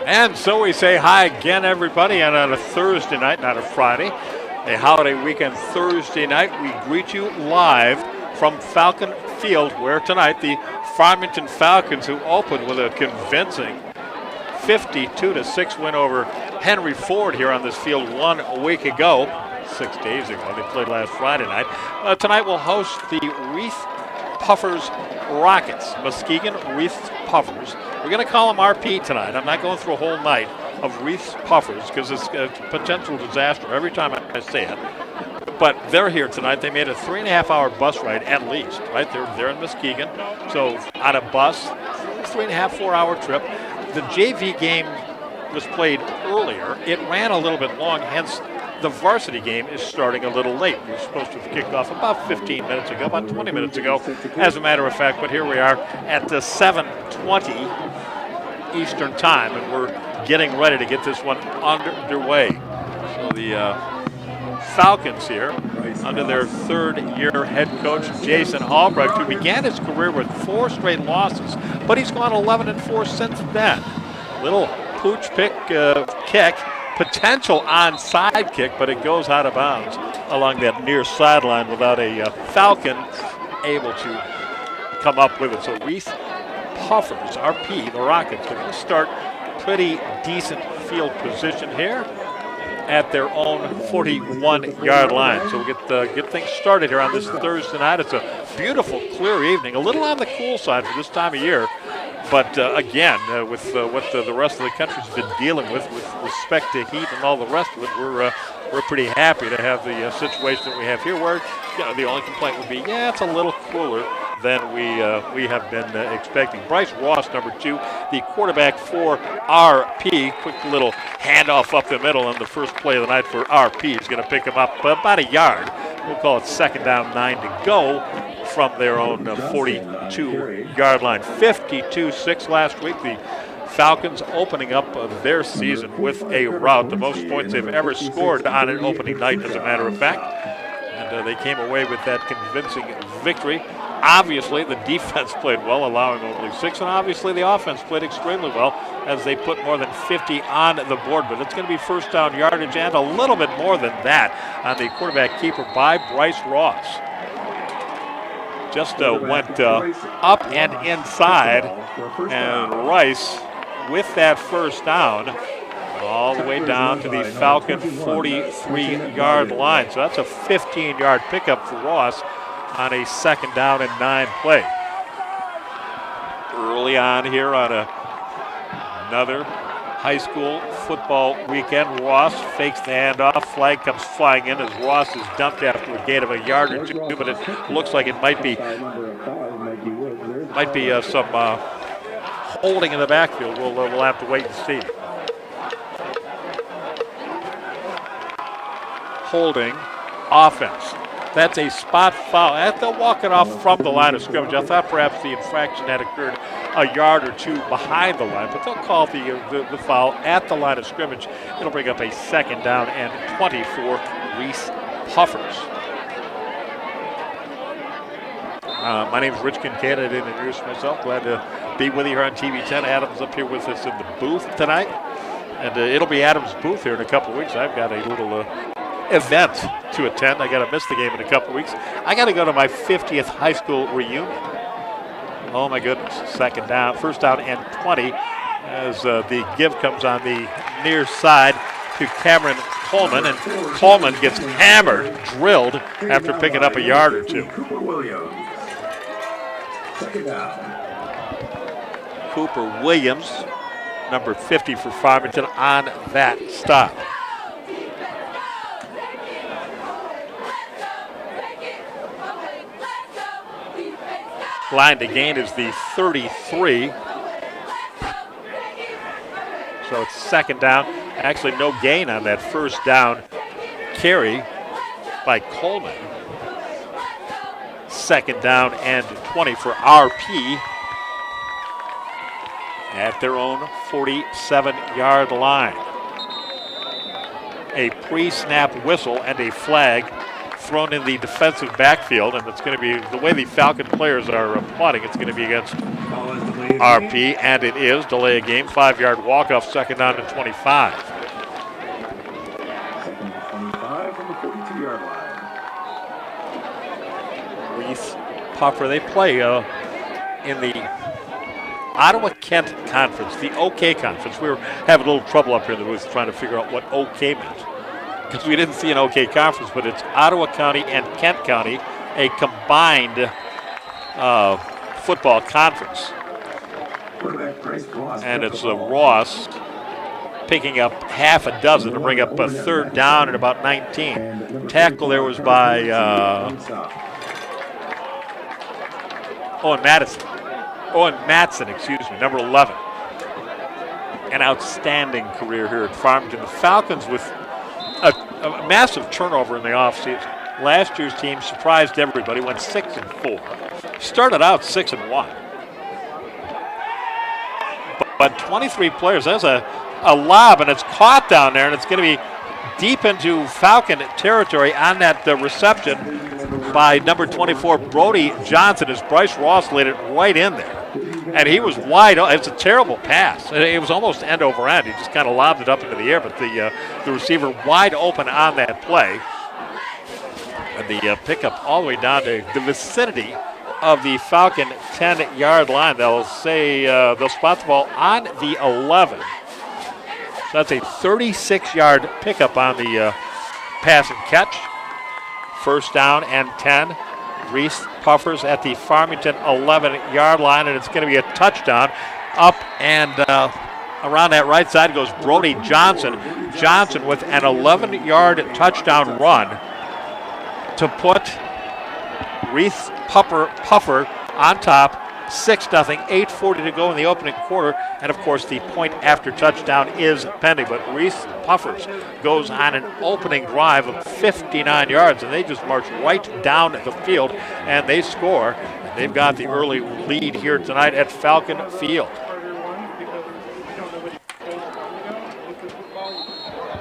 And so we say hi again, everybody, and on a Thursday night, not a Friday, a holiday weekend Thursday night, we greet you live from Falcon Field, where tonight the Farmington Falcons, who opened with a convincing 52-6 win over Henry Ford here on this field 1 week ago, 6 days ago. They played last Friday night. Tonight we'll host the Reese Puffers Rockets, Muskegon Reese Puffers. We're going to call them RP tonight. I'm not going through a whole night of Reese Puffers because it's a potential disaster every time I say it. But they're here tonight. They made a 3.5-hour bus ride at least, right? They're in Muskegon. So on a bus, 3.5-4-hour trip. The JV game was played earlier. It ran a little bit long, hence the varsity game is starting a little late. We were supposed to have kicked off about 15 minutes ago, about 20 minutes ago, as a matter of fact. But here we are at the 7:20 Eastern time, and we're getting ready to get this one underway. So the Falcons here, under their third-year head coach, Jason Albrecht, who began his career with 4 straight losses, but he's gone 11-4 since then. Little pooch pick kick, potential onside kick, but it goes out of bounds along that near sideline without a Falcon able to come up with it. So Reese Puffers, RP, the Rockets, are going to start pretty decent field position here at their own 41-yard line. So we'll get things started here on this Thursday night. It's a beautiful, clear evening, a little on the cool side for this time of year. But again, with what the rest of the country's been dealing with respect to heat and all the rest of it, we're pretty happy to have the situation that we have here, where the only complaint would be, it's a little cooler than we have been expecting. Bryce Ross, number 2, the quarterback for RP. Quick little handoff up the middle on the first play of the night for RP. He's going to pick him up about a yard. We'll call it 2nd down, 9 to go from their own 42-yard line. 52-6 last week. The Falcons opening up their season with a rout, the most points they've ever scored on an opening night, as a matter of fact. And they came away with that convincing victory. Obviously, the defense played well, allowing only 6, and obviously the offense played extremely well as they put more than 50 on the board. But it's going to be first down yardage and a little bit more than that on the quarterback keeper by Bryce Ross. Just went up and inside, and Rice with that first down all the way down to the Falcon 43-yard line. So that's a 15-yard pickup for Ross on a 2nd down and 9 play. Early on here on another high school football weekend, Ross fakes the handoff. Flag comes flying in as Ross is dumped after a gain of a yard or 2, but it looks like it might be some holding in the backfield. We'll have to wait and see. Holding offense. That's a spot foul. They'll walk it off from the line of scrimmage. I thought perhaps the infraction had occurred a yard or 2 behind the line, but they'll call the foul at the line of scrimmage. It'll bring up a 2nd down and 20 for Reese Puffers. My name is Rich Kincaid. I didn't introduce myself. Glad to be with you here on TV 10. Adam's up here with us in the booth tonight, and it'll be Adam's booth here in a couple of weeks. I've got a little event to attend. I got to miss the game in a couple of weeks. I got to go to my 50th high school reunion. Oh my goodness. 2nd down, 1st down and 20 as the give comes on the near side to Cameron Coleman, and Coleman gets hammered, drilled after picking up a yard or 2. Cooper Williams. 2nd down. Cooper Williams, number 50 for Farmington, on that stop. Line to gain is the 33. So it's 2nd down. Actually, no gain on that 1st down carry by Coleman. 2nd down and 20 for RP at their own 47-yard line. A pre-snap whistle and a flag thrown in the defensive backfield, and it's going to be the way the Falcon players are plotting. It's going to be against RP, and it is delay a game, 5-yard walk-off, second down and 25. Second and 25 from the 42-yard line. Reese Puffer, they play in the Ottawa-Kent Conference, the OK Conference. We were having a little trouble up here in the booth trying to figure out what OK meant, because we didn't see an OK Conference, but it's Ottawa County and Kent County, a combined football conference. And it's Ross picking up half a dozen to bring up a third down and about 19. Tackle there was by Owen Matson, number 11. An outstanding career here at Farmington. The Falcons with a massive turnover in the offseason. Last year's team surprised everybody, went 6-4. Started out 6-1. But 23 players, there's a lob, and it's caught down there, and it's going to be deep into Falcon territory on that reception by number 24, Brody Johnson, as Bryce Ross laid it right in there. And he was wide open. It's a terrible pass. It was almost end over end. He just kind of lobbed it up into the air, but the receiver wide open on that play. And the pickup all the way down to the vicinity of the Falcon 10-yard line. They'll spot the ball on the 11. So that's a 36-yard pickup on the pass and catch. First down and 10. Reese Puffers at the Farmington 11-yard line, and it's going to be a touchdown. Up and around that right side goes Brody Johnson. Johnson with an 11-yard touchdown run to put Reese Puffer on top, 6-0, 8:40 to go in the opening quarter, and of course the point after touchdown is pending. But Reese Puffers goes on an opening drive of 59 yards, and they just march right down the field, and they score. They've got the early lead here tonight at Falcon Field.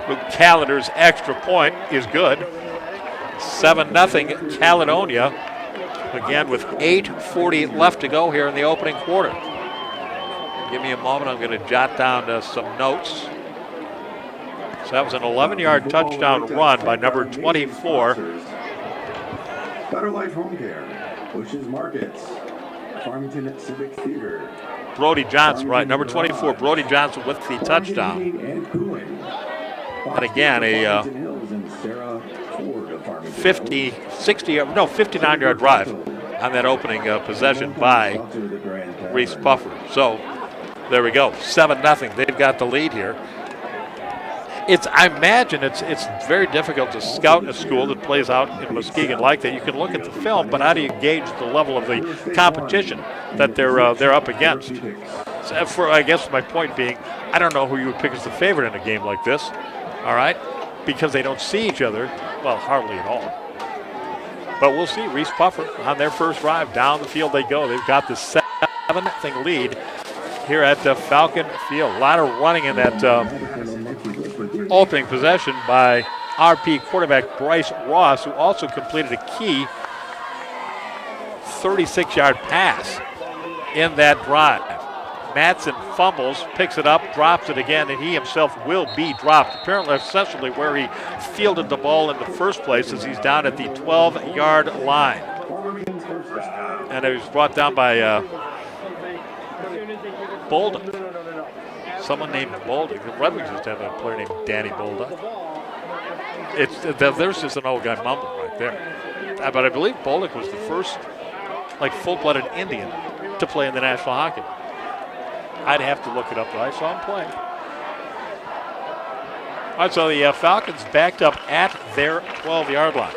Luke Callender's extra point is good. 7-0 Caledonia. Again, with 8:40 left to go here in the opening quarter. Give me a moment. I'm going to jot down some notes. So that was an 11-yard touchdown run by number 24. Better Life Home Care, Bush's Markets, Farmington Civic Theater. Brody Johnson, right, number 24, Brody Johnson with the touchdown. And again, a 59-yard drive on that opening possession by Reese Puffer. So there we go, 7-0. They've got the lead here. I imagine it's very difficult to scout a school that plays out in Muskegon like that. You can look at the film, but how do you gauge the level of the competition that they're up against? So I guess my point being, I don't know who you would pick as the favorite in a game like this. All right, because they don't see each other, well, hardly at all. But we'll see. Reese Puffer on their first drive, down the field they go. They've got the 7-0 lead here at the Falcon Field. A lot of running in that opening possession by RP quarterback Bryce Ross, who also completed a key 36-yard pass in that drive. Matson fumbles, picks it up, drops it again, and he himself will be dropped. Apparently, essentially where he fielded the ball in the first place, as he's down at the 12-yard line. And it was brought down by Bolduc. Someone named Bolduc. The Red Wings used to have a player named Danny Bolduc. There's just an old guy mumbling right there. But I believe Bolduc was the first, full-blooded Indian to play in the National Hockey League. I'd have to look it up, but I saw him play. All right, so the Falcons backed up at their 12-yard line.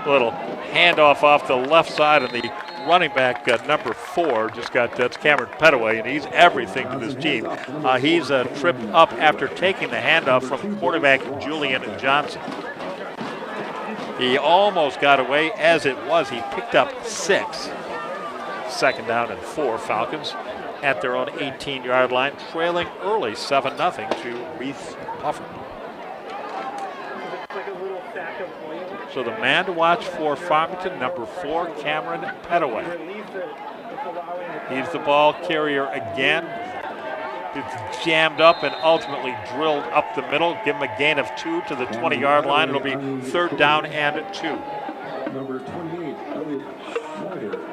Little handoff off the left side, and the running back, number 4, that's Cameron Petaway, and he's everything to this team. He's tripped up after taking the handoff from quarterback Julian Johnson. He almost got away. As it was, he picked up 6. Second down and 4. Falcons at their own 18-yard line, trailing early 7-0 to Reese Puffer. So the man to watch for Farmington, number 4, Cameron Petaway. He's the ball carrier again. It's jammed up and ultimately drilled up the middle. Give him a gain of 2 to the 20-yard line. It'll be 3rd down and 2. Number 28, Elliot Schneider.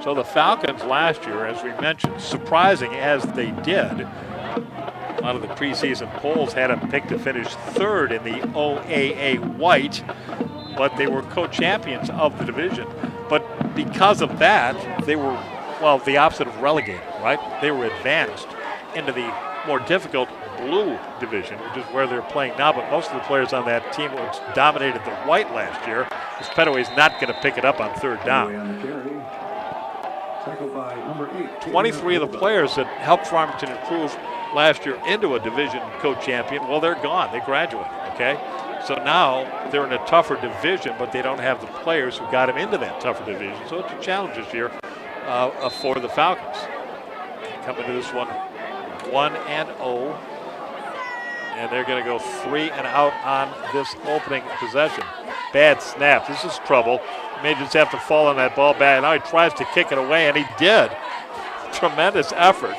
So the Falcons last year, as we mentioned, surprising as they did, a lot of the preseason polls had them picked to finish 3rd in the OAA White, but they were co-champions of the division. But because of that, they were, well, the opposite of relegated, right? They were advanced into the more difficult blue division, which is where they're playing now, but most of the players on that team which dominated the white last year, because Petaway's not going to pick it up on 3rd down. 23 of the players that helped Farmington improve last year into a division co-champion, well, they're gone. They graduated, okay? So now they're in a tougher division, but they don't have the players who got them into that tougher division. So it's a challenge this year for the Falcons. Coming to this one 1-0. And they're going to go 3 and out on this opening possession. Bad snap. This is trouble. May just have to fall on that ball back. Now he tries to kick it away, and he did. Tremendous effort.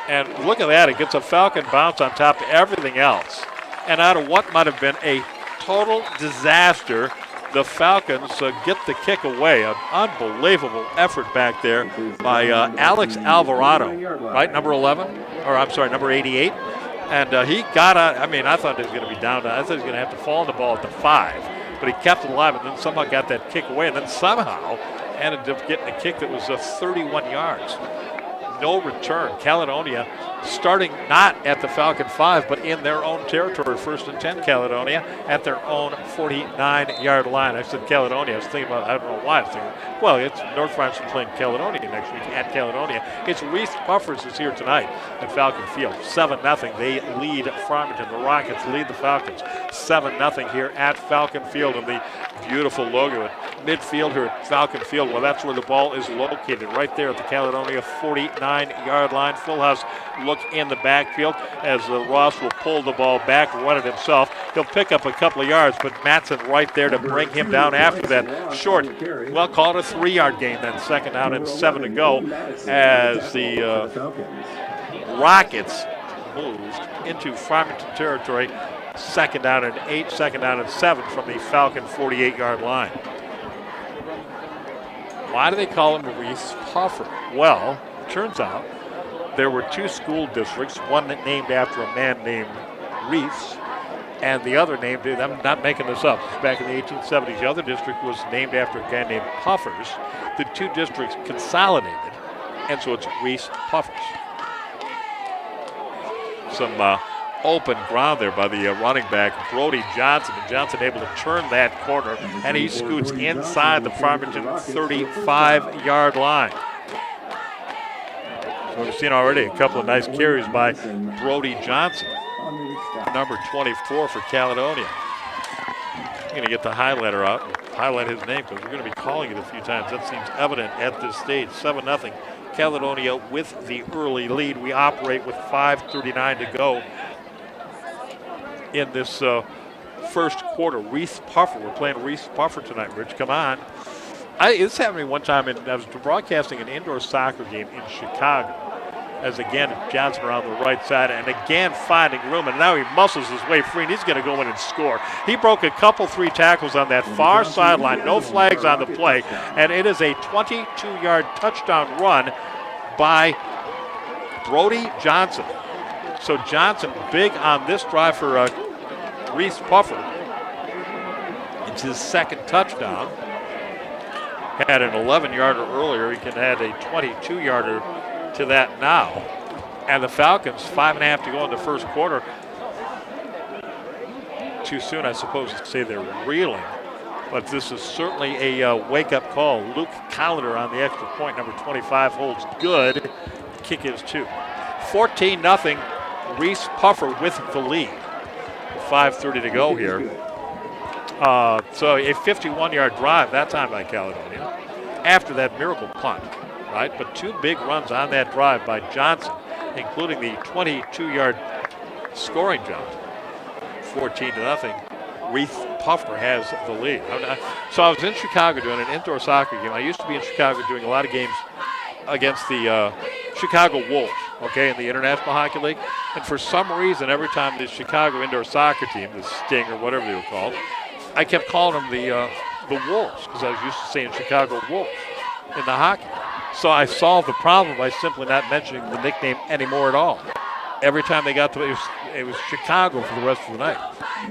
And look at that. It gets a Falcon bounce on top of everything else. And out of what might have been a total disaster, the Falcons get the kick away. An unbelievable effort back there by Alex Alvarado, right? Number 11, or I'm sorry, number 88. And he got out. I mean, I thought he was going to be down. I thought he was going to have to fall on the ball at the 5. But he kept it alive and then somehow got that kick away and then somehow ended up getting a kick that was 31 yards. No return. Caledonia starting not at the Falcon 5, but in their own territory. 1st and 10, Caledonia at their own 49-yard line. I said Caledonia. I was thinking about, I don't know why. I was thinking, well, it's North Farmington playing Caledonia next week at Caledonia. It's Reese Puffer is here tonight at Falcon Field. 7-0. They lead Farmington. The Rockets lead the Falcons. 7-0 here at Falcon Field, and the beautiful logo at midfield here at Falcon Field. Well, that's where the ball is located, right there at the Caledonia 49-yard line. Full house look in the backfield as Ross will pull the ball back, run it himself. He'll pick up a couple of yards, but Matson right there to bring him down after that short, well, call it a 3-yard gain then. 2nd down and 7 to go as the Rockets moved into Farmington territory. 2nd down and 8, 2nd down and 7 from the Falcon 48-yard line. Why do they call him Reese Puffer? Well, turns out there were 2 school districts, one named after a man named Reeths, and the other named, I'm not making this up, it's back in the 1870s. The other district was named after a guy named Puffers. The 2 districts consolidated, and so it's Reese Puffers. Some open ground there by the running back, Brody Johnson. And Johnson able to turn that corner, and he scoots inside the Farmington 35-yard line. So we've seen already a couple of nice carries by Brody Johnson, number 24 for Caledonia. I'm going to get the highlighter out and highlight his name because we're going to be calling it a few times. That seems evident at this stage. 7-0. Caledonia with the early lead. We operate with 5:39 to go in this first quarter. Reese Puffer. We're playing Reese Puffer tonight, Rich. Come on. This happened to me one time. I was broadcasting an indoor soccer game in Chicago. As again, Johnson around the right side and again finding room. And now he muscles his way free and he's going to go in and score. He broke a couple 3 tackles on that far sideline. No flags on the play. And it is a 22-yard touchdown run by Brody Johnson. So Johnson big on this drive for Reese Puffer. It's his 2nd touchdown. Had an 11-yarder earlier. He can add a 22-yarder to that now. And the Falcons, 5.5 to go in the first quarter. Too soon, I suppose, to say they're reeling. But this is certainly a wake-up call. Luke Colliner on the extra point. Number 25 holds good. Kick is 2. 14-0. Reese Puffer with the lead. 5:30 to go here. So a 51-yard drive that time by Caledonia. After that miracle punt, right? But 2 big runs on that drive by Johnson, including the 22-yard scoring jump. 14-0. Reese Puffer has the lead. So I was in Chicago doing an indoor soccer game. I used to be in Chicago doing a lot of games against the Chicago Wolves, okay, in the International Hockey League. And for some reason, every time the Chicago indoor soccer team, the Sting or whatever they were called, I kept calling them the Wolves because I was used to saying Chicago Wolves in the hockey. So I solved the problem by simply not mentioning the nickname anymore at all. Every time they got to it was Chicago for the rest of the night.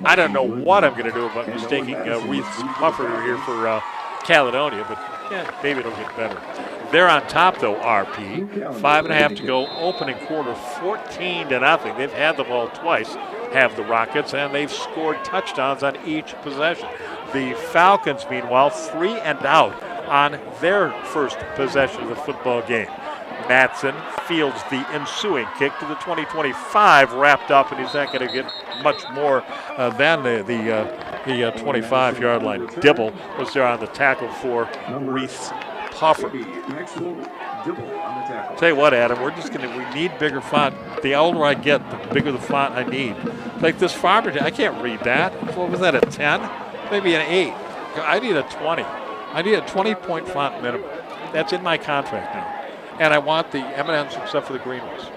I don't know what I'm going to do about mistaking Reese Puffer here for Caledonia, but yeah, maybe it'll get better. They're on top, though, RP. 5.5 to go, opening quarter, 14-0. They've had the ball twice, have the Rockets, and they've scored touchdowns on each possession. The Falcons, meanwhile, 3 and out on their first possession of the football game. Matson fields the ensuing kick to the 20-25, wrapped up, and he's not going to get much more than the 25-yard line. Dibble was there on the tackle for Reese Puffer. Tell you what, Adam, we need bigger font. The older I get, the bigger the font I need. Like this Farmington, I can't read that. What was that, a 10? Maybe an 8. I need a 20. I need a 20-point font minimum. That's in my contract now. And I want the M&Ms except for the green ones.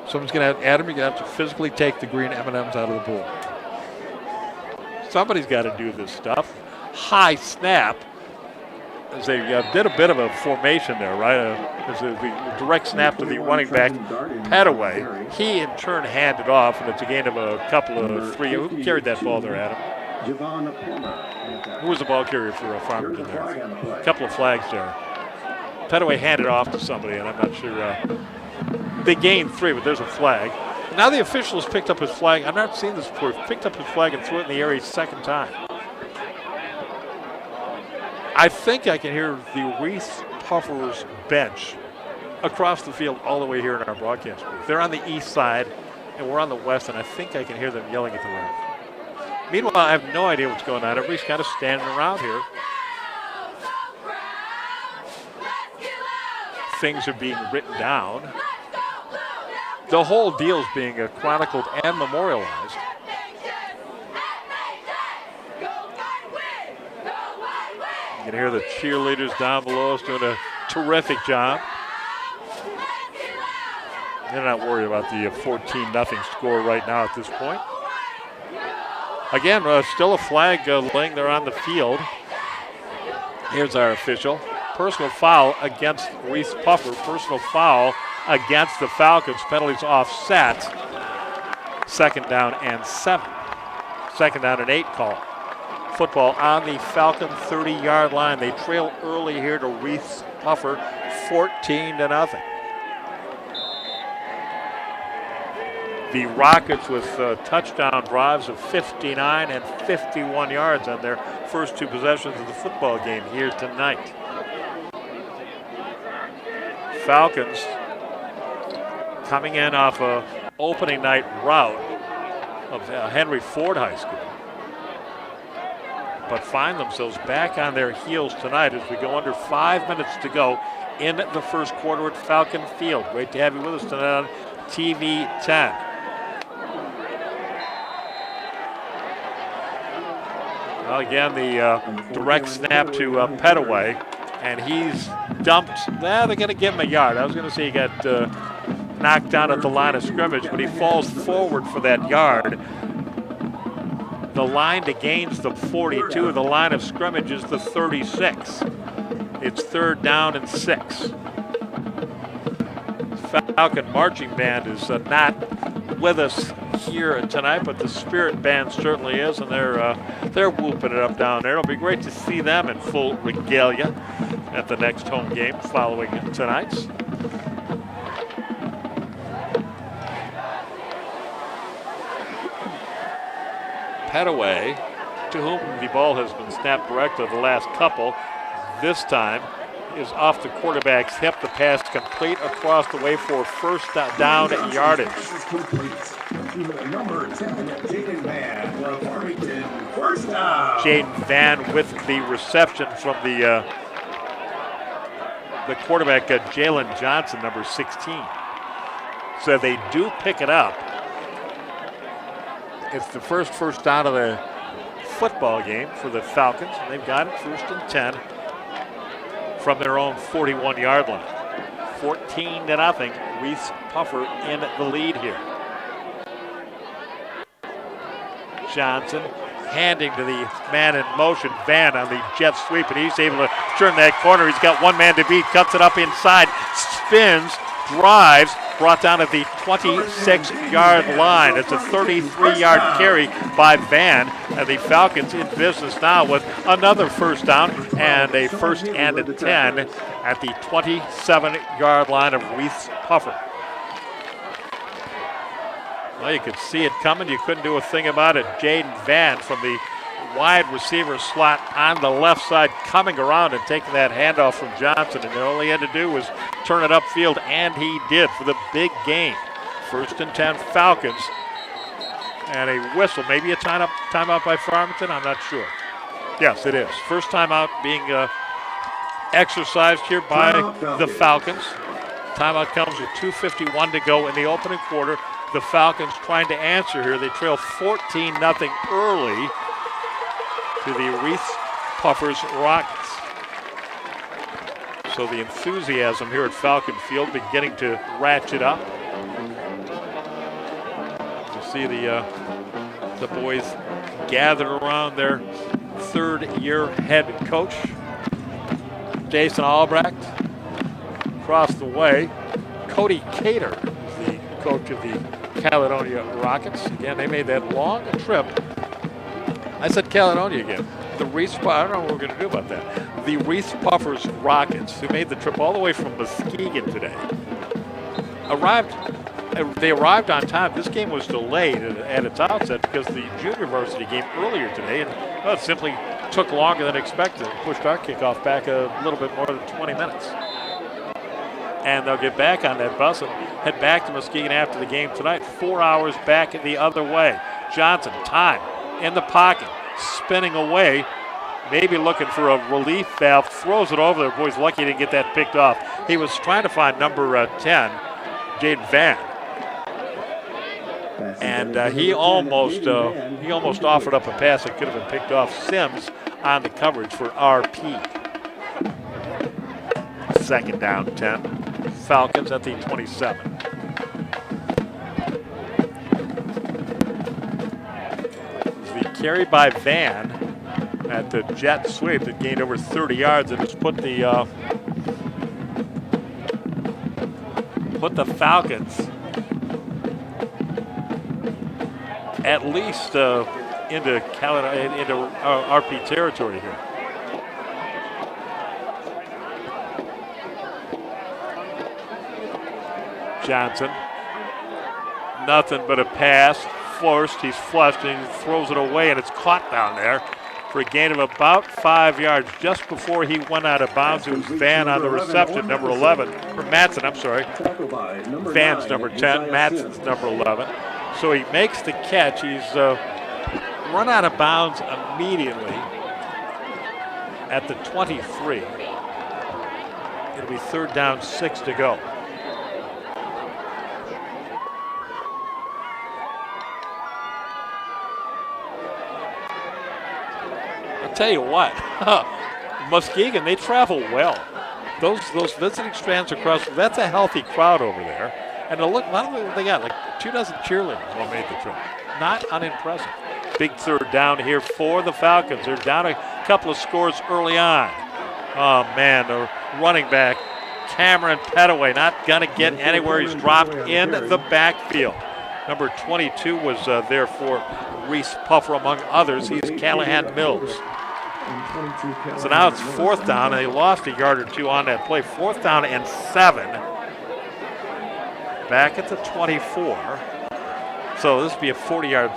Someone's going to have, Adam, you're going to have to physically take the green M&Ms out of the bowl. Somebody's got to do this stuff. High snap. As they did a bit of a formation there, right? There's the direct snap to the running back, Petaway. He, in turn, handed off, and it's a gain of a couple of 3. Who carried that ball there, Adam? Who was the ball carrier for Farmington there? A couple of flags there. Petaway handed off to somebody, and I'm not sure. They gained 3, but there's a flag. Now the official has picked up his flag. I've not seen this before. He picked up his flag and threw it in the air a second time. I think I can hear the Reese Puffer's bench across the field all the way here in our broadcast booth. They're on the east side, and we're on the west, and I think I can hear them yelling at the ref. Meanwhile, I have no idea what's going on. Everybody's kind of standing around here. Things are being written down. The whole deal is being chronicled and memorialized. You can hear the cheerleaders down below us doing a terrific job. They're not worried about the 14-0 score right now at this point. Again, still a flag laying there on the field. Here's our official. Personal foul against Reese Puffer. Personal foul against the Falcons. Penalties offset. 2nd down and 7. 2nd down and 8 call. Football on the Falcon 30-yard line. They trail early here to Reese Puffer, 14-0. The Rockets with touchdown drives of 59 and 51 yards on their first 2 possessions of the football game here tonight. Falcons coming in off a opening night rout of Henry Ford High School, but find themselves back on their heels tonight as we go under 5 minutes to go in the first quarter at Falcon Field. Great to have you with us tonight on TV 10. Well, again, the direct snap to Petaway, and he's dumped. They're going to give him a yard. I was going to say he got knocked down at the line of scrimmage, but he falls forward for that yard. The line to gain's the 42. The line of scrimmage is the 36. It's 3rd down and 6. Falcon marching band is not with us here tonight, but the Spirit Band certainly is, and they're whooping it up down there. It'll be great to see them in full regalia at the next home game following tonight's. Petaway, to whom the ball has been snapped direct of the last couple. This time is off the quarterback's hip. The pass complete across the way for first down yardage. Number 10, Jaden Van for Farmington. First down. Jaden Van with the reception from the quarterback, Jalen Johnson, number 16. So they do pick it up. It's the first down of the football game for the Falcons, and they've got it 1st and 10 from their own 41-yard line. 14-0. Reese Puffer in the lead here. Johnson handing to the man in motion, Van on the jet sweep, and he's able to turn that corner. He's got one man to beat, cuts it up inside, spins, drives, brought down at the 26-yard line. It's a 33-yard carry by Van, and the Falcons in business now with another first down and a 1st and 10 at the 27-yard line of Reese Puffer. Well, you could see it coming. You couldn't do a thing about it. Jaden Van from the wide receiver slot on the left side coming around and taking that handoff from Johnson. And all he had to do was turn it upfield, and he did for the big gain. 1st and 10 Falcons. And a whistle, maybe a timeout by Farmington, I'm not sure. Yes, it is. First timeout being exercised here by the Falcons. Timeout comes with 2:51 to go in the opening quarter. The Falcons trying to answer here. They trail 14-0 early to the Reese Puffers Rockets. So the enthusiasm here at Falcon Field beginning to ratchet up. You see the boys gathered around their 3rd-year head coach, Jason Albrecht. Across the way, Cody Cater is the coach of the Caledonia Rockets. Again, they made that long trip. I said Caledonia again. The Reese, I don't know what we're going to do about that. The Reese Puffers Rockets, who made the trip all the way from Muskegon today, they arrived on time. This game was delayed at its outset because the junior varsity game earlier today, and it simply took longer than expected. Pushed our kickoff back a little bit more than 20 minutes. And they'll get back on that bus and head back to Muskegon after the game tonight. 4 hours back the other way. Johnson, time in the pocket, spinning away, maybe looking for a relief valve, throws it over there. Boy's lucky he didn't get that picked off. He was trying to find number 10, Jaden Van. And he almost offered up a pass that could have been picked off. Sims on the coverage for RP. 2nd down 10. Falcons at the 27. The carry by Van at the jet sweep that gained over 30 yards and has put the Falcons at least into RP territory here. Johnson, nothing but a pass, forced, he's flushed, and he throws it away, and it's caught down there for a gain of about 5 yards just before he went out of bounds. It was Van on the reception, number 11, or Matson, I'm sorry. Van's number 10, Matson's number 11. So he makes the catch. He's run out of bounds immediately at the 23. It'll be 3rd down, 6 to go. Tell you what, Muskegon, they travel well. Those visiting strands across, that's a healthy crowd over there. And look, they got like 24 cheerleaders all made the trip. Not unimpressive. Big 3rd down here for the Falcons. They're down a couple of scores early on. Oh man, the running back, Cameron Petaway, not gonna get anywhere. He's dropped in the backfield. Number 22 was there for Reese Puffer, among others. He's Callahan Mills. So now it's 4th down, and they lost a yard or two on that play. 4th down and 7. Back at the 24. So this would be a 40-yard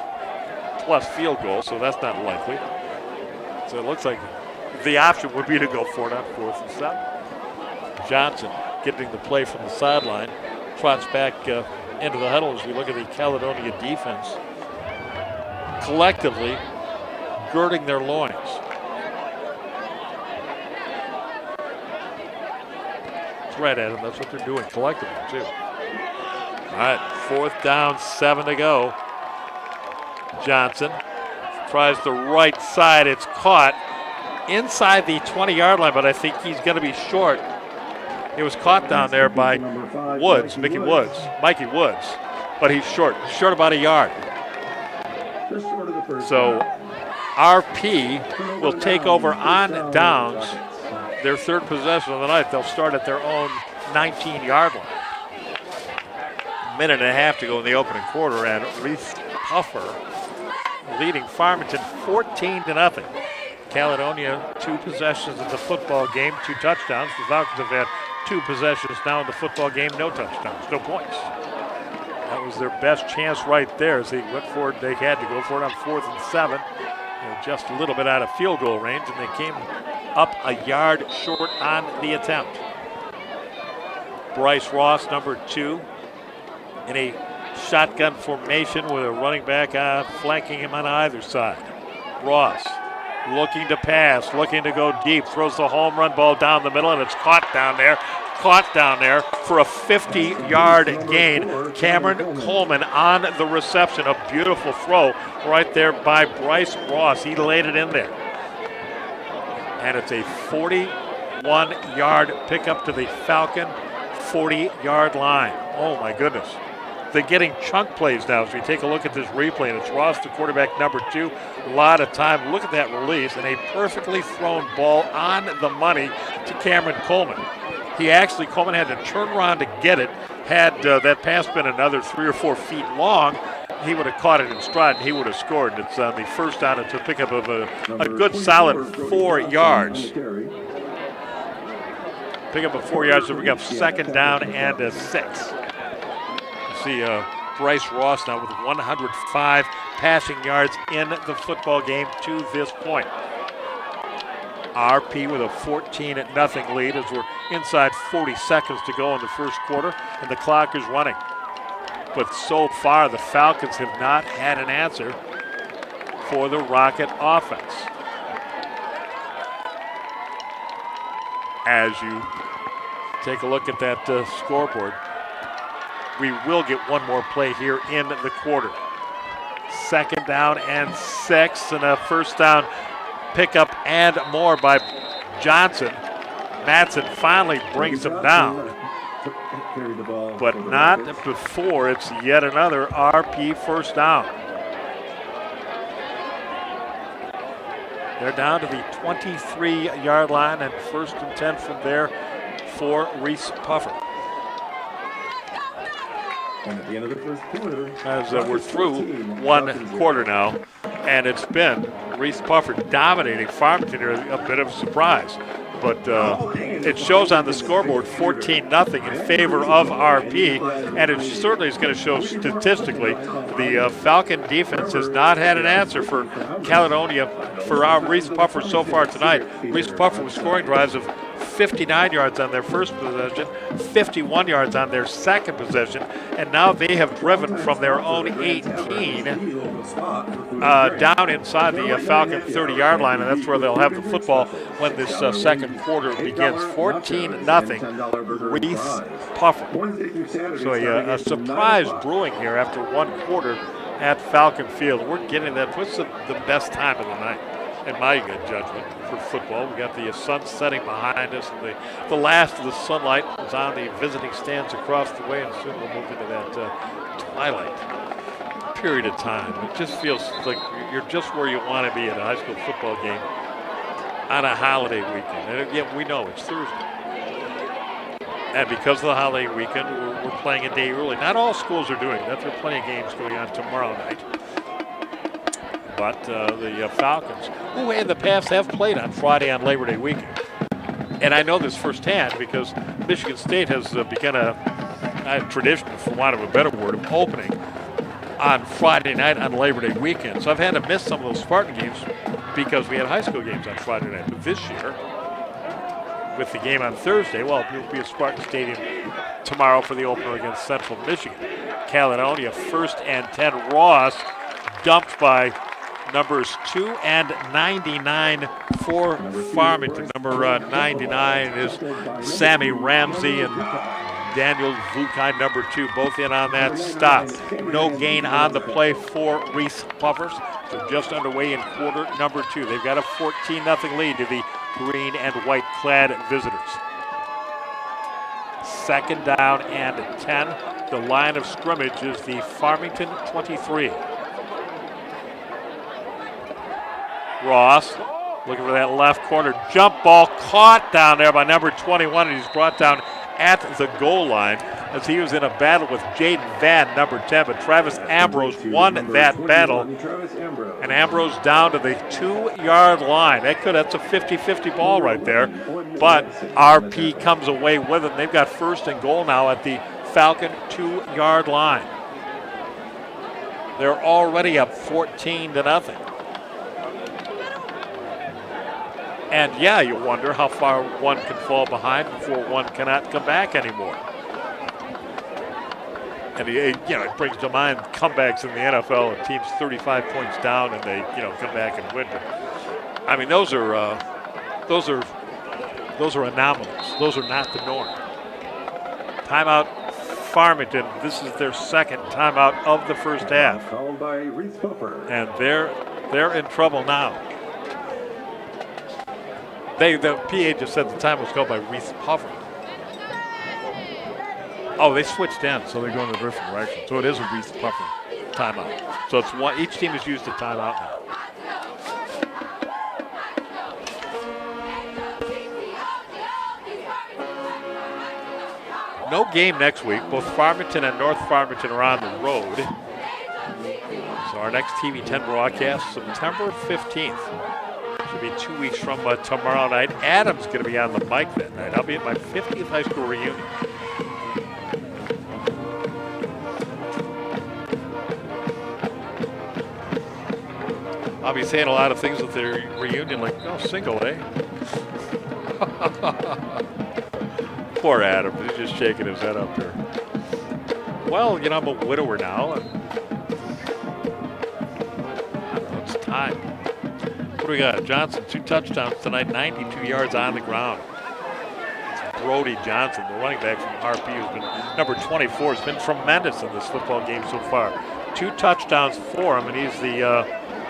plus field goal, so that's not likely. So it looks like the option would be to go for it on 4th and 7. Johnson getting the play from the sideline. Trots back into the huddle as we look at the Caledonia defense collectively girding their loins. That's right, Adam. That's what they're doing collectively, too. All right, 4th down, 7 to go. Johnson tries the right side. It's caught inside the 20-yard line, but I think he's going to be short. It was caught down there by Woods, Mikey Woods, but he's short about a yard. So RP will take over on downs, their 3rd possession of the night. They'll start at their own 19-yard line. Minute and a half to go in the opening quarter, and Reese Puffer leading Farmington 14-0. Caledonia 2 possessions in the football game, 2 touchdowns. The Falcons have had 2 possessions now in the football game, no touchdowns, no points. That was their best chance right there as they went for it. They had to go for it on 4th and 7. Just a little bit out of field goal range, and they came up a yard short on the attempt. Bryce Ross, number 2, in a shotgun formation with a running back flanking him on either side. Ross looking to pass, looking to go deep, throws the home run ball down the middle, and it's caught down there for a 50-yard gain. Cameron Coleman on the reception, a beautiful throw right there by Bryce Ross. He laid it in there. And it's a 41-yard pickup to the Falcon 40-yard line. Oh my goodness. They're getting chunk plays now as we take a look at this replay, and it's Ross, the quarterback, number 2. A lot of time. Look at that release, and a perfectly thrown ball on the money to Cameron Coleman. Coleman had to turn around to get it. Had that pass been another 3 or 4 feet long, he would have caught it in stride, and he would have scored. It's on the first down. It's a pickup of a good solid 4 yards. Pickup of 4 yards to bring up 2nd down and a 6. See Bryce Ross now with 105 passing yards in the football game to this point. RP with a 14-0 lead as we're inside 40 seconds to go in the first quarter, and the clock is running. But so far, the Falcons have not had an answer for the Rocket offense. As you take a look at that scoreboard, we will get one more play here in the quarter. 2nd down and 6, and a 1st down pickup and more by Johnson. Matson finally brings him down, but not before it's yet another RP 1st down. They're down to the 23-yard line, and 1st and 10 from there for Reese Puffer. And at the end of the first quarter, as we're through 1 quarter now, and it's been Reese Puffer dominating Farmington here, a bit of a surprise. But it shows on the scoreboard 14-0 in favor of RP, and it certainly is going to show statistically the Falcon defense has not had an answer for Caledonia, for our Reese Puffer so far tonight. Reese Puffer with scoring drives of 59 yards on their first possession, 51 yards on their second possession, and now they have driven from their own 18 down inside the Falcon 30-yard line, and that's where they'll have the football when this second quarter begins. 14-0 Reese Puffer. So a surprise brewing here after 1 quarter at Falcon Field. We're getting that. What's the best time of the night, in my good judgment, for football? We got the sun setting behind us, and the last of the sunlight is on the visiting stands across the way, and soon we'll move into that twilight period of time. It just feels like you're just where you want to be at a high school football game on a holiday weekend. And again, we know it's Thursday. And because of the holiday weekend, we're playing a day early. Not all schools are doing that. There are plenty of games going on tomorrow night. But the Falcons, who in the past have played on Friday on Labor Day weekend. And I know this firsthand because Michigan State has begun a tradition, for want of a better word, of opening on Friday night on Labor Day weekend. So I've had to miss some of those Spartan games because we had high school games on Friday night. But this year, with the game on Thursday. Well, it'll be at Spartan Stadium tomorrow for the opener against Central Michigan. Caledonia, 1st and 10. Ross dumped by numbers 2 and 99 for Farmington. Number 99 is Sammy Ramsey, and Daniel Vukai, number 2, both in on that stop. No gain on the play for Reese Puffers. So just underway in quarter number 2. They've got a 14-0 lead to the green and white clad visitors. 2nd down and 10. The line of scrimmage is the Farmington 23. Ross looking for that left corner jump ball, caught down there by number 21, and he's brought down at the goal line as he was in a battle with Jaden Van, number 10, but Travis Ambrose won that battle, and Ambrose down to the 2-yard line. That's a 50-50 ball right there, but RP comes away with it. They've got 1st and goal now at the Falcon 2-yard line. They're already up 14-0. And yeah, you wonder how far one can fall behind before one cannot come back anymore. And it brings to mind comebacks in the NFL. A team's 35 points down and they come back and win. But, I mean, those are anomalies. Those are not the norm. Timeout, Farmington. This is their 2nd timeout of the first half. Called by Reese Puffer. And they're in trouble now. The PA just said the time was called by Reese Puffer. Oh, they switched ends, so they're going in a different direction. So it is a Reese Puffer timeout. So it's one. Each team has used a timeout now. No game next week. Both Farmington and North Farmington are on the road. So our next TV 10 broadcast, September 15th. Should be 2 weeks from tomorrow night. Adam's going to be on the mic that night. I'll be at my 50th high school reunion. I'll be saying a lot of things at the reunion, like, single, eh? Poor Adam. He's just shaking his head up there. Well, I'm a widower now. And I don't know, it's time. What do we got? Johnson, 2 touchdowns tonight, 92 yards on the ground. It's Brody Johnson, the running back from RP, who's been number 24, has been tremendous in this football game so far. 2 touchdowns for him, and he's the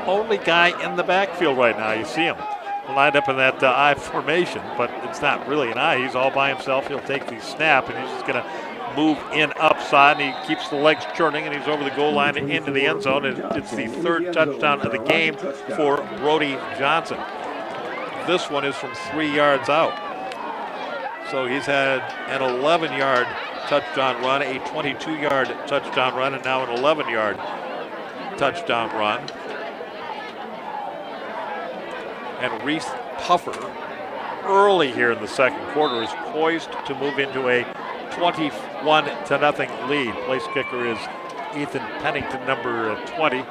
only guy in the backfield right now. You see him lined up in that I formation, but it's not really an I. He's all by himself. He'll take the snap, and he's just going to move in upside, and he keeps the legs churning, and he's over the goal line and into the end zone, and it's the 3rd touchdown of the game for Brody Johnson. This one is from 3 yards out. So he's had an 11-yard touchdown run, a 22-yard touchdown run, and now an 11-yard touchdown run. And Reese Puffer, early here in the 2nd quarter, is poised to move into a 21-0 lead. Place kicker is Ethan Pennington, number 20.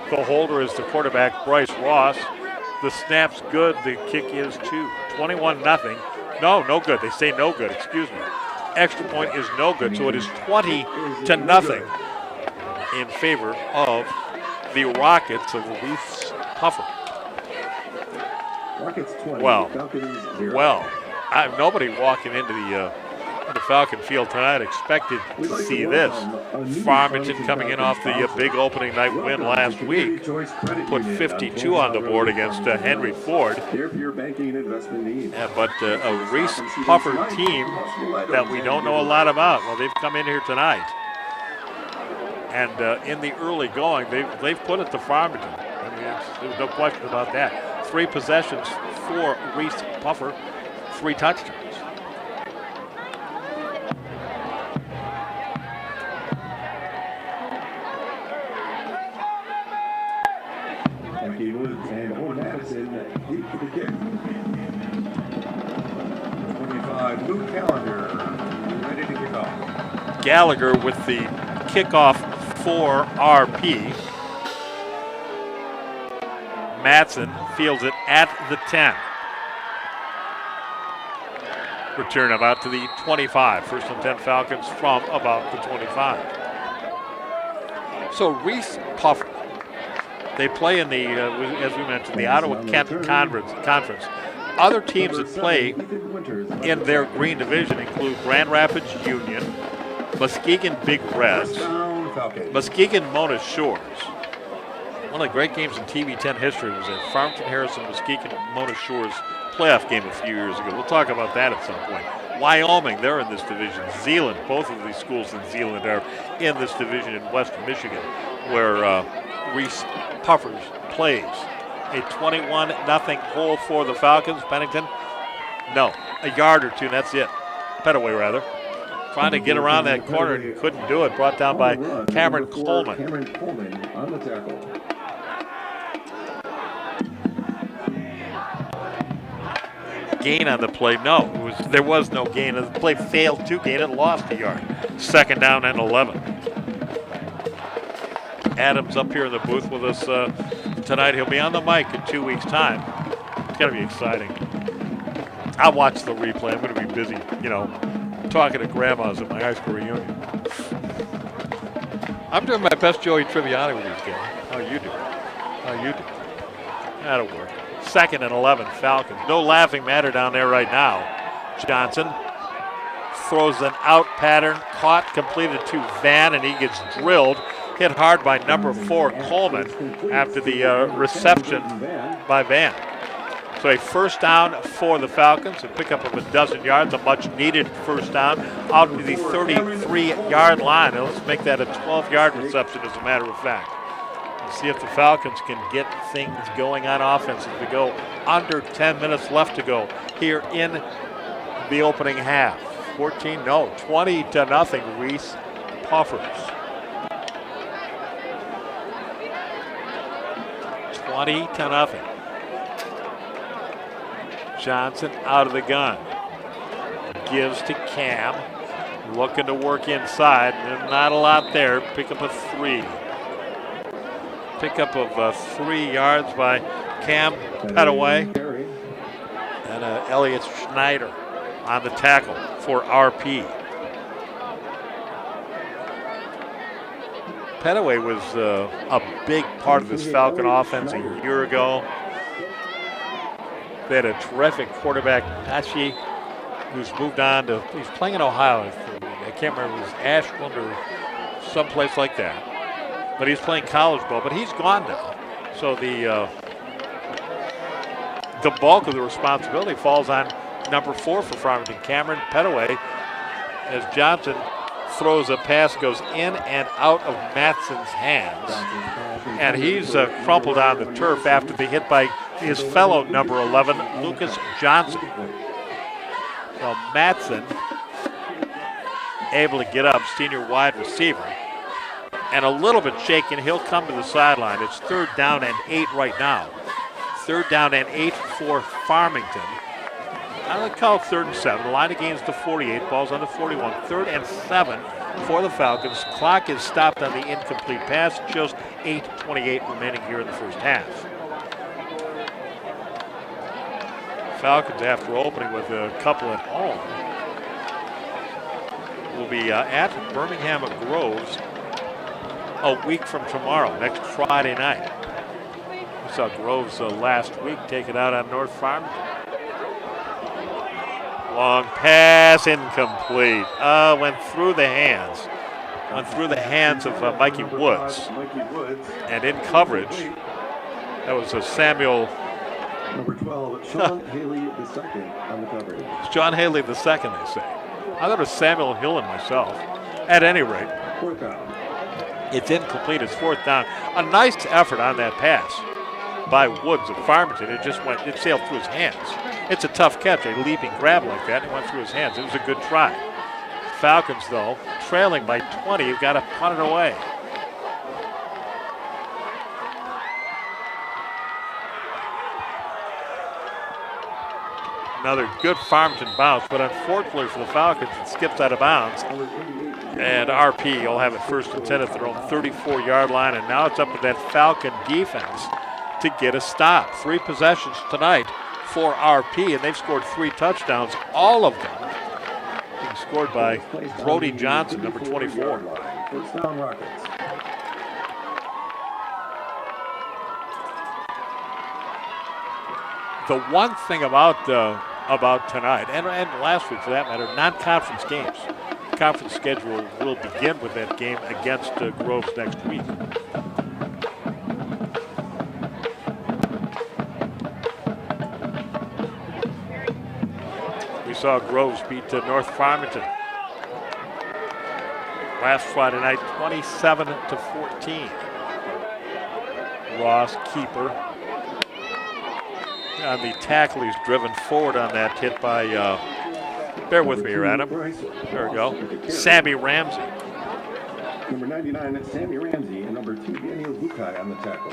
The holder is the quarterback, Bryce Ross. The snap's good. The kick is 2. 21-0. No good. They say no good. Excuse me. Extra point is no good. So it is 20-0 in favor of the Rockets of Reese Puffer. Rockets 20. Well, nobody walking into the Falcon field tonight expected to see this. Farmington coming in off the big opening night win last week, put 52 on the board against Henry Ford. But a Reese Puffer team that we don't know a lot about. Well, they've come in here tonight, and in the early going, they've put it to Farmington. I mean, there's no question about that. 3 possessions for Reese Puffer, 3 touchdowns. And Owen Madison deep for the kick. 25, Luke Gallagher, ready to kick off. Gallagher with the kickoff for RP. Matson fields it at the 10. Return about to the 25. First and 10 Falcons from about the 25. So Reese Puffer, they play in the, as we mentioned, the Ottawa-Kent Conference. Other teams that play in their green division include Grand Rapids Union, Muskegon Big Reds, Muskegon Mona Shores. One of the great games in TV10 history was a Farmington Harrison Muskegon Mona Shores playoff game a few years ago. We'll talk about that at some point. Wyoming, they're in this division. Zeeland, both of these schools in Zeeland are in this division in western Michigan, where Reese Puffers plays. A 21-0 hole for the Falcons. Pennington, no, a yard or two, and that's it. Petaway, rather. Trying to get around that corner and couldn't do it. Brought down by Cameron Coleman. Cameron Coleman on the tackle. Gain on the play. No, there was no gain. The play failed to gain. It lost a yard. Second down and 11. Adams up here in the booth with us tonight. He'll be on the mic in 2 weeks' time. It's going to be exciting. I'll watch the replay. I'm going to be busy, talking to grandmas at my high school reunion. I'm doing my best Joey Triviani with these guys. How you do? That'll work. Second and 11 Falcons. No laughing matter down there right now. Johnson throws an out pattern, caught, completed to Van, and he gets drilled. Hit hard by number 4 Coleman after the reception by Van. So a first down for the Falcons, a pickup of a dozen yards, a much needed first down out to the 33-yard line. Now let's make that a 12-yard reception as a matter of fact. See if the Falcons can get things going on offense as we go under 10 minutes left to go here in the opening half. 20-0 Reese Puffers. 20-0. Johnson out of the gun. Gives to Cam. Looking to work inside. Not a lot there. Pick up a 3. Pickup of 3 yards by Cam Petaway. And Elliot Schneider on the tackle for RP. Petaway was a big part of this Falcon offense a year ago. They had a terrific quarterback, Tashi, who's moved on to, he's playing in Ohio. I can't remember if it was Ashland or someplace like that. But he's playing college ball, but he's gone now. So the bulk of the responsibility falls on number 4 for Farmington, Cameron Petaway, as Johnson throws a pass, goes in and out of Matson's hands. And he's crumpled on the turf after the hit by his fellow number 11, Lucas Johnson. So Matson able to get up, senior wide receiver. And a little bit shaken, he'll come to the sideline. It's 3rd down and 8 right now. 3rd down and 8 for Farmington. I'm going to call it 3rd and 7. The line of gains to 48, ball's on the 41. 3rd and 7 for the Falcons. Clock is stopped on the incomplete pass. Just 8:28 remaining here in the first half. Falcons, after opening with a couple at home, will be at Birmingham Groves a week from tomorrow, next Friday night. We saw Groves last week take it out on North Farmington. Long pass, incomplete. Went through the hands. Went through the hands of Mikey Woods. And in coverage, that was Samuel. Number 12, Sean Haley II on the coverage. John Haley II, they say. I thought it was Samuel Hillen myself. At any rate, 4th down. it's incomplete. It's 4th down. A nice effort on that pass by Woods of Farmington. It sailed through his hands. It's a tough catch, a leaping grab like that. It went through his hands. It was a good try. Falcons, though, trailing by 20. You've got to punt it away. Another good Farmington bounce, but unfortunately for the Falcons, it skips out of bounds. And RP will have it 1st and 10 at their own 34-yard line, and now it's up to that Falcon defense to get a stop. 3 possessions tonight for RP, and they've scored 3 touchdowns, all of them being scored by Brody Johnson, number 24. First down, Rockets. The one thing about tonight, and last week for that matter, non-conference games. Conference schedule will begin with that game against Groves next week. We saw Groves beat North Farmington last Friday night, 27-14. Ross, keeper. On the tackle, he's driven forward on that hit by, bear with me here, Adam. There we go. Sammy Ramsey. Number 99, that's Sammy Ramsey, and number 2, Daniel Bukai on the tackle.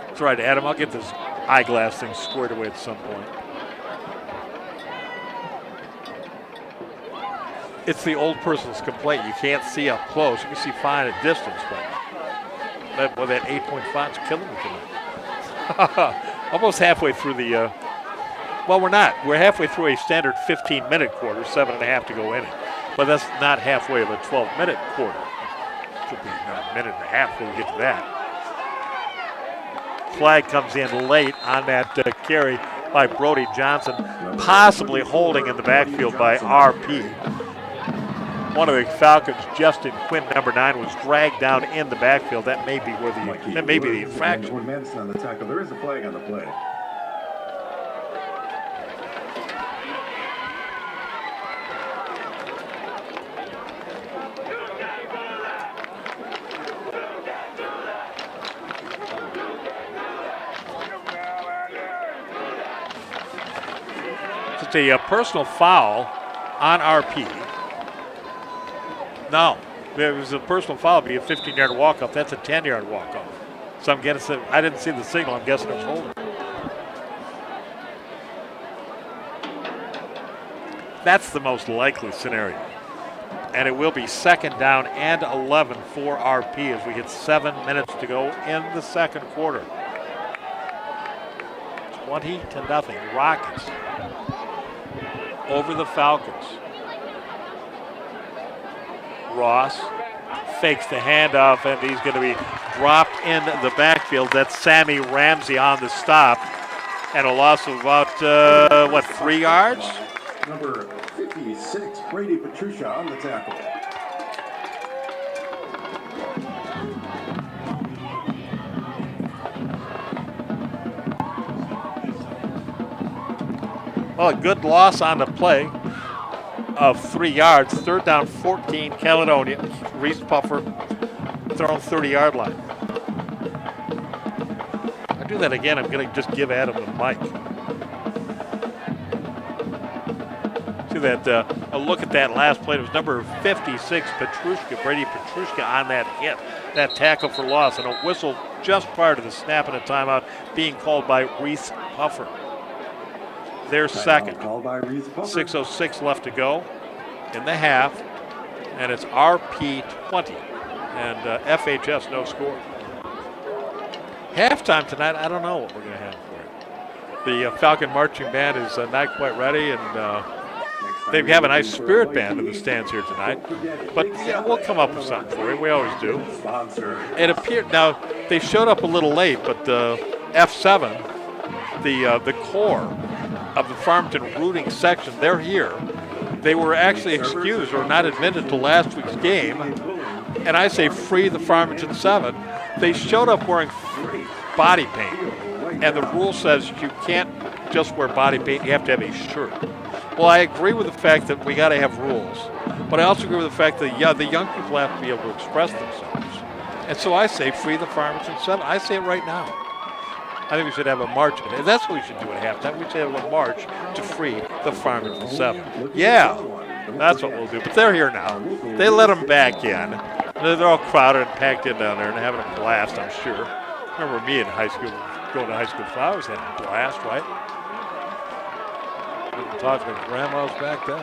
That's right, Adam. I'll get this eyeglass thing squared away at some point. It's the old person's complaint. You can't see up close. You can see fine at distance, but that 8.5 is killing me tonight. Almost halfway through the, well, we're not. We're halfway through a standard 15-minute quarter, 7.5 to go in it. But that's not halfway of a 12-minute quarter. It could be a minute and a half when we get to that. Flag comes in late on that carry by Brody Johnson, possibly holding in the backfield by RP. One of the Falcons, Justin Quinn, number 9, was dragged down in the backfield. That may be where the infraction. Madison on the tackle. There is a flag on the play. It's a personal foul on RP. No, it was a personal foul. It'd be a 15-yard walk-off. That's a 10-yard walk-off. So I'm guessing, I didn't see the signal. I'm guessing it's holding. That's the most likely scenario. And it will be 2nd down and 11 for RP as we get 7 minutes to go in the second quarter. 20-0, Rockets over the Falcons. Ross fakes the handoff, and he's going to be dropped in the backfield. That's Sammy Ramsey on the stop. And a loss of about, 3 yards? Number 56, Brady Petrucia on the tackle. Well, a good loss on the play of 3 yards. 3rd down, 14, Caledonia. Reese Puffer throwing 30-yard line. I do that again, I'm going to just give Adam the mic. See that, a look at that last play. It was number 56, Petrushka, Brady Petrushka on that hit, that tackle for loss, and a whistle just prior to the snap and a timeout being called by Reese Puffer. Their second. 6:06 left to go in the half, and it's RP 20 and FHS no score. Halftime tonight, I don't know what we're going to have for it. The Falcon marching band is not quite ready, and they have a nice spirit band in the stands here tonight. But we'll come up with something for you. We always do. It appeared now they showed up a little late, but F7, the core of the Farmington rooting section, they're here. They were actually excused or not admitted to last week's game. And I say free the Farmington 7. They showed up wearing body paint. And the rule says you can't just wear body paint, you have to have a shirt. Well, I agree with the fact that we got to have rules. But I also agree with the fact that, the young people have to be able to express themselves. And so I say free the Farmington 7. I say it right now. I think we should have a march. And that's what we should do at halftime. We should have a march to free the Farmington 7. Yeah, that's what we'll do. But they're here now. They let them back in. They're all crowded and packed in down there and having a blast, I'm sure. Remember me in high school, going to high school flowers, had a blast, right? Didn't talk to grandmas back then.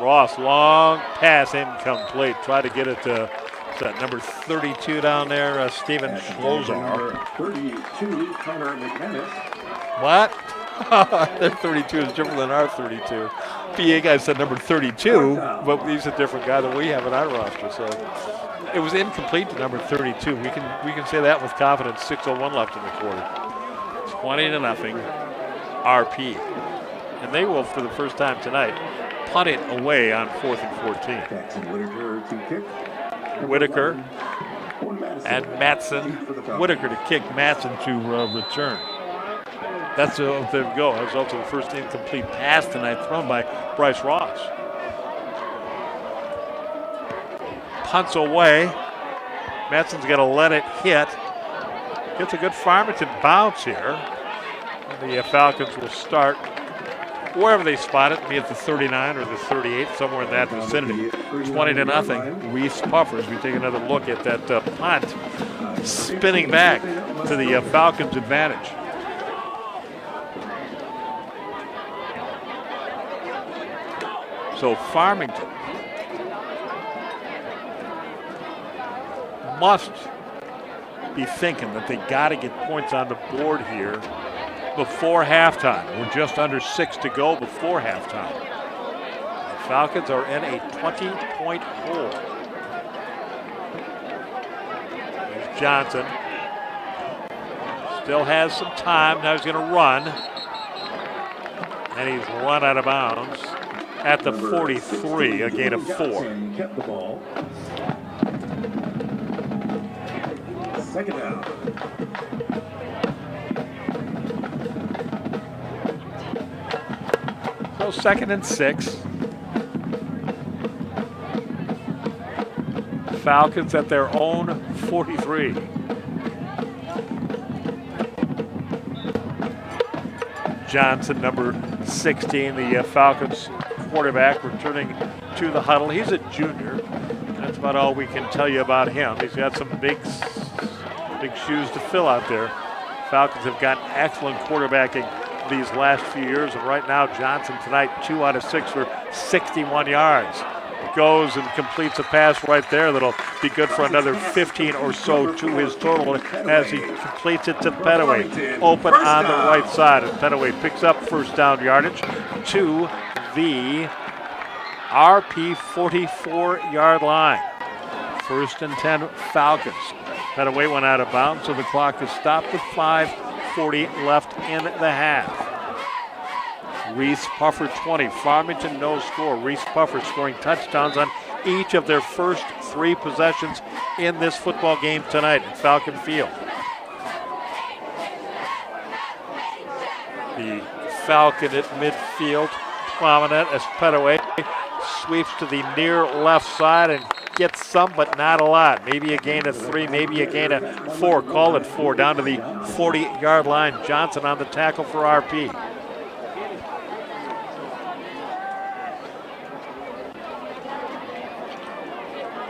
Ross, long pass incomplete. Try to get it to Is that number 32 down there, Steven Schlozar? Number 32, Connor McManus. What? Their 32 is different than our 32. PA guy said number 32, but he's a different guy than we have in our roster. So it was incomplete to number 32. We can say that with confidence. 6:01 left in the quarter. 20-0, RP, and they will, for the first time tonight, punt it away on 4th and 14. Whitaker to kick. Whitaker and Matson. Whitaker to kick, Matson to return. That's there we go. That was also the first incomplete pass tonight thrown by Bryce Ross. Punts away. Matson's got to let it hit. Gets a good Farmington bounce here. And the Falcons will start wherever they spot it, be it the 39 or the 38, somewhere in that vicinity. 20-0. Reese Puffer, as we take another look at that punt, spinning back to the Falcons' advantage. So Farmington must be thinking that they got to get points on the board here before halftime. We're just under 6 to go before halftime. The Falcons are in a 20-point hole. There's Johnson. Still has some time. Now he's going to run. And he's run out of bounds at the 43, a gain of 4. Kept the ball. Second down. So 2nd and 6. Falcons at their own 43. Johnson, number 16, the Falcons quarterback, returning to the huddle. He's a junior. That's about all we can tell you about him. He's got some big shoes to fill out there. Falcons have gotten excellent quarterbacking these last few years, and right now Johnson tonight 2 out of 6 for 61 yards. Goes and completes a pass right there that'll be good for another 15 or so to his total as he completes it to Petaway. Open on the right side, and Petaway picks up first down yardage to the RP 44-yard line. 1st and 10 Falcons. Petaway went out of bounds, so the clock is stopped with 5:40 left in the half. Reese Puffer 20. Farmington no score. Reese Puffer scoring touchdowns on each of their first 3 possessions in this football game tonight at Falcon Field. The Falcon at midfield, prominent as Petaway sweeps to the near left side and gets some, but not a lot. Maybe a gain of 3, maybe a gain of 4. Call it 4, down to the 40-yard line. Johnson on the tackle for RP.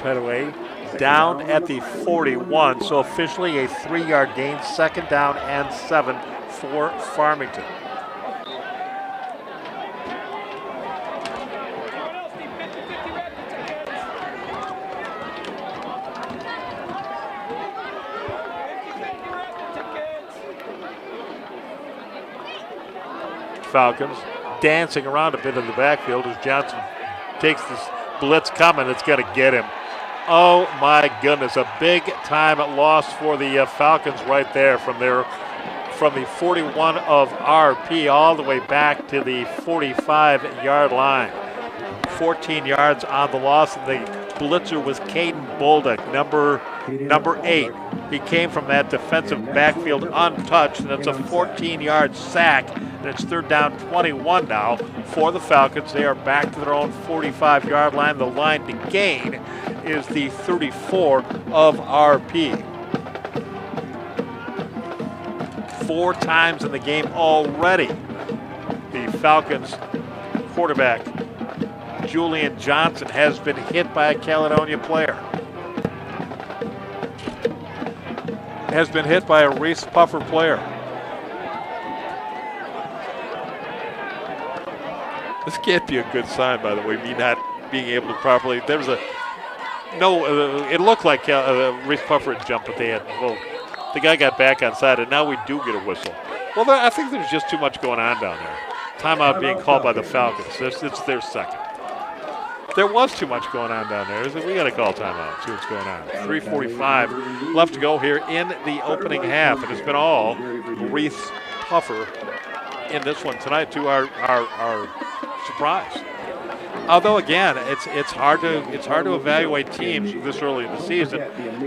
Petaway down at the 41, so officially a 3-yard gain, 2nd down and 7 for Farmington. Falcons dancing around a bit in the backfield as Johnson takes this blitz coming. It's going to get him. Oh my goodness, a big time loss for the Falcons right there from the 41 of RP all the way back to the 45-yard line. 14 yards on the loss, and the blitzer was Caden Bolduc, number 8. He came from that defensive backfield untouched, and it's a 14-yard sack, and it's 3rd down 21 now for the Falcons. They are back to their own 45-yard line. The line to gain is the 34 of RP. 4 times in the game already, the Falcons quarterback, Julian Johnson, has been hit by a Caledonia player. Has been hit by a Reese Puffer player. This can't be a good sign, by the way, me not being able to properly. No, it looked like Reese Puffer had jumped, but the guy got back on side, and now we do get a whistle. Well, I think there's just too much going on down there. Timeout being called by the Falcons. It's their second. There was too much going on down there. We got to call timeout, see what's going on. 3:45 left to go here in the opening half, and it's been all Reese Puffer in this one tonight, to our surprise. Although again, it's hard to evaluate teams this early in the season,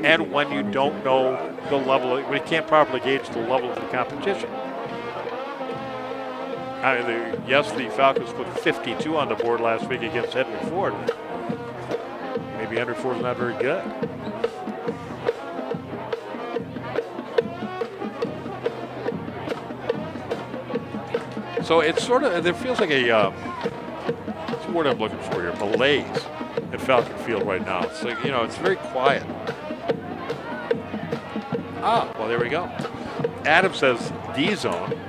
and when you don't know the level, we can't properly gauge the level of the competition. Yes, the Falcons put 52 on the board last week against Henry Ford. Maybe Henry Ford's not very good. So it's sort of, it feels like what's the word I'm looking for here, malaise at Falcon Field right now. It's like, it's very quiet. Well, there we go. Adam says D-zone.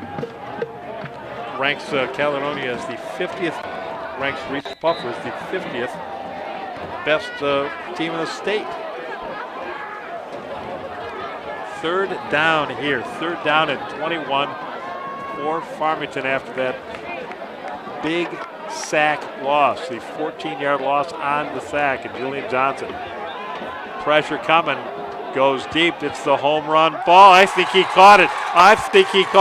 Ranks Caledonia as the 50th, ranks Reese Puffer as the 50th best team in the state. Third down here, third down at 21 for Farmington after that big sack loss, the 14-yard loss on the sack, and Julian Johnson. Pressure coming. Goes deep. It's the home run ball. I think he caught it. I think it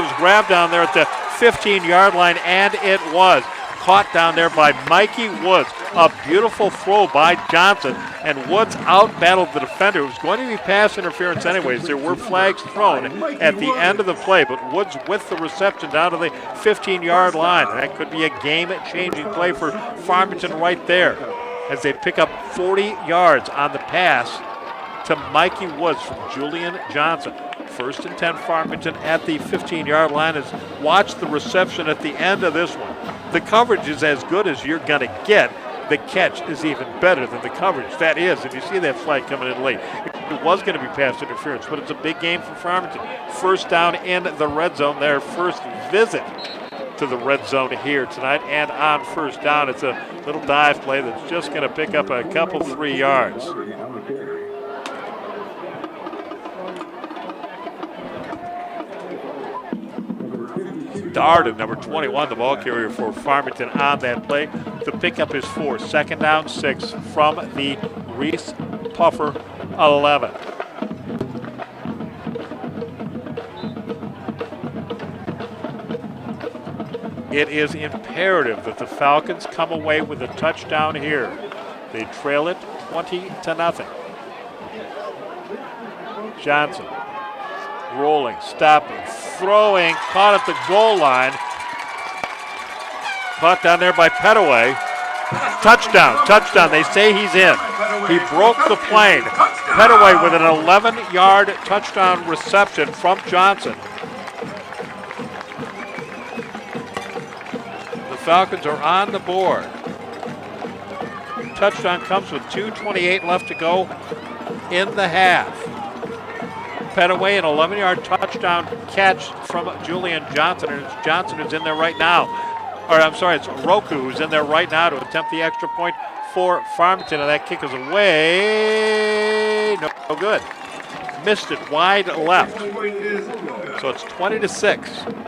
was grabbed down there at the 15-yard line, and it was caught down there by Mikey Woods. A beautiful throw by Johnson, and Woods out-battled the defender. It was going to be pass interference anyways. There were flags thrown at the end of the play, but Woods with the reception down to the 15-yard line. That could be a game-changing play for Farmington right there as they pick up 40 yards on the pass to Mikey Woods from Julian Johnson. 1st and 10 Farmington at the 15-yard line. Watch the reception at the end of this one. The coverage is as good as you're going to get. The catch is even better than the coverage. That is, and you see that flag coming in late. It was going to be pass interference, but it's a big game for Farmington. 1st down in the red zone, their first visit to the red zone here tonight. And on 1st down, it's a little dive play that's just going to pick up a couple, 3 yards. Darden, number 21, the ball carrier for Farmington on that play. The pickup is 4. 2nd down, 6 from the Reese Puffer 11. It is imperative that the Falcons come away with a touchdown here. They trail it 20-0. Johnson rolling, stopping, throwing, caught at the goal line. Caught down there by Petaway. Touchdown. They say he's in. He broke the plane. Petaway with an 11-yard touchdown reception from Johnson. The Falcons are on the board. Touchdown comes with 2:28 left to go in the half. Petaway, an 11-yard touchdown catch from Julian Johnson, and it's Johnson who's in there right now. Or I'm sorry, it's Roku who's in there right now to attempt the extra point for Farmington, and that kick is away. No good. Missed it wide left. So it's 20-6.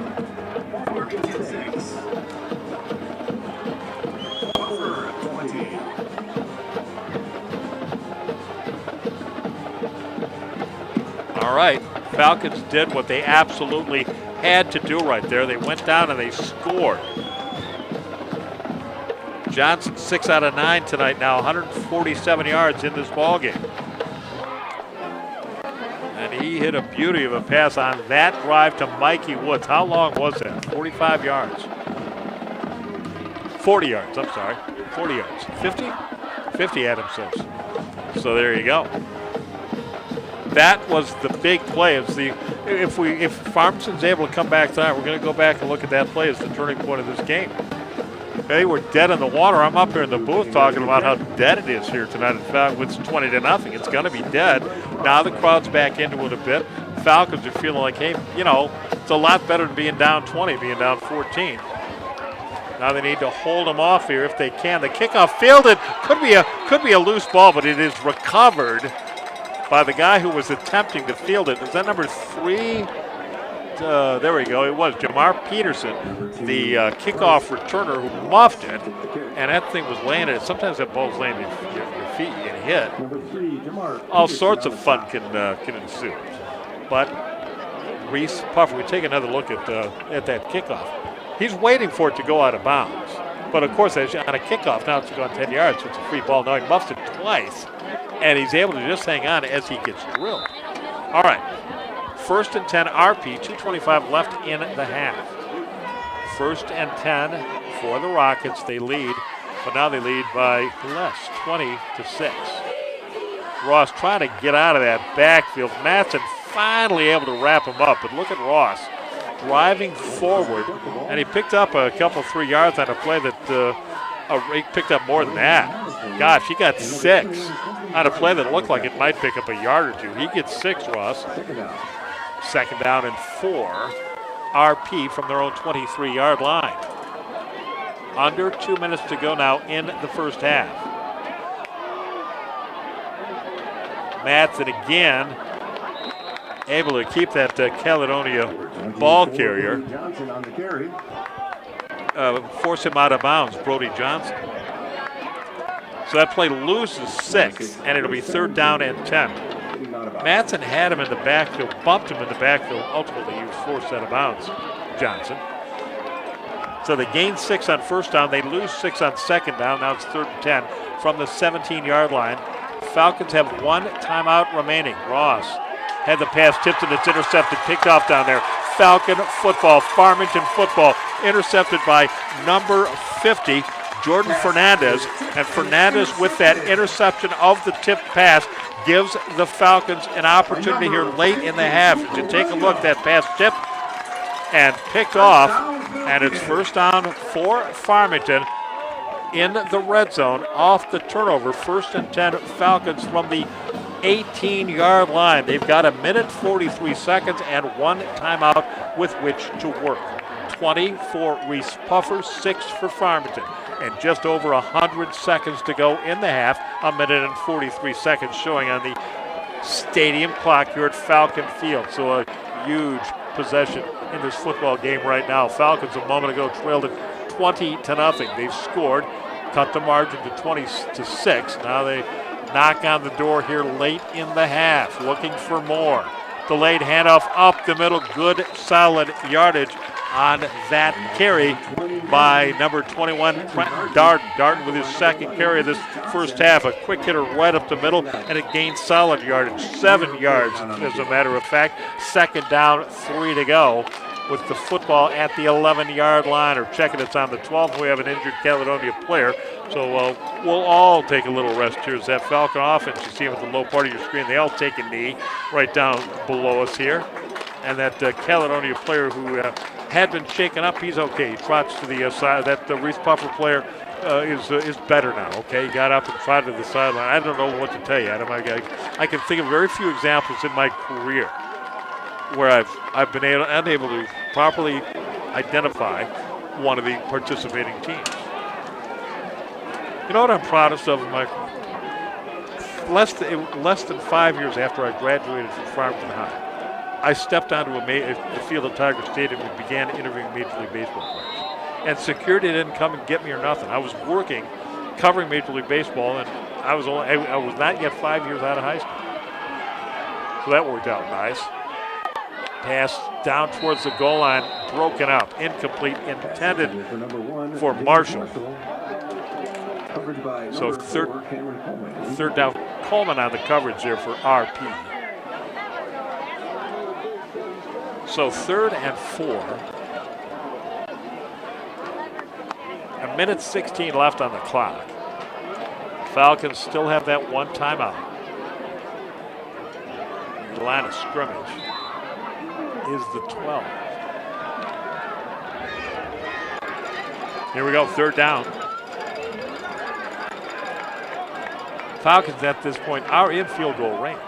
All right, Falcons did what they absolutely had to do right there. They went down and they scored. Johnson 6 out of 9 tonight now, 147 yards in this ballgame. And he hit a beauty of a pass on that drive to Mikey Woods. How long was that? 45 yards. 40 yards, I'm sorry. 40 yards. 50? 50, Adam says. So there you go. That was the big play. If Farmington's able to come back tonight, we're going to go back and look at that play as the turning point of this game. They were dead in the water. I'm up here in the booth talking about how dead it is here tonight. In fact, it's 20-0. It's going to be dead. Now the crowd's back into it a bit. Falcons are feeling like, hey, it's a lot better than being down 20, being down 14. Now they need to hold them off here if they can. The kickoff fielded. Could be a loose ball, but it is recovered by the guy who was attempting to field it. Is that number 3? There we go. It was Jamar Peterson, the kickoff returner who muffed it, and that thing was landed. Sometimes that ball's landing at your feet, you get hit. All sorts of fun can ensue. But Reese Puffer, we take another look at that kickoff. He's waiting for it to go out of bounds. But of course, as on a kickoff, now it's gone 10 yards, so it's a free ball. Now he muffs it twice, and he's able to just hang on as he gets drilled. All right. 1st and 10 RP, 2:25 left in the half. 1st and 10 for the Rockets. They lead, but now they lead by less, 20-6. Ross trying to get out of that backfield. Matson finally able to wrap him up, but look at Ross driving forward, and he picked up a couple 3 yards on a play that he picked up more than that. Gosh, he got 6 on a play that looked like it might pick up a yard or 2. He gets 6, Ross. 2nd down and 4. RP from their own 23-yard line. Under 2 minutes to go now in the first half. Matson again able to keep that Caledonia ball carrier. Force him out of bounds, Brody Johnson. So that play loses 6, and it'll be 3rd down and 10. Matson had him in the backfield, bumped him in the backfield. Ultimately, he was forced out of bounds, Johnson. So they gain 6 on 1st down. They lose 6 on 2nd down. Now it's 3rd and 10 from the 17-yard line. Falcons have 1 timeout remaining. Ross had the pass tipped and it's intercepted, picked off down there. Falcon football, Farmington football, intercepted by number 50, Jordan Fernandez. And Fernandez with that interception of the tip pass gives the Falcons an opportunity here late in the half. To take a look, that pass tipped and picked off, and it's 1st down for Farmington in the red zone off the turnover. 1st and 10 Falcons from the 18-yard line. They've got 1:43 and 1 timeout with which to work. 20 for Reese Puffer, 6 for Farmington. And just over 100 seconds to go in the half, 1:43 showing on the stadium clock here at Falcon Field. So a huge possession in this football game right now. Falcons a moment ago trailed it 20-0. They've scored, cut the margin to 20-6. Now they knock on the door here late in the half, looking for more. Delayed handoff up the middle, good solid yardage on that carry by number 21, Darden. Darden with his 2nd carry of this first half. A quick hitter right up the middle, and it gains solid yardage. 7 yards, as a matter of fact. 2nd down, 3 to go with the football at the 11-yard line. Or checking it's on the 12. We have an injured Caledonia player. So we'll all take a little rest here as that Falcon offense, you see them at the low part of your screen, they all take a knee right down below us here. And that Caledonia player who had been shaken up, he's okay. He trots to the side. That Reese Puffer player is better now, okay? He got up and trotted to the sideline. I don't know what to tell you, Adam. I can think of very few examples in my career where I've been unable to properly identify one of the participating teams. You know what I'm proudest of, Michael? Less than 5 years after I graduated from Farmington High, I stepped onto the field at Tiger Stadium and began interviewing Major League Baseball players. And security didn't come and get me or nothing. I was working, covering Major League Baseball, and I was not yet 5 years out of high school. So that worked out nice. Pass down towards the goal line, broken up, incomplete, intended for Marshall. So third down, Coleman on the coverage there for RP. So 3rd and 4. 1:16 left on the clock. Falcons still have that 1 timeout. The line of scrimmage is the 12. Here we go, 3rd down. Falcons at this point are in field goal range.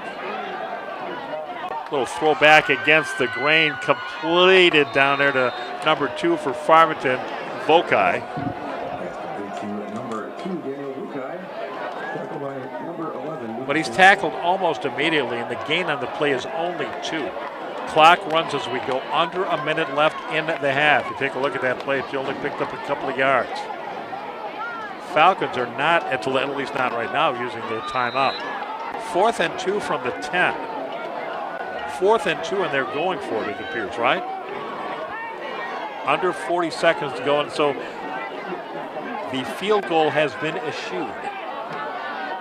Little throwback against the grain, completed down there to number 2 for Farmington. Vokai. But he's tackled almost immediately, and the gain on the play is only 2. Clock runs as we go under a minute left in the half. You take a look at that play, it's only picked up a couple of yards. Falcons are not, at least not right now, using their timeout. 4th and 2 from the 10. 4th and 2, and they're going for it, it appears, right? Under 40 seconds to go, and so the field goal has been eschewed.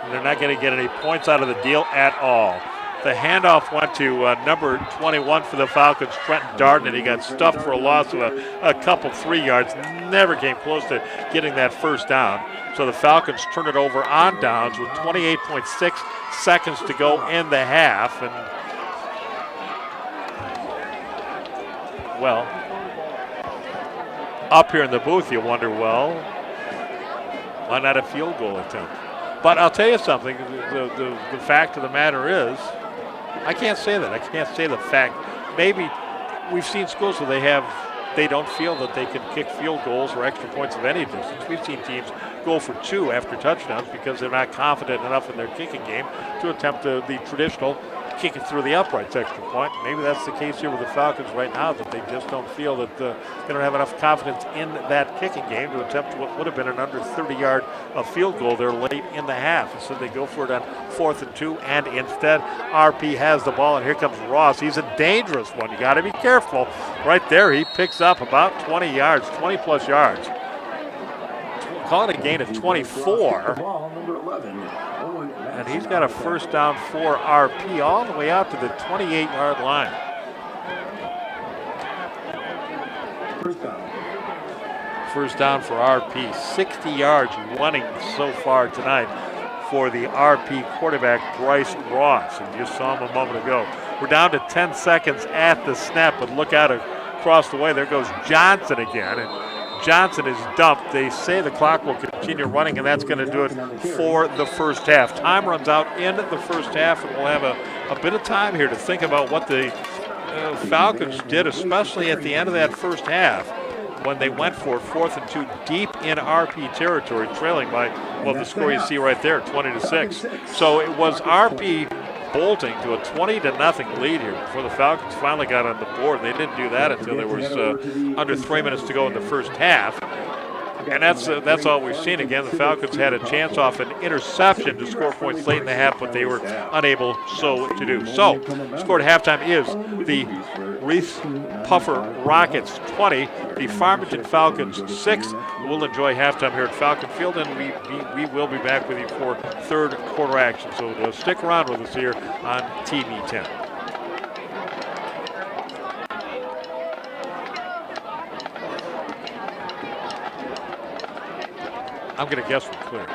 And they're not going to get any points out of the deal at all. The handoff went to number 21 for the Falcons, Trenton Darden, and he got stuffed for a loss of a couple 3 yards. Never came close to getting that first down. So the Falcons turn it over on downs with 28.6 seconds to go in the half. And, well, up here in the booth, you wonder, well, why not a field goal attempt? But I'll tell you something, the fact of the matter is, I can't say that. I can't say the fact. Maybe we've seen schools where they don't feel that they can kick field goals or extra points of any distance. We've seen teams go for 2 after touchdowns because they're not confident enough in their kicking game to attempt the traditional kick it through the uprights extra point. Maybe that's the case here with the Falcons right now, that they just don't feel that they don't have enough confidence in that kicking game to attempt what would have been an under 30-yard field goal there late in the half. So they go for it on 4th and 2, and instead RP has the ball, and here comes Ross. He's a dangerous one. You got to be careful. Right there, he picks up about 20 yards, 20-plus yards. Calling a gain of 24. And he's got a first down for RP all the way out to the 28-yard line. First down for RP. 60 yards running so far tonight for the RP quarterback, Bryce Ross. And you saw him a moment ago. We're down to 10 seconds at the snap, but look out across the way. There goes Johnson again. And Johnson is dumped. They say the clock will continue running, and that's going to do it for the first half. Time runs out in the first half, and we'll have a bit of time here to think about what the Falcons did, especially at the end of that first half when they went for 4th and 2 deep in RP territory, trailing by, well, the score you see right there, 20-6. So it was RP bolting to a 20-0 lead here before the Falcons finally got on the board. They didn't do that until there was under 3 minutes to go in the first half. And that's all we've seen. Again, the Falcons had a chance off an interception to score points late in the half, but they were unable so to do. So, scored at halftime is the Reese Puffer Rockets 20, the Farmington Falcons 6. We'll enjoy halftime here at Falcon Field, and we will be back with you for third quarter action. So stick around with us here on TV 10. I'm going to guess we're clear.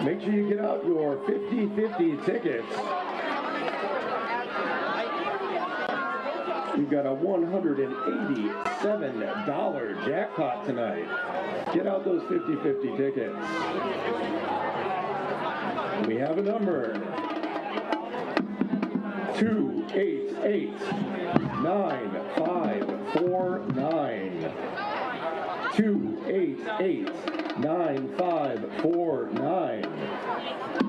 Make sure you get out your 50-50 tickets. We've got a $187 jackpot tonight. Get out those 50-50 tickets. We have a number. 288-9549. 288-9549.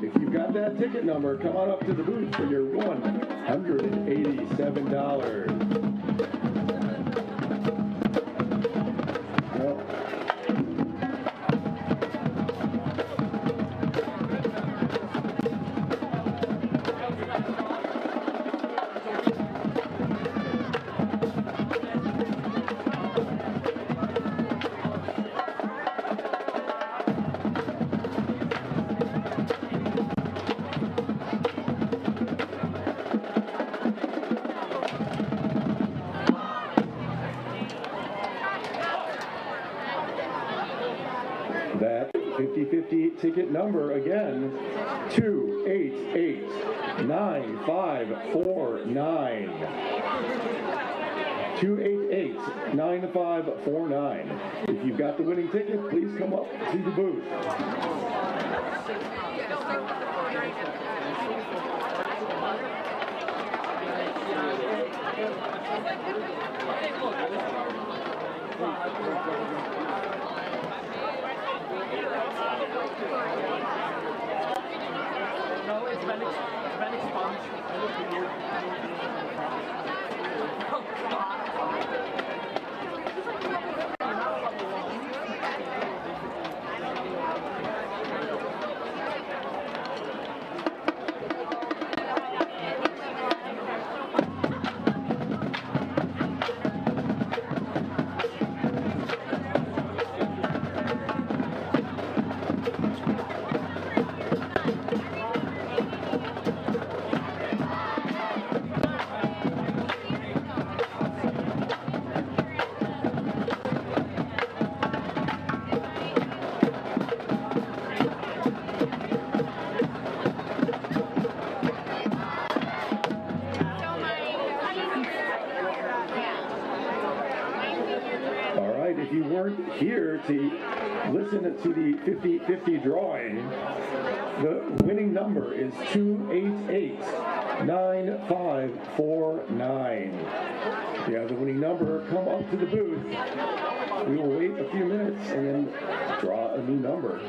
If you've got that ticket number, come on up to the booth for your $187. That 50-50 ticket number again, 288-9549. 288-9549. If you've got the winning ticket, please come up to the booth. No, it's been expunged. If you weren't here to listen to the 50-50 drawing, the winning number is 288-9549. If you have the winning number, come up to the booth. We will wait a few minutes and then draw a new number.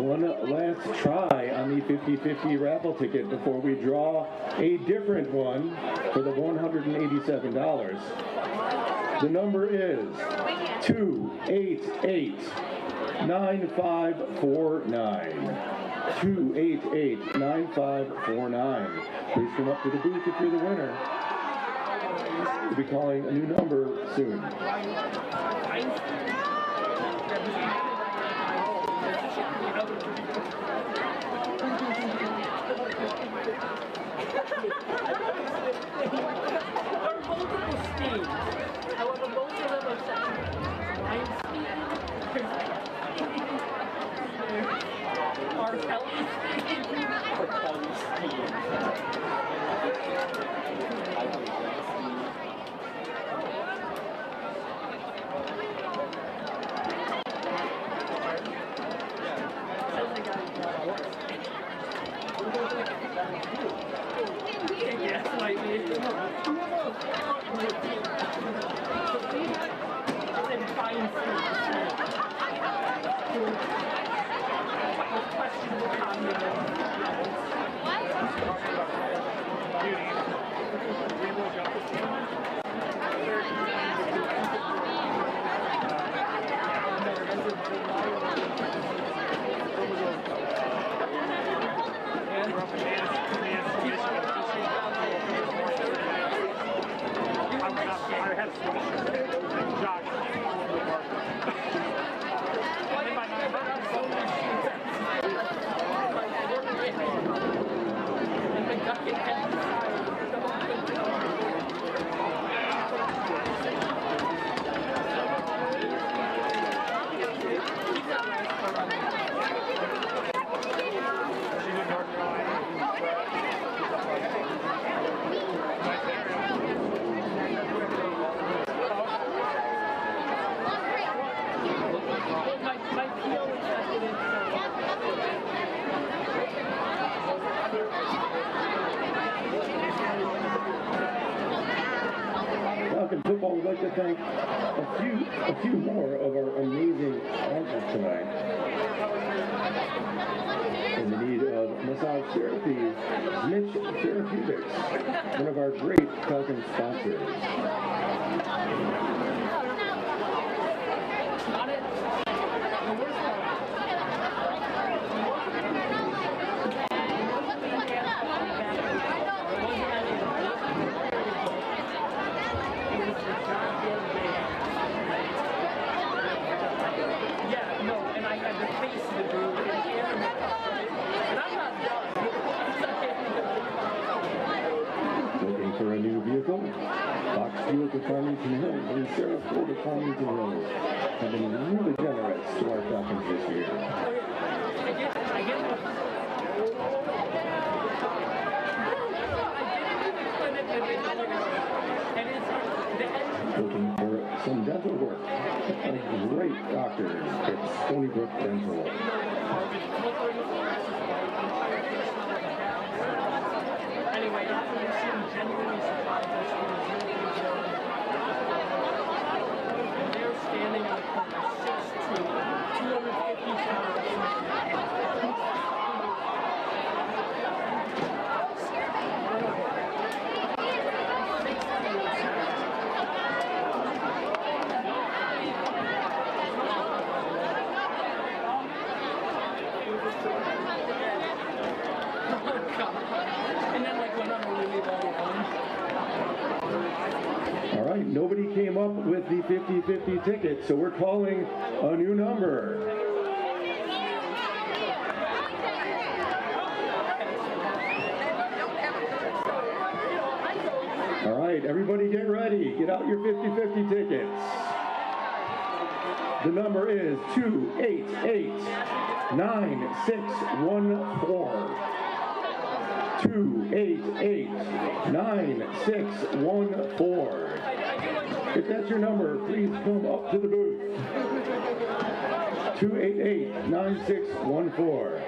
One last try on the 50-50 raffle ticket before we draw a different one for the $187. The number is 288-9549. 288-9549. Please come up to the booth if you're the winner. We'll be calling a new number soon. Falcon football would like to thank a few more of our amazing sponsors tonight. In the need of massage therapy, Mitch Therapeutics, one of our great Falcon sponsors. Looking for a new vehicle? Fox Field of Farmington Hills and Sheriff Ford of Farmington Hills have been really generous to our Falcons this year. Looking for some dental work? A great doctors at Stony Brook Dental. Anyway, I'm genuinely surprised this one is really good. They're standing on the corner, 6'2", 250 pounds. with the 50-50 ticket, so we're calling a new number. All right, everybody get ready. Get out your 50-50 tickets. The number is 288-9614. 288-9614. If that's your number, please come up to the booth. 288-9614.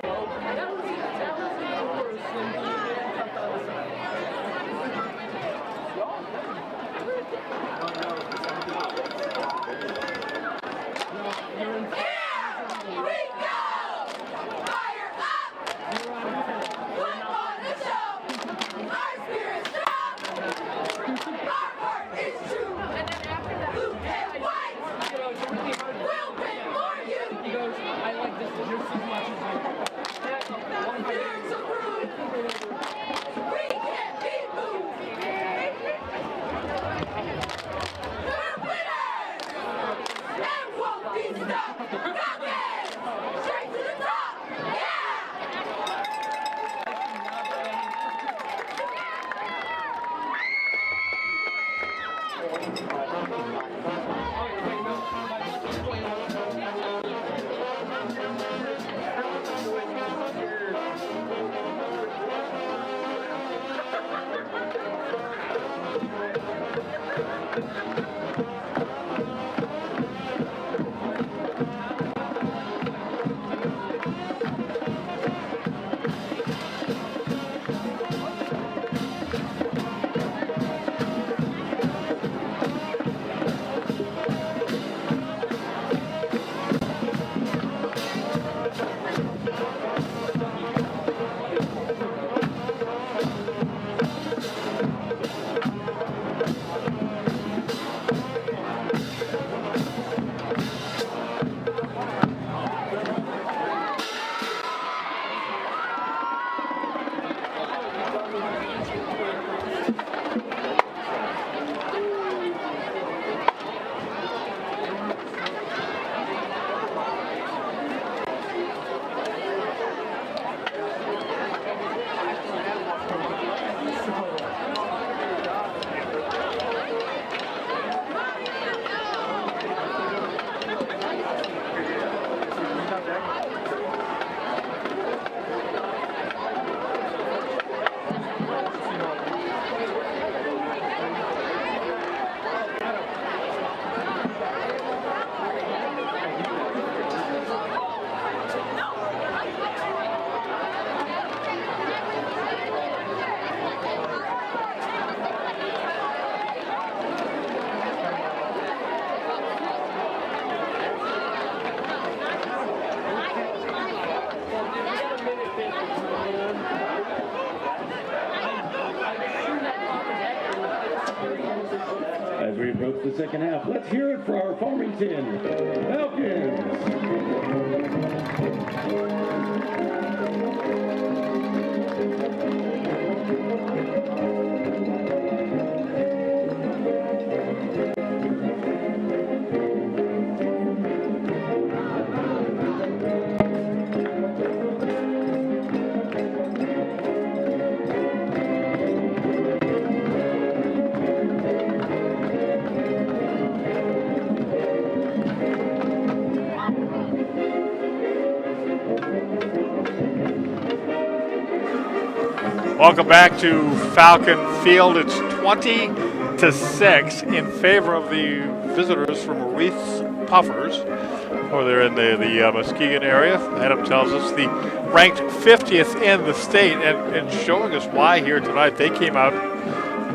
As we approach the second half, let's hear it for our Farmington Falcons. Welcome back to Falcon Field. It's 20-6 in favor of the visitors from Reese Puffers, or they're in the Muskegon area. Adam tells us the ranked 50th in the state, and showing us why here tonight. They came out,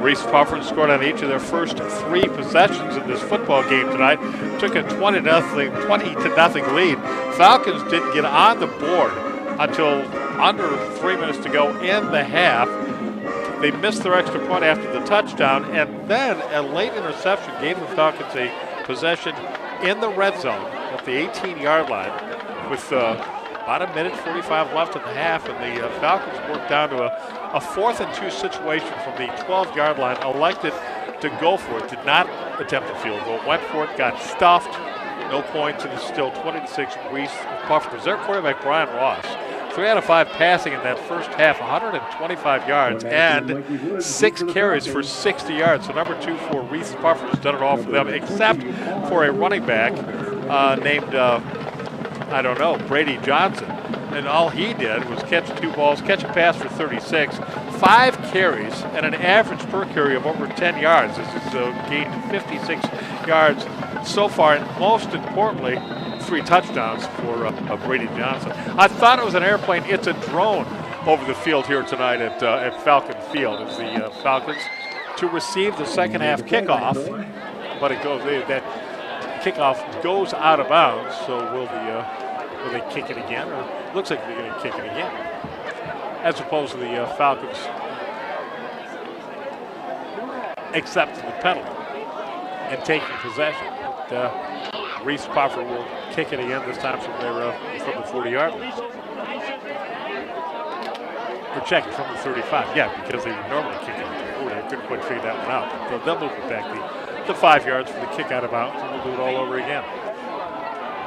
Reese Puffer, scored on each of their first three possessions in this football game tonight. Took a 20-0 lead. Falcons didn't get on the board until under 3 minutes to go in the half. They missed their extra point after the touchdown, and then a late interception gave the Falcons a possession in the red zone at the 18-yard line with about a minute 45 left in the half, and the Falcons worked down to a 4th and 2 situation from the 12-yard line, elected to go for it, did not attempted field goal. Went for it, got stuffed. No points, and it's still 20-6 Reese Puffer. Their quarterback, Brian Ross. 3 out of 5 passing in that first half, 125 yards and 6 carries for 60 yards. So number 2 for Reese Puffer has done it all for them, except for a running back named, Brady Johnson. And all he did was catch 2 balls, catch a pass for 36, 5 carries, and an average per carry of over 10 yards. This is gained 56 yards so far, and most importantly, 3 touchdowns for Brady Johnson. I thought it was an airplane. It's a drone over the field here tonight at Falcon Field. It's the Falcons to receive the second half kickoff, but that kickoff goes out of bounds. So will they kick it again? Or looks like they're going to kick it again, as opposed to the Falcons accepting the penalty and taking possession. Reese Puffer will kick it again, this time from the 40-yard line. Or check it from the 35. Yeah, because they would normally kick it at the 40. I couldn't quite figure that one out. They'll move it back the 5 yards for the kick out of bounds, and we'll do it all over again.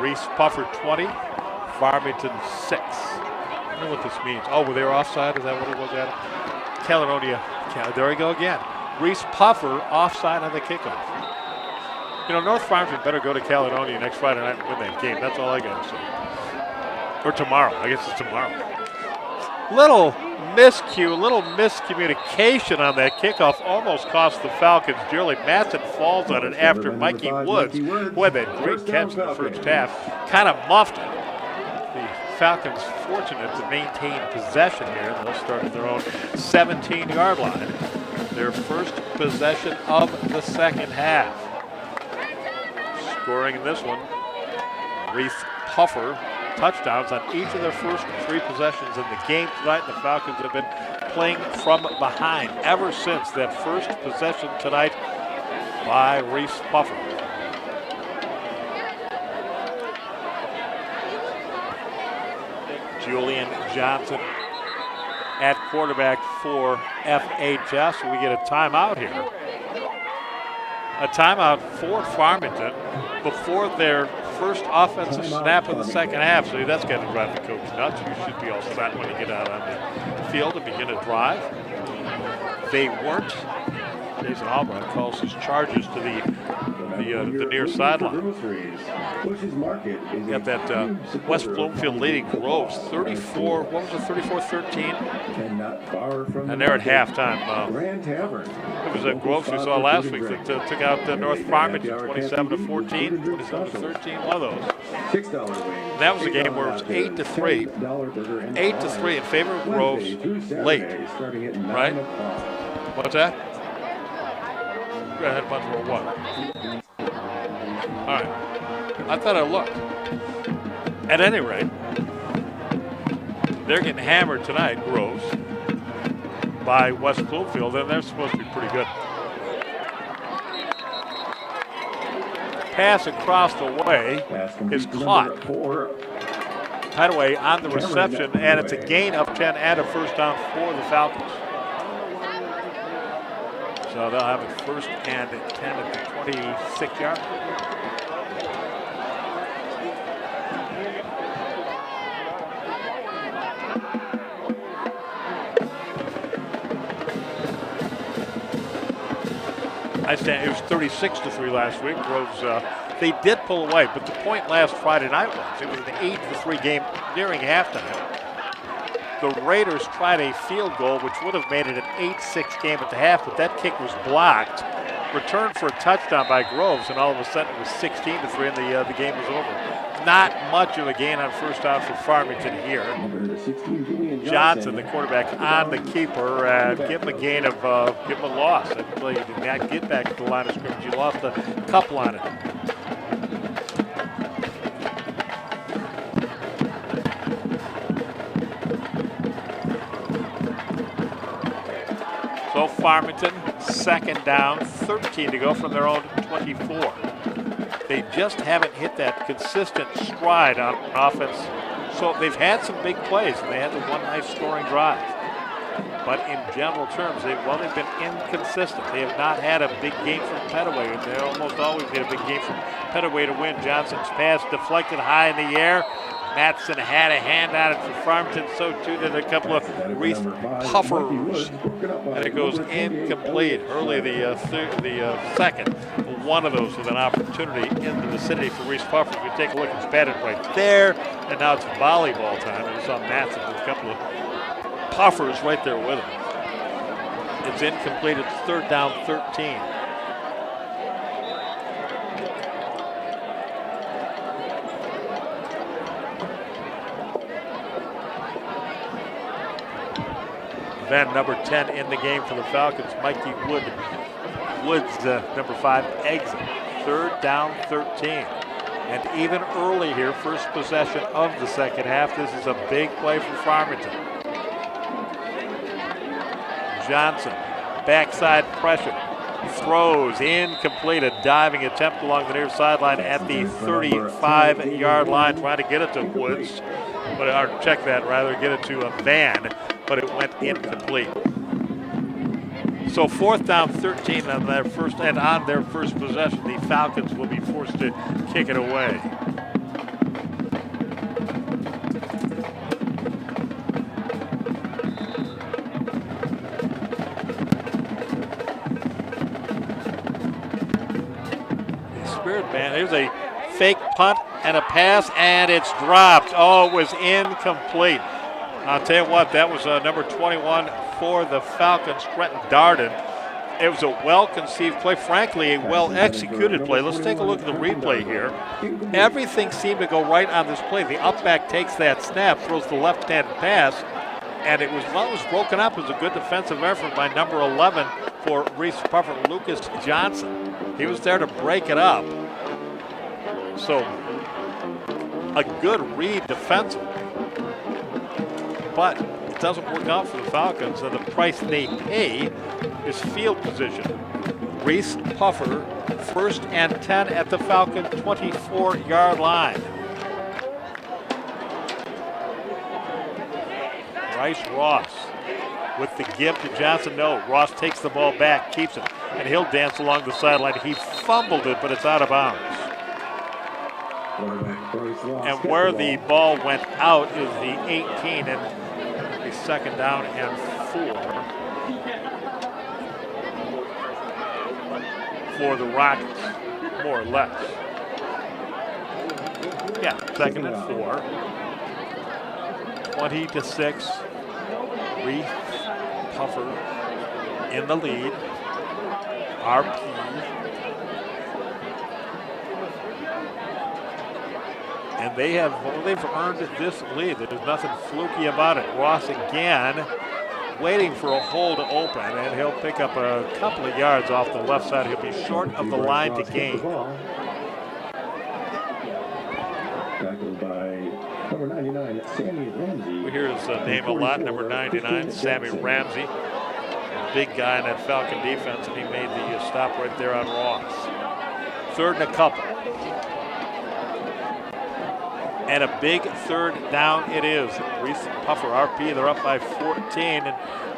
Reese Puffer 20, Farmington 6. I don't know what this means. Oh, well, they were offside? Is that what it was, Adam? Caledonia. There we go again. Reese Puffer offside on the kickoff. North Farmington better go to Caledonia next Friday night and win that game. That's all I got to say. Or tomorrow. I guess it's tomorrow. Little miscommunication on that kickoff almost cost the Falcons dearly. Matson falls on it after Mikey Woods, who had that great catch in the first half, kind of muffed it. The Falcons fortunate to maintain possession here. They'll start at their own 17-yard line. Their first possession of the second half. Scoring in this one, Reese Puffer. Touchdowns on each of their first 3 possessions in the game tonight. The Falcons have been playing from behind ever since that first possession tonight by Reese Puffer. Julian Johnson at quarterback for FHS. We get a timeout here. A timeout for Farmington before their first offensive snap of the second half. So that's going to drive the coach nuts. You should be all set when you get out on the field and begin a drive. They weren't. Jason Albright calls his charges to the near sideline. Got that West Bloomfield leading Groves 34, what was it, 34-13? And they're at halftime. It was at Groves we saw last week that took out North Farmington 27-14, 27-13, one of those. That was a game where it was 8-3. 8-3 in favor of Groves late, right? What's that? Go ahead, punch roll 1. All right. I thought I looked. At any rate, they're getting hammered tonight, Groves, by West Bloomfield, and they're supposed to be pretty good. Pass across the way is caught. Hideaway on the reception, and it's a gain of 10 and a first down for the Falcons. So they'll have it first and 10 at the 26-yard. It was 36-3 last week. Groves, they did pull away, but the point last Friday night was it was an 8-3 game nearing halftime. The Raiders tried a field goal, which would have made it an 8-6 game at the half, but that kick was blocked. Returned for a touchdown by Groves, and all of a sudden it was 16-3, and the game was over. Not much of a gain on first down for Farmington here. Johnson, the quarterback, on the keeper, give him a gain of, give him a loss. That play did not get back to the line of scrimmage. He lost a couple on it. So Farmington, second down, 13 to go from their own 24. They just haven't hit that consistent stride on offense. So they've had some big plays, and they had the one nice scoring drive. But in general terms, they've been inconsistent. They have not had a big game from Petaway, and they almost always get a big game from Petaway to win. Johnson's pass deflected high in the air. Matson had a hand on it for Farmington, so too did a couple of Reese Puffers, and it goes incomplete. Early the second, one of those with an opportunity in the vicinity for Reese Puffer. If you take a look, it's batted right there, and now it's volleyball time. And we saw Matson with a couple of Puffers right there with him. It's incomplete. It's third down, 13. Then number 10 in the game for the Falcons, Mikey Woods, number 5, exit. Third down, 13. And even early here, first possession of the second half, this is a big play for Farmington. Johnson, backside pressure, throws, incomplete, a diving attempt along the near sideline at the 35-yard line, trying to get it to Woods, or check that rather, get it to a Van, but it went incomplete. So fourth down, 13 on their first, and on their first possession, the Falcons will be forced to kick it away. Man, there's a fake punt and a pass, and it's dropped. Oh, it was incomplete. I'll tell you what, that was number 21 for the Falcons, Trenton Darden. It was a well-conceived play, frankly, a well-executed play. Let's take a look at the replay here. Everything seemed to go right on this play. The upback takes that snap, throws the left-hand pass, and it was broken up. It was a good defensive effort by number 11 for Reese Puffer, Lucas Johnson. He was there to break it up. So, a good read defensively. But it doesn't work out for the Falcons, and the price they pay is field position. Reese Puffer, first and 10 at the Falcon 24-yard line. Bryce Ross with the give to Johnson. No, Ross takes the ball back, keeps it, and he'll dance along the sideline. He fumbled it, but it's out of bounds. And where the ball went out is the 18, and a second down and 4 for the Rockets, more or less. Yeah, second and 4. 20-6. Reese Puffer in the lead. RP. And they've earned this lead. There's nothing fluky about it. Ross again waiting for a hole to open, and he'll pick up a couple of yards off the left side. He'll be short of the line to gain. Tackled by number 99, Sammy Ramsey. We hear his name a lot, number 99, Sammy Ramsey. Big guy in that Falcon defense, and he made the stop right there on Ross. Third and a couple. And a big third down it is. Reese Puffer, RP, they're up by 14, and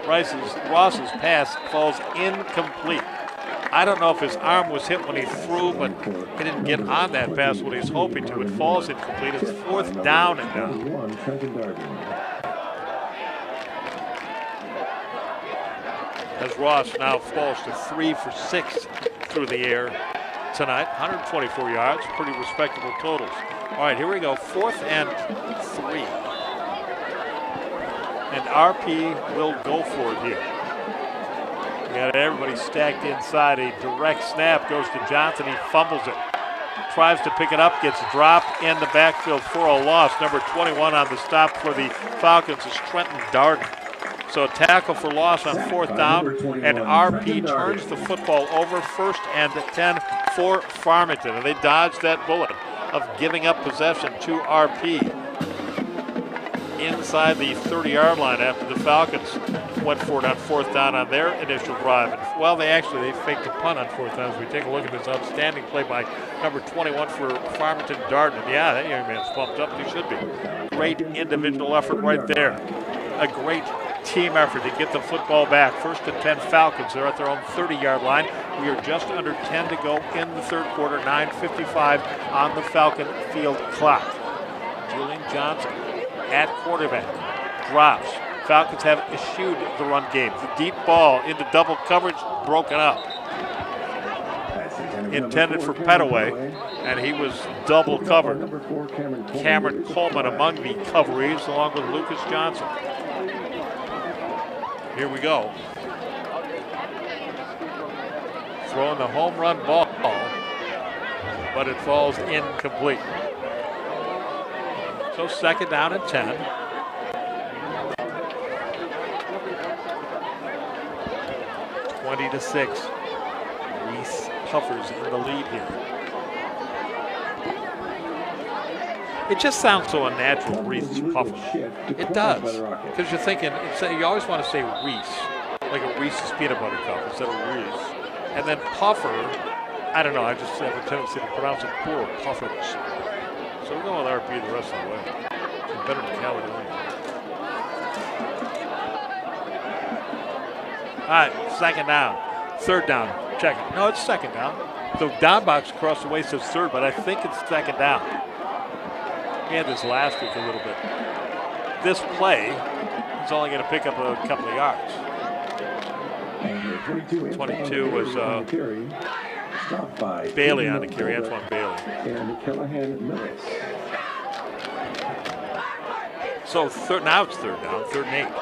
Ross's pass falls incomplete. I don't know if his arm was hit when he threw, but he didn't get on that pass when he was hoping to. It falls incomplete. It's fourth down and now. As Ross now falls to 3 for 6 through the air tonight. 124 yards, pretty respectable totals. All right, here we go, 4th and 3. And RP will go for it here. We got everybody stacked inside. A direct snap goes to Johnson. He fumbles it. Tries to pick it up, gets dropped in the backfield for a loss. Number 21 on the stop for the Falcons is Trenton Darden. So a tackle for loss on 4th down, and RP turns the football over, 1st and 10 for Farmington. And they dodged that bullet of giving up possession to RP inside the 30-yard line after the Falcons went for it on 4th down on their initial drive. And, well, they faked a punt on 4th down as we take a look at this outstanding play by number 21 for Farmington, Darden. And yeah, that young man's pumped up. He should be. Great individual effort right there. A great team effort to get the football back. 1st and 10 Falcons. They're at their own 30-yard line. We are just under 10 to go in the third quarter. 9:55 on the Falcon field clock. Julian Johnson at quarterback. Drops. Falcons have eschewed the run game. The deep ball into double coverage, broken up. Intended for Petaway, and he was double covered. Cameron Coleman among the coveries, along with Lucas Johnson. Here we go. Throwing the home run ball, but it falls incomplete. So 2nd down and 10. (20-6). Reese Puffer's in the lead here. It just sounds so unnatural, Reese Puffer. It does, because you're thinking, you always want to say Reese, like a Reese's peanut butter cup instead of Reese. And then Puffer, I don't know, I just have a tendency to pronounce it poor, Puffers. So we're going with RP the rest of the way. It's better than California. All right, 2nd down. 3rd down. Check it. No, it's 2nd down. The down box across the way says 3rd, but I think it's 2nd down. We had this last week a little bit. This play is only going to pick up a couple of yards. 22 was Bailey on the carry. Antoine Bailey. So now it's 3rd down, 3rd and 8.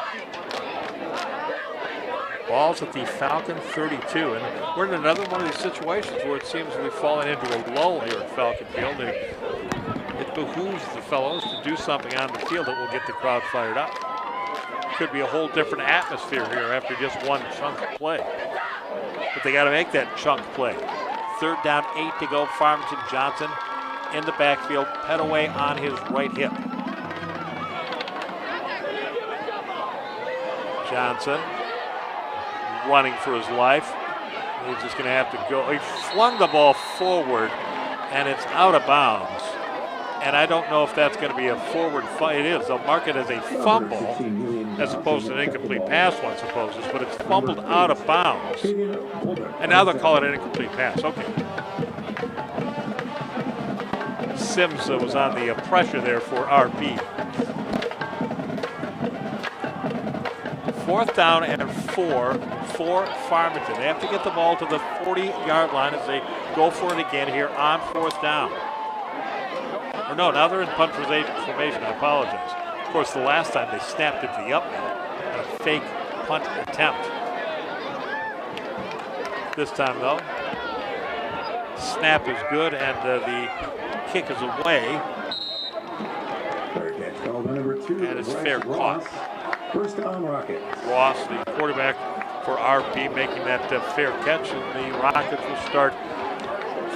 Ball's at the Falcon 32, and we're in another one of these situations where it seems we've fallen into a lull here at Falcon Field. It behooves the fellows to do something on the field that will get the crowd fired up. Could be a whole different atmosphere here after just one chunk play. But they got to make that chunk play. 3rd down, 8 to go. Farmington Johnson in the backfield, Petaway on his right hip. Johnson running for his life. He's just going to have to go. He flung the ball forward, and it's out of bounds. And I don't know if that's going to be a forward fight. It is. They'll mark it as a fumble as opposed to an incomplete pass, one supposes, but it's fumbled out of bounds. And now they'll call it an incomplete pass. Okay. Sims was on the pressure there for RP. 4th down and 4 for Farmington. They have to get the ball to the 40-yard line as they go for it again here on 4th down. Or no, now they're in punt formation. I apologize. Of course, the last time they snapped it to the up and a fake punt attempt. This time, though, snap is good and the kick is away. And it's fair caught. 1st down, Rockets. Ross, the quarterback for RP, making that fair catch, and the Rockets will start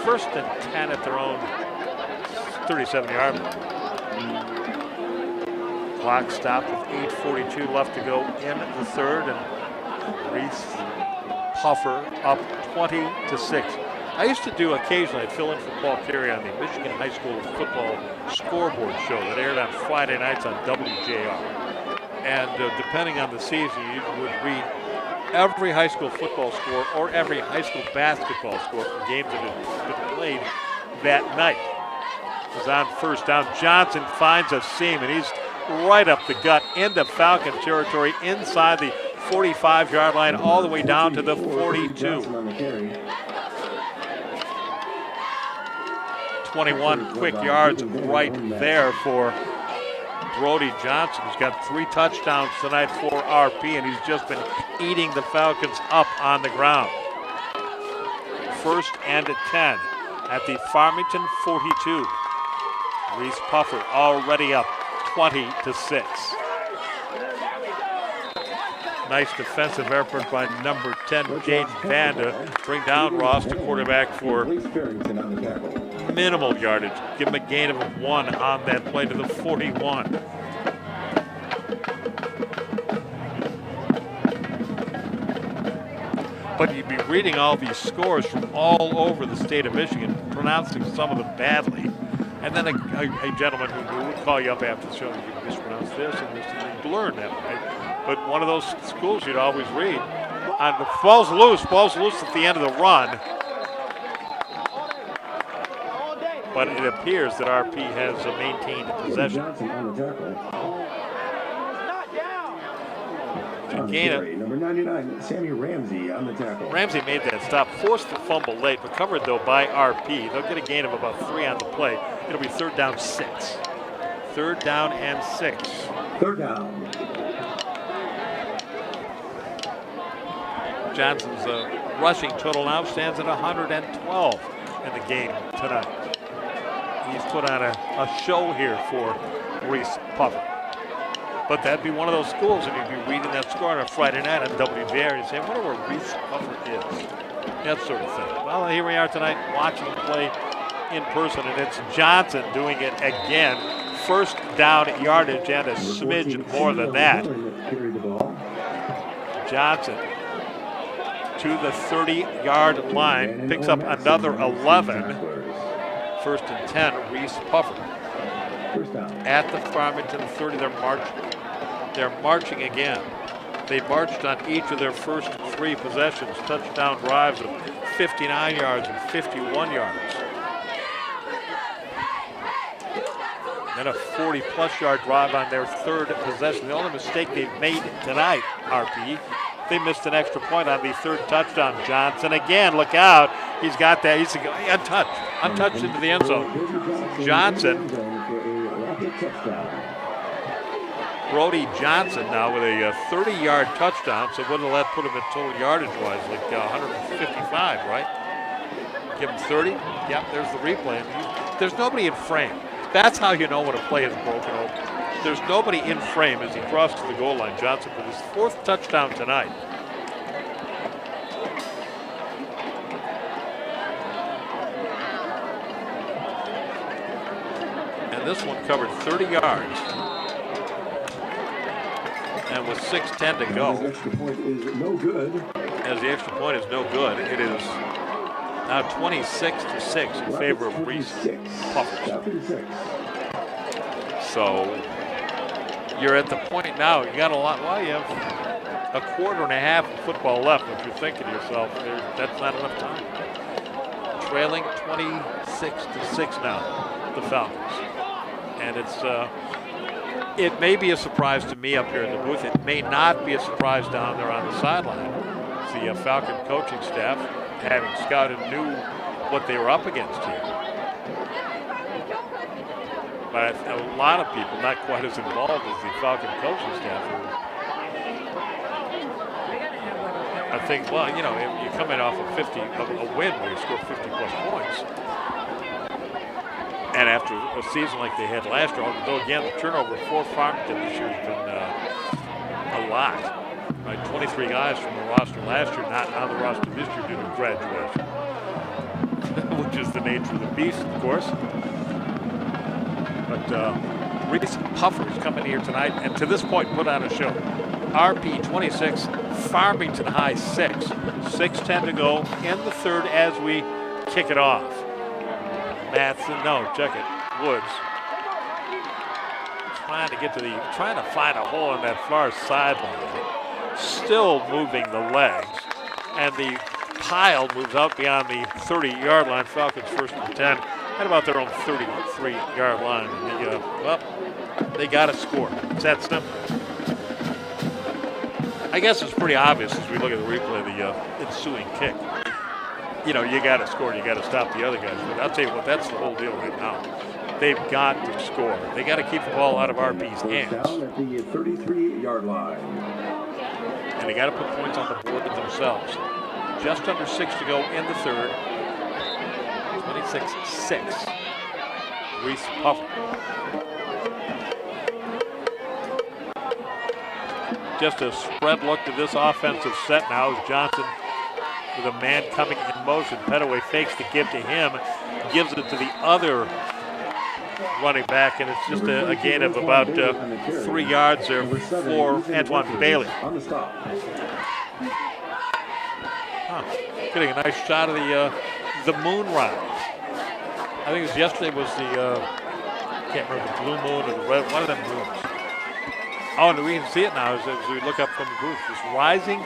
1st and 10 at their own 37-yard line. Clock stopped with 8:42 left to go in the 3rd, and Reese Puffer up 20-6. I used to do occasionally, I'd fill in for Paul Carey on the Michigan High School football scoreboard show that aired on Friday nights on WJR. And depending on the season, you would read every high school football score or every high school basketball score from games that had been played that night. It was on 1st down. Johnson finds a seam, and he's right up the gut into Falcon territory inside the 45-yard line all the way down to the 42. 21 quick yards right there for Brody Johnson, who's got 3 touchdowns tonight for RP, and he's just been eating the Falcons up on the ground. 1st and 10 at the Farmington 42. Reese Puffer already up 20-6. Nice defensive effort by number 10, Jaden Van, to bring down Ross, the quarterback, for minimal yardage. Give him a gain of 1 on that play to the 41. But you'd be reading all these scores from all over the state of Michigan, pronouncing some of them badly. And then a gentleman who would call you up after the show, you mispronounce this and this, and you learn that, right? but one of those schools you'd always read. And the ball's loose at the end of the run. But it appears that RP has maintained possession. Number 99, Sammy Ramsey on the tackle. Ramsey made that stop, forced the fumble late, recovered though by RP. They'll get a gain of about 3 on the play. It'll be 3rd down 6. 3rd down and 6. 3rd down. Johnson's rushing total now stands at 112 in the game tonight. He's put on a show here for Reese Puffer. But that'd be one of those schools, and you'd be reading that score on a Friday night on WVR, and you'd say, I wonder where Reese Puffer is. That sort of thing. Well, here we are tonight watching the play in person, and it's Johnson doing it again. 1st down yardage and a smidge more than that. Johnson to the 30-yard line, picks up another 11. 1st and 10, Reese Puffer. At the Farmington 30, they're marching again. They marched on each of their first 3 possessions, touchdown drives of 59 yards and 51 yards. Then a 40-plus yard drive on their 3rd possession. The only mistake they've made tonight, RP, they missed an extra point on the 3rd touchdown. Johnson again, look out. He's got that. He's untouched into the end zone. Johnson. Brody Johnson now with a 30-yard touchdown. So what will that put him at total yardage-wise? Like 155, right? Give him 30. Yep, there's the replay. There's nobody in frame. That's how you know when a play is broken open. There's nobody in frame as he crosses the goal line. Johnson with his 4th touchdown tonight. And this one covered 30 yards. And with 6:10 to go. The extra point is no good. As the extra point is no good, it is now 26-6 in favor of Reese Puffer. So you're at the point now, you got a lot, well, you have a quarter and a half of football left, if you're thinking to yourself, that's not enough time. Trailing 26-6 now, the Falcons. And it may be a surprise to me up here in the booth. It may not be a surprise down there on the sideline. The Falcon coaching staff, having scouted, knew what they were up against here. But a lot of people not quite as involved as the Falcon coaching staff. I think, well, you know, you're coming off a win where you score 50-plus points. And after a season like they had last year, although again the turnover for Farmington this year has been a lot. Right, 23 guys from the roster last year, not on the roster this year due to graduation, which is the nature of the beast, of course. But Reese Puffer is coming here tonight, and to this point put on a show. RP 26, Farmington High 6. 6:10 to go in the 3rd as we kick it off. Matson, no, check it. Woods trying to find a hole in that far sideline. Still moving the legs, and the pile moves out beyond the 30-yard line. Falcons 1st and 10 at about their own 33-yard line. And they got to score. It's that simple. I guess it's pretty obvious as we look at the replay, the ensuing kick. You know, you got to score, you got to stop the other guys. But I'll tell you what, that's the whole deal right now. They've got to score. They got to keep the ball out of RP's hands. Down at the 33-yard line. And they got to put points on the board themselves. Just under 6 to go in the 3rd. 26-6. Reese Puffer. Just a spread look to this offensive set now as Johnson with a man coming in motion. Petaway fakes the give to him, gives it to the other running back, and it's just a gain of about 3 yards there for Antoine Bailey. Getting a nice shot of the moon round. I think it was yesterday was the, can't remember, the blue moon or the red, one of them moons. Oh, and we can see it now as we look up from the booth. Just rising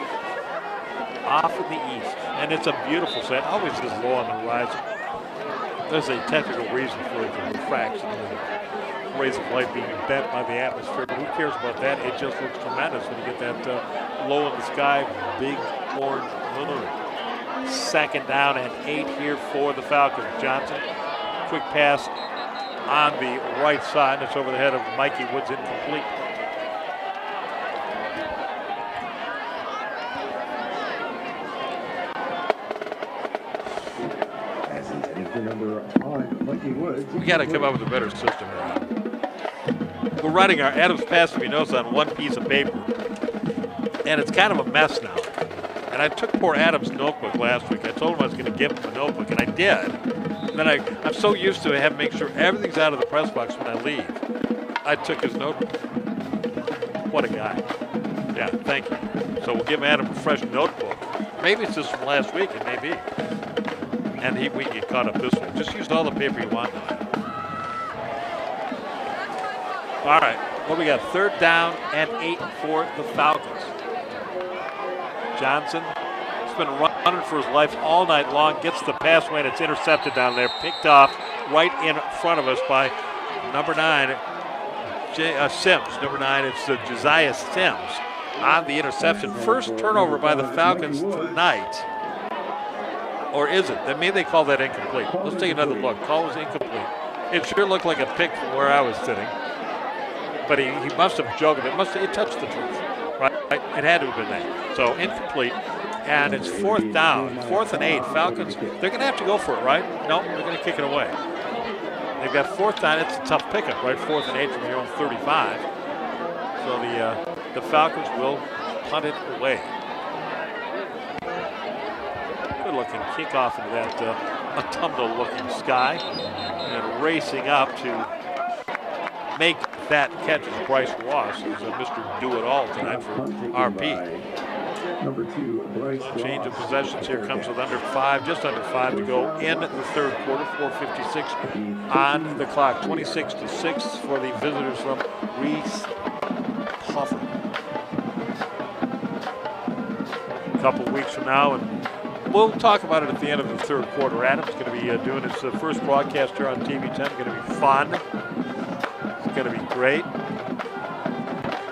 off in the east. And it's a beautiful set. Always is low on the horizon. There's a technical reason for it, the refraction, the rays of light being bent by the atmosphere. But who cares about that? It just looks tremendous when you get that low in the sky, big orange moon. 2nd down and 8 here for the Falcons. Johnson, quick pass on the right side. It's over the head of Mikey Woods, incomplete. We got to come up with a better system here. We're writing our Adams pass to be notes on one piece of paper, and it's kind of a mess now. And I took poor Adams' notebook last week. I told him I was going to give him a notebook, and I did. And then I'm so used to having to make sure everything's out of the press box when I leave. I took his notebook. What a guy. Yeah, thank you. So we'll give Adam a fresh notebook. Maybe it's just from last week. It may be. And we can get caught up this way. Just use all the paper you want now. All right. What we got? 3rd down and 8 for the Falcons. Johnson has been running for his life all night long. Gets the pass away, and it's intercepted down there. Picked off right in front of us by number 9, Sims. Number 9, it's Josiah Sims on the interception. First turnover by the Falcons tonight. Or is it? Maybe they call that incomplete. Let's take another look. Call was incomplete. It sure looked like a pick from where I was sitting. But he must have juggled it. It touched the truth. Right? It had to have been that. So incomplete. And it's 4th down. 4th and 8. Falcons, they're going to have to go for it, right? No, they're going to kick it away. They've got 4th down. It's a tough pickup, right? 4th and 8 from your own 35. So the Falcons will punt it away. Good looking kickoff into that autumnal-looking sky. And racing up to make that catch is Bryce Ross, who's Mr. Do-It-All tonight for RP. Number 2, Bryce Ross. Change of possessions here comes with just under 5 to go in the 3rd quarter. 4:56 on the clock. 26-6 for the visitors from Reese Puffer. A couple weeks from now, and we'll talk about it at the end of the 3rd quarter. Adam's going to be doing his first broadcast here on TV 10. Going to be fun. It's going to be great.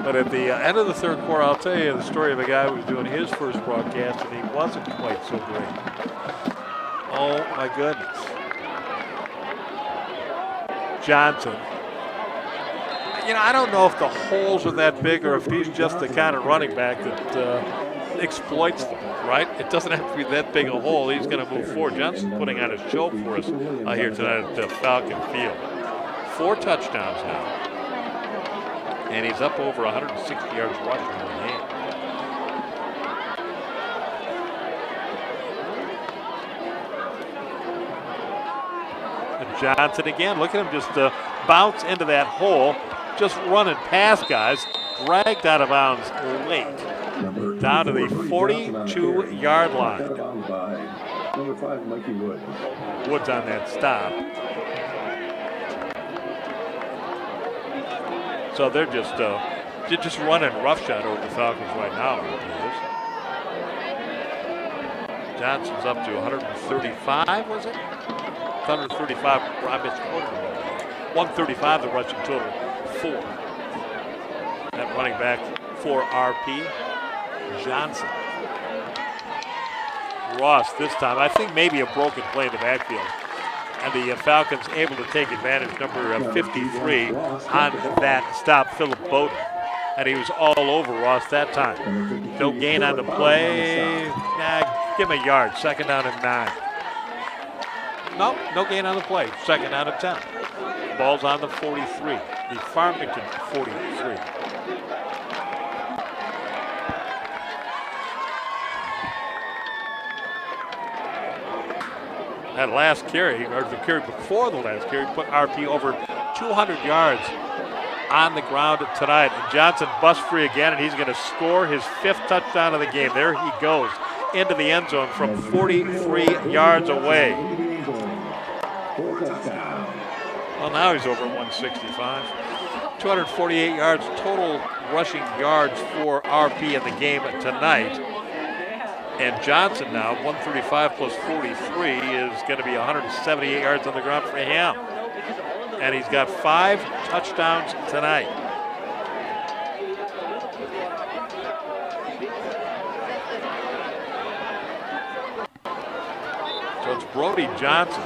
But at the end of the 3rd quarter, I'll tell you the story of a guy who was doing his first broadcast, and he wasn't quite so great. Oh, my goodness. Johnson. I don't know if the holes are that big or if he's just the kind of running back that exploits them, right? It doesn't have to be that big a hole. He's going to move forward. Johnson's putting on a show for us here tonight at Falcon Field. 4 touchdowns now. And he's up over 160 yards rushing in the game. And Johnson again, look at him just bounce into that hole, just running past guys, dragged out of bounds late. Down to the 42-yard line. Number 5, Mikey Woods. Woods on that stop. So they're just running roughshod over the Falcons right now. Johnson's up to 135, was it? 135. I missed 135, the rushing total. 4. That running back for RP. Johnson. Ross this time. I think maybe a broken play in the backfield. And the Falcons able to take advantage, number 53, on that stop, Philip Bowden. And he was all over Ross that time. No gain on the play. Give him a yard. 2nd down and 9. No gain on the play. 2nd down and 10. Ball's on the 43. The Farmington 43. That last carry, or the carry before the last carry, put RP over 200 yards on the ground tonight. And Johnson busts free again, and he's going to score his 5th touchdown of the game. There he goes into the end zone from 43 yards away. Well, now he's over 165. 248 yards total rushing yards for RP in the game tonight. And Johnson now, 135 plus 43, is going to be 178 yards on the ground for him. And he's got 5 touchdowns tonight. So it's Brody Johnson,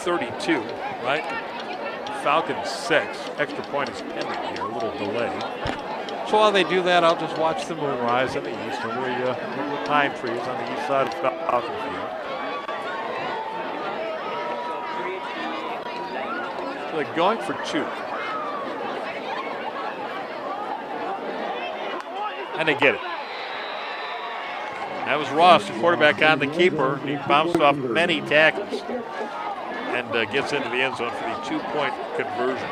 32, right? Falcons 6. Extra point is pending here, a little delay. So while they do that, I'll just watch the moon rise in the east and the pine trees on the east side of Falcon Field. So they're going for 2. And they get it. That was Ross, the quarterback on the keeper. He bounced off many tackles and gets into the end zone for the 2-point conversion.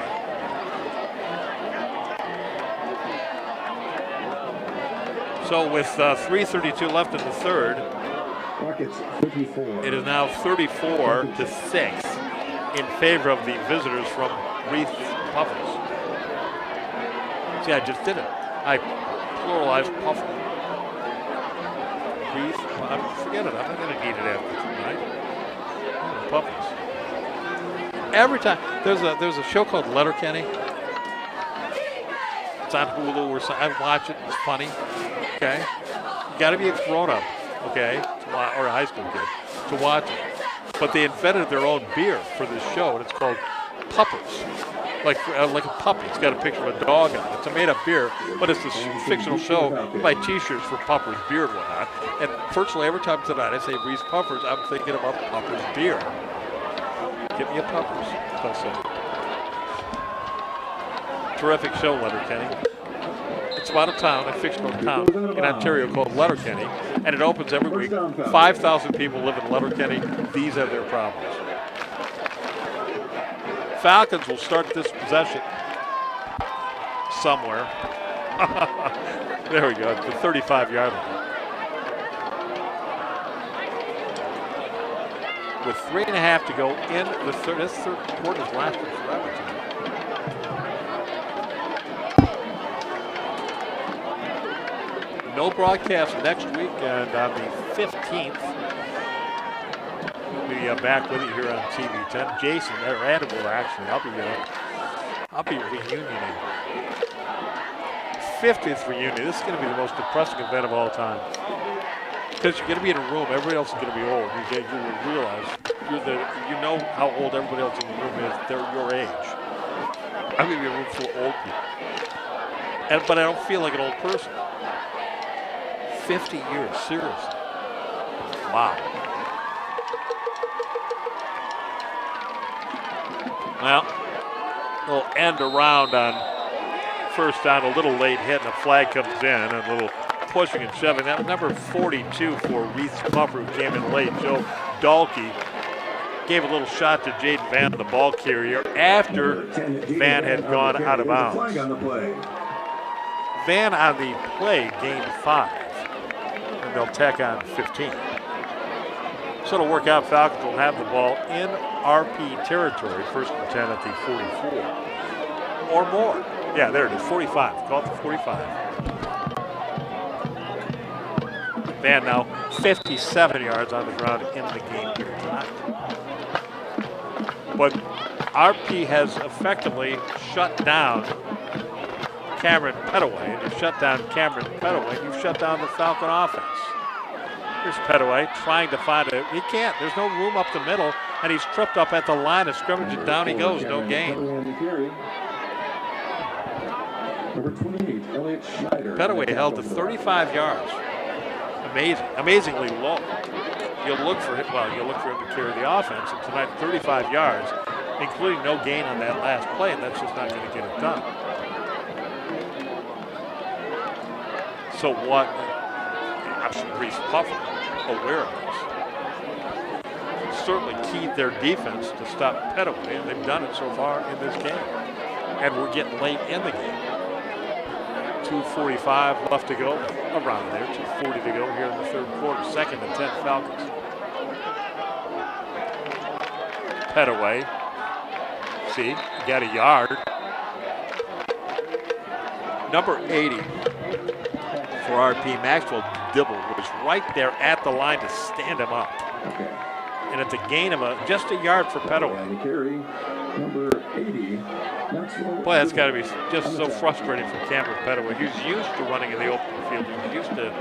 So with 3:32 left in the third, it is now 34-6 in favor of the visitors from Reese Puffers. See, I just did it. I pluralized Puffer. Reese, well, forget it. I'm not going to need it after tonight. Puffers. Every time there's a show called Letterkenny. It's on Hulu or something. I watch it. It's funny. Okay, you got to be a grown-up, okay, or a high school kid to watch it. But they invented their own beer for this show, and it's called Puppers, like a puppy. It's got a picture of a dog on it. It's a made-up beer, but it's this fictional show. You buy T-shirts for Puppers beer and whatnot. And virtually every time tonight I say Reese Puffers, I'm thinking about Puppers beer. Give me a Puppers. That's it. Terrific show, Letterkenny. It's about a town, a fictional town in Ontario called Letterkenny, and it opens every week. 5,000 people live in Letterkenny. These are their problems. Falcons will start this possession somewhere. There we go, the 35-yard line. With 3.5 to go in the third. This third quarter is lasting forever tonight. No broadcast next week, and on the 15th, we'll be back with you here on TV10. Jason, or Adam will actually, I'll be reunioning. 50th reunion. This is going to be the most depressing event of all time. Because you're going to be in a room, everybody else is going to be old. You will realize, you know how old everybody else in the room is. They're your age. I'm going to be in a room full of old people. But I don't feel like an old person. 50 years, seriously. Wow. Well, a little end around on first down, a little late hit, and a flag comes in, and a little pushing and shoving. That was number 42 for Reese Puffer, who came in late. Joe Dahlke gave a little shot to Jaden Van, the ball carrier, after Van had gone out of bounds. Van on the play gained 5. They'll tack on 15. So it'll work out. Falcons will have the ball in RP territory, 1st and 10 at the 44. Or more. Yeah, there it is, 45. Call it the 45. Van now 57 yards on the ground in the game here tonight. But RP has effectively shut down Cameron Petaway, and you shut down Cameron Petaway, you shut down the Falcon offense. Here's Petaway trying to find it. He can't. There's no room up the middle, and he's tripped up at the line of scrimmage, and down he goes. No gain. Petaway held to 35 yards. Amazing. Amazingly low. You'll look for him. Well, you'll look for him to carry the offense, and tonight 35 yards, including no gain on that last play, and that's just not going to get it done. So what? Reese Puffer aware of this. Certainly keyed their defense to stop Petaway, and they've done it so far in this game. And we're getting late in the game. 2:45 left to go, around there. 2:40 to go here in the third quarter. 2nd and 10 Falcons. Petaway see. Got a yard. Number 80 for RP, Maxwell Dibble, was right there at the line to stand him up. And it's a gain of just a yard for Petaway. Number 80. Boy, that's got to be just so frustrating for Cameron Petaway. He's used to running in the open field. He's used to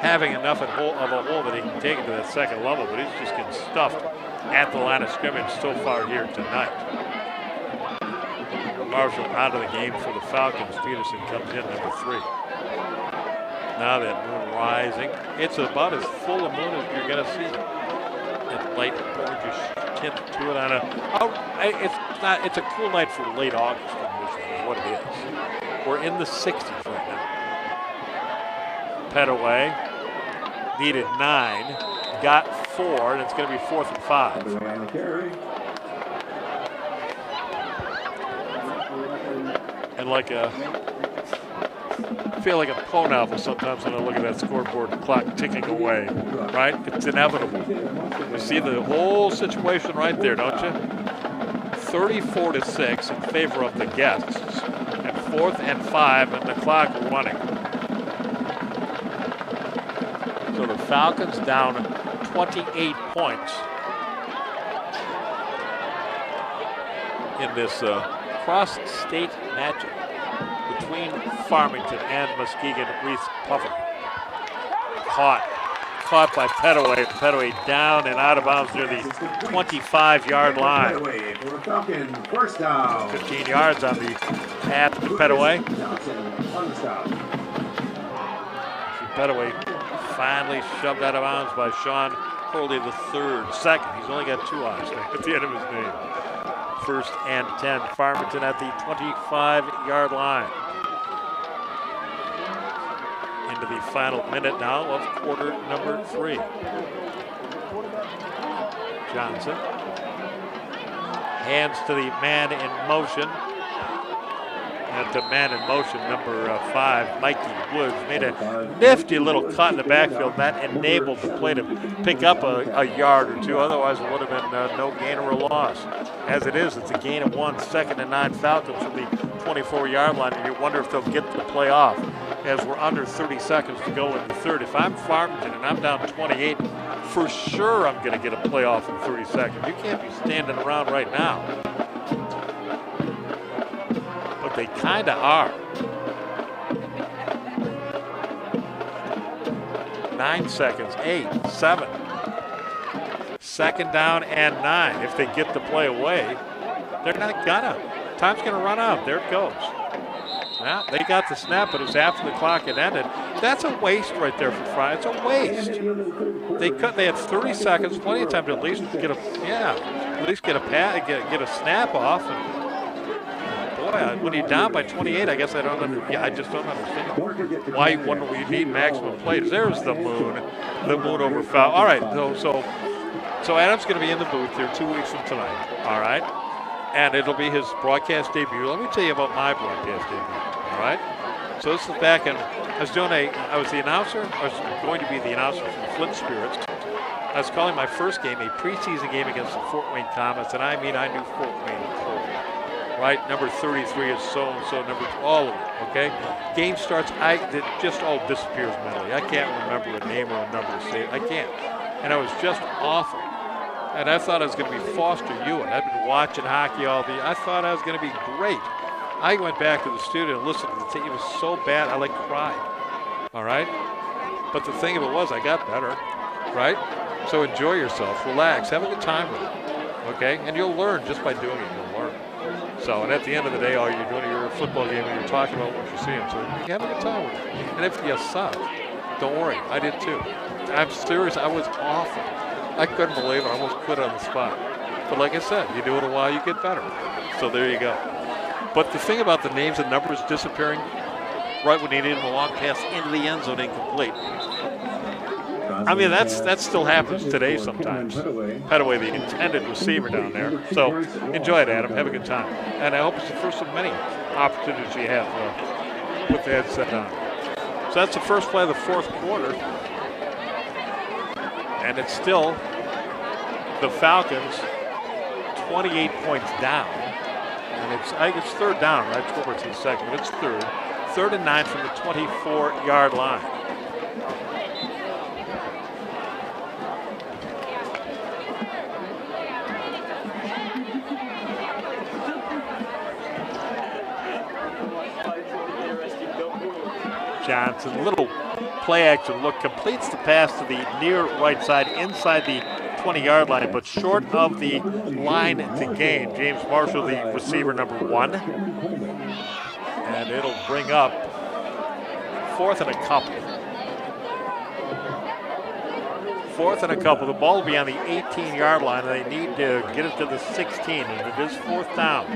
having enough of a hole that he can take it to that second level, but he's just getting stuffed at the line of scrimmage so far here tonight. Marshall out of the game for the Falcons. Peterson comes in, number 3. Now that moon rising. It's about as full a moon as you're going to see. That light orangish tint to it on it's a cool night for late August, which is what it is. We're in the 60s right now. Petaway needed 9, got 4, and it's going to be 4th and 5. And I feel like a Poe novel sometimes when I look at that scoreboard clock ticking away, right? It's inevitable. You see the whole situation right there, don't you? 34-6 in favor of the guests. At 4th and 5, and the clock running. So the Falcons down 28 points in this cross-state matchup between Farmington and Muskegon. Reese Puffer caught by Petaway. Petaway down and out of bounds near the 25-yard line. 15 yards on the path to Petaway. Petaway finally shoved out of bounds by Sean Hurley III. Second, he's only got 2 eyes at the end of his name. 1st and 10. Farmington at the 25-yard line. Into the final minute now of quarter number 3. Johnson hands to the man in motion. And to man in motion, number 5, Mikey Woods, made a nifty little cut in the backfield. That enabled the play to pick up a yard or 2. Otherwise, it would have been no gain or a loss. As it is, it's a gain of 1, 2nd and 9 Falcons from the 24-yard line. And you wonder if they'll get the play off as we're under 30 seconds to go in the third. If I'm Farmington and I'm down 28, for sure I'm going to get a play off in 30 seconds. You can't be standing around right now. But they kind of are. 9 seconds, 8, 7. 2nd down and 9. If they get the play away, they're not gonna. Time's gonna run out. There it goes. Well, they got the snap, but it was after the clock had ended. That's a waste right there for Fry. It's a waste. They had 30 seconds, plenty of time to at least get a snap off. And boy, when you're down by 28, I guess I just don't understand why you need maximum plays. There's the moon over foul. All right, so Adam's going to be in the booth here 2 weeks from tonight. All right, and it'll be his broadcast debut. Let me tell you about my broadcast debut. All right, so this is back in. I was the announcer. I was going to be the announcer for Flint Spirits. I was calling my first game, a preseason game against the Fort Wayne Comets, and I knew Fort Wayne cold. Right, number 33 is so-and-so, all of it, okay? Game starts, it just all disappears mentally. I can't remember a name or a number to say it. I can't. And I was just awful. And I thought I was going to be Foster Ewan. I've been watching hockey I thought I was going to be great. I went back to the studio and listened to the tape. It was so bad, I cried, all right? But the thing of it was, I got better, right? So enjoy yourself, relax, have a good time with it, okay? And you'll learn just by doing it, you'll learn. So, and at the end of the day, all you're doing is you're a football game and you're talking about what you're seeing. So you have a good time with it. And if you suck, don't worry. I did too. I'm serious. I was awful. I couldn't believe it. I almost quit on the spot. But like I said, you do it a while, you get better. So there you go. But the thing about the names and numbers disappearing right when you need them, a long pass into the end zone incomplete. I mean, that still happens today sometimes. Petaway, the intended receiver down there. So enjoy it, Adam. Have a good time. And I hope it's the first of many opportunities you have to put the headset on. So that's the first play of the fourth quarter. And it's still the Falcons 28 points down. And I think it's third down, right? 14 seconds, but it's third. 3rd and 9 from the 24-yard line. Johnson, little play action look, completes the pass to the near right side inside the 20-yard line, but short of the line to gain. James Marshall, the receiver number 1. And it'll bring up 4th and a couple. 4th and a couple. The ball will be on the 18-yard line, and they need to get it to the 16, and it is 4th down.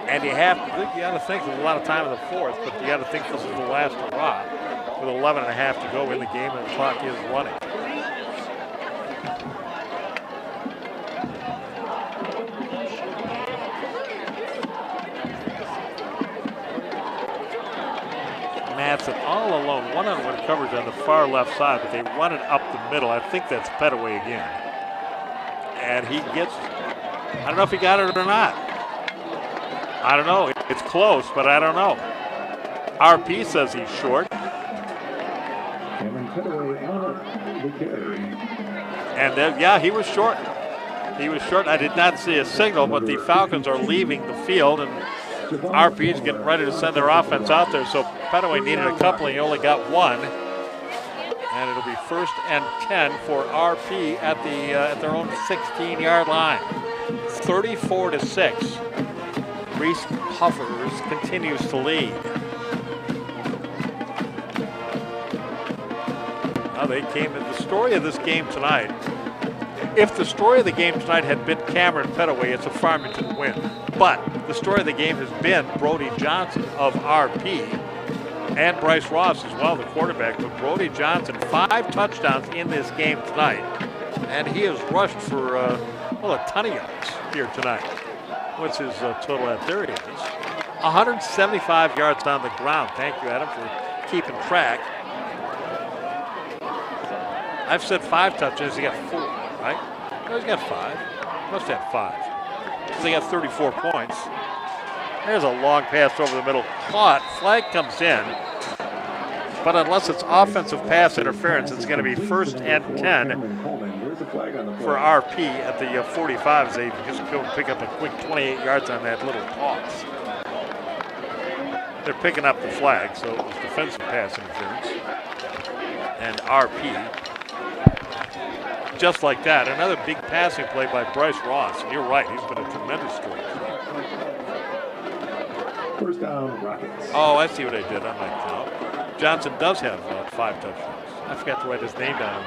And you got to think there's a lot of time in the 4th, but you got to think this is the last hurrah with 11 and a half to go in the game, and the clock is running. Matson all alone, one-on-one coverage on the far left side, but they run it up the middle. I think that's Petaway again. And he gets, I don't know if he got it or not. I don't know. It's close, but I don't know. RP says he's short. And then, yeah, he was short. He was short. I did not see a signal, but the Falcons are leaving the field, and RP is getting ready to send their offense out there. So Petaway needed a couple, and he only got one. And it'll be 1st and 10 for RP at their own 16-yard line. 34-6. Reese Puffers continues to lead. Now they came in the story of this game tonight. If the story of the game tonight had been Cameron Petaway, it's a Farmington win. But the story of the game has been Brody Johnson of RP and Bryce Ross as well, the quarterback. But Brody Johnson, 5 touchdowns in this game tonight. And he has rushed for, a ton of yards here tonight. What's his total at? There he is. 175 yards on the ground. Thank you, Adam, for keeping track. I've said 5 touchdowns. He got 4, right? No, he's got 5. Must have 5. So they got 34 points. There's a long pass over the middle. Caught. Flag comes in. But unless it's offensive pass interference, it's going to be 1st and 10 for RP at the 45 as they just go and pick up a quick 28 yards on that little toss. They're picking up the flag, so it was defensive pass interference. And RP, just like that, another big passing play by Bryce Ross. And you're right, he's been a tremendous story. 1st down, Rockets. Oh, I see what I did on my count. Johnson does have 5 touchdowns. I forgot to write his name down.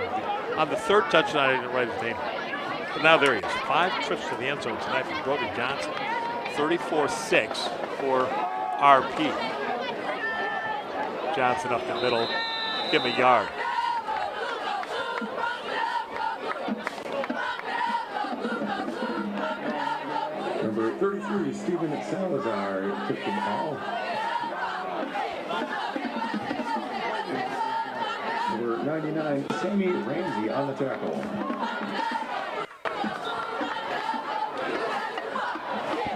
On the 3rd touchdown, I didn't write his name down. But now there he is. 5 trips to the end zone tonight from Brody Johnson. 34-6 for RP. Johnson up the middle. Give him a yard. Number 33, Steven Salazar, took the ball. Number 99, Sammy Ramsey on the tackle.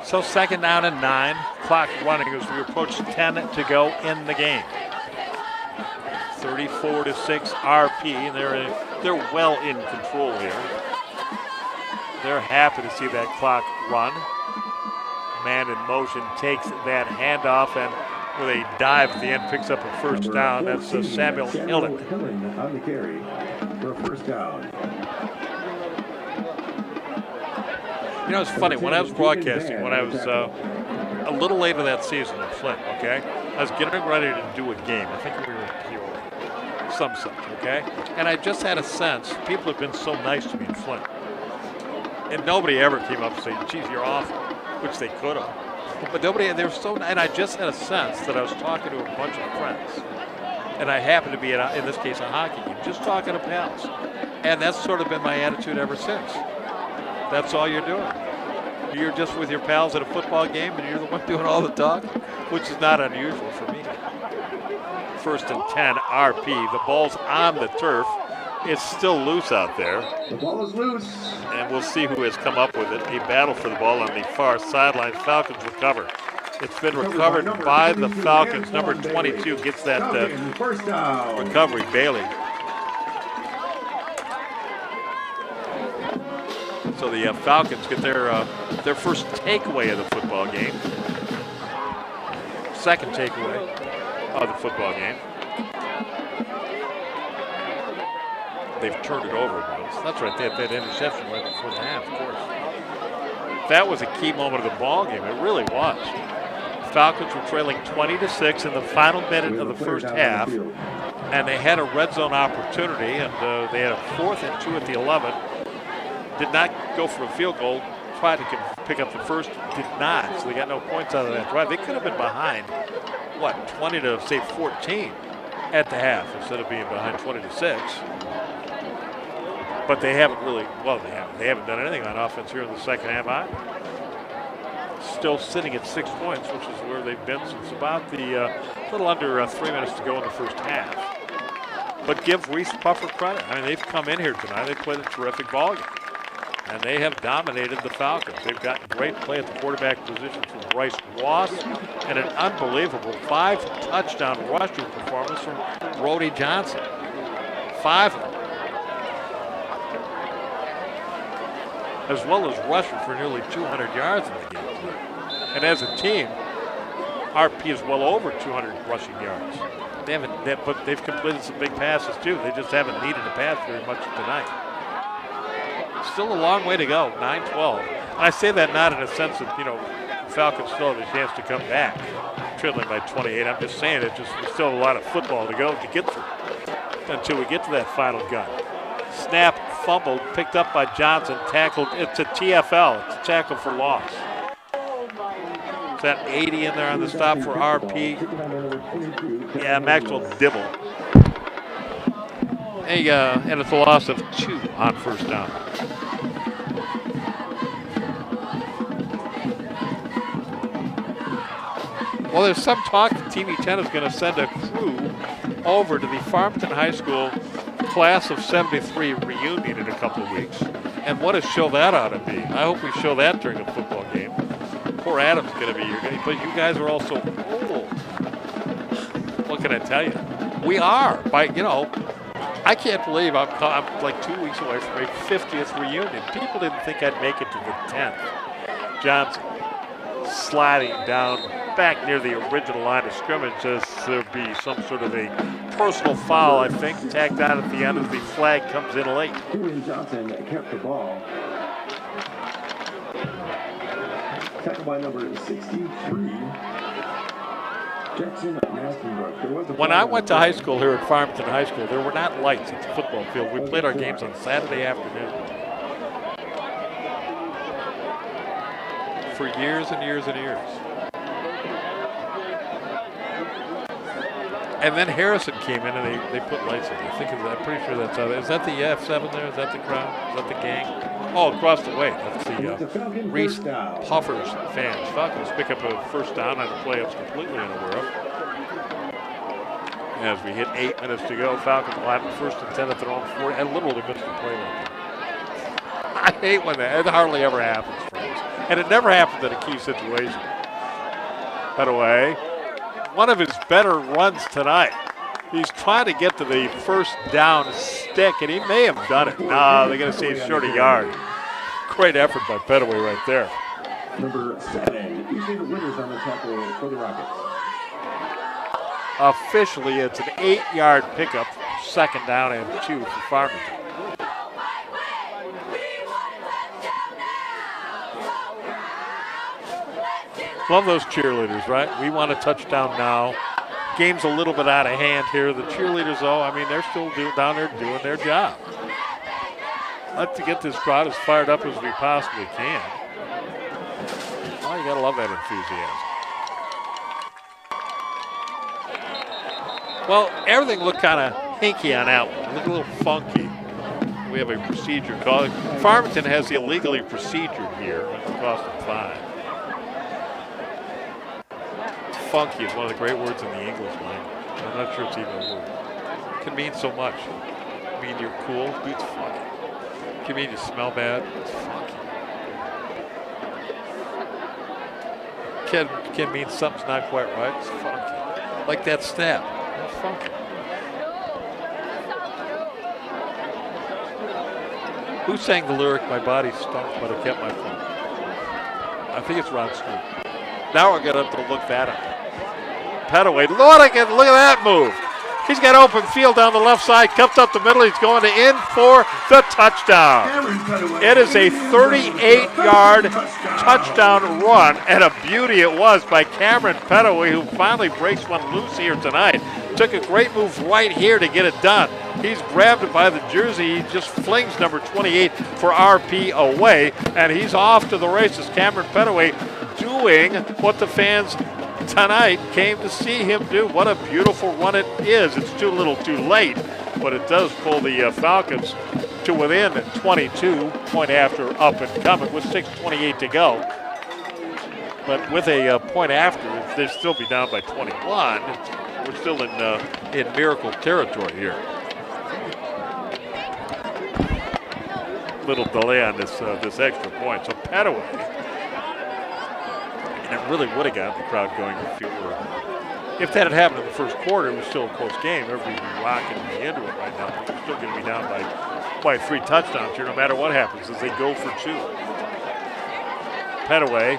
So 2nd down and 9. Clock running as we approach 10 to go in the game. 34-6 RP, and they're well in control here. They're happy to see that clock run. Man in motion takes that handoff, and with a dive at the end, picks up a 1st down. That's Samuel Hillen. On the carry for a 1st down. You know, it's funny, when I was broadcasting, when I was a little later that season in Flint, okay, I was getting ready to do a game. I think we were in Peoria, some such, okay? And I just had a sense, people have been so nice to me in Flint. And nobody ever came up and said, geez, you're awful, which they could have. But nobody, they were so, and I just had a sense that I was talking to a bunch of friends. And I happened to be, in this case, a hockey game, just talking to pals. And that's sort of been my attitude ever since. That's all you're doing. You're just with your pals at a football game and you're the one doing all the talking, which is not unusual for me. 1st and 10, RP. The ball's on the turf. It's still loose out there. The ball is loose. And we'll see who has come up with it. A battle for the ball on the far sideline. Falcons recover. It's been recovered by the Falcons. Number 22 gets that recovery, Bailey. So the Falcons get their first takeaway of the football game. Second takeaway of the football game. They've turned it over once. That's right, they had that interception right before the half, of course. That was a key moment of the ball game. It really was. Falcons were trailing 20-6 in the final minute of the first half, and they had a red zone opportunity, and they had a 4th and 2 at the 11. Did not go for a field goal. Tried to pick up the first, did not. So they got no points out of that drive. They could have been behind, 20 to say 14 at the half instead of being behind 20-6. But they haven't really, they haven't done anything on offense here in the second half either. Still sitting at 6 points, which is where they've been since about the little under 3 minutes to go in the first half. But give Reese Puffer credit. I mean, they've come in here tonight. They played a terrific ball game. And they have dominated the Falcons. They've gotten great play at the quarterback position from Bryce Ross and an unbelievable 5-touchdown rushing performance from Brody Johnson. 5 of them. As well as rushing for nearly 200 yards in the game. And as a team, RP is well over 200 rushing yards. But they've completed some big passes too. They just haven't needed to pass very much tonight. Still a long way to go, 9-12. And I say that not in a sense that, Falcons still have a chance to come back, trailing by 28. I'm just saying there's still a lot of football to go to get through until we get to that final gun. Snap, fumbled, picked up by Johnson, tackled. It's a TFL. It's a tackle for loss. Is that 80 in there on the stop for RP? Yeah, Maxwell Dibble. And it's a loss of 2 on first down. Well, there's some talk that TV 10 is going to send a crew over to the Farmington High School class of 73 reunion in a couple of weeks. And what a show that ought to be. I hope we show that during a football game. Poor Adam's going to be here, but you guys are all so old. What can I tell you? We are. I can't believe I'm like 2 weeks away from a 50th reunion. People didn't think I'd make it to the 10th. Johnson sliding down back near the original line of scrimmage as there'll be some sort of a personal foul, I think, tagged on at the end as the flag comes in late. Johnson kept the ball. Tackled by number 63. When I went to high school here at Farmington High School, there were not lights at the football field. We played our games on Saturday afternoon. For years and years and years. And then Harrison came in and they put lights in. I'm pretty sure that's how. Is that the F7 there? Is that the crowd? Is that the gang? Oh, across the way. That's the Reese Puffer's fans. Falcons pick up a first down on a play I was completely unaware of. As we hit 8 minutes to go, Falcons will have the first and 10 at their own 40. I literally missed the play right there. I hate when that. It hardly ever happens, friends. And it never happens in a key situation. By the way, one of his better runs tonight. He's trying to get to the first down stick, and he may have done it. No, they're going to say he's short a yard. Great effort by Petaway right there. Number 7, usually the winners on the tackle for the Rockets. Officially, it's an 8-yard pickup, second down and 2 for Farmington. Love those cheerleaders, right? We want a touchdown now. Game's a little bit out of hand here. The cheerleaders, though, they're still down there doing their job. I'd like to get this crowd as fired up as we possibly can. Oh, you gotta love that enthusiasm. Well, everything looked kind of hinky on that one. It looked a little funky. We have a procedure called. Farmington has the illegally procedured here. It's cost them $5. Funky is one of the great words in the English language. I'm not sure it's even a word. It can mean so much. You mean you're cool? Dude's funky. You mean you smell bad? It's funky. Can mean something's not quite right. It's funky. Like that snap. It's funky. Who sang the lyric, "My body stunk, but I kept my fun"? I think it's Ron Stewart. Now we're going to have to look that up. Petaway, Lord, look at that move. He's got open field down the left side, cuts up the middle. He's going to in for the touchdown. It is a 38-yard touchdown run, and a beauty it was by Cameron Petaway, who finally breaks one loose here tonight. Took a great move right here to get it done. He's grabbed it by the jersey. He just flings number 28 for RP away, and he's off to the races. Cameron Petaway doing what the fans tonight came to see him do. What a beautiful run it is. It's too little too late, but it does pull the Falcons to within 22, point after up and coming with 6:28 to go. But with a point after, they'd still be down by 21. We're still in miracle territory here. Little delay on this extra point. So Petaway. And it really would have gotten the crowd going if that had happened in the first quarter. It was still a close game. Everybody's rocking into it right now. They're still going to be down by 3 touchdowns here, no matter what happens, as they go for 2. Petaway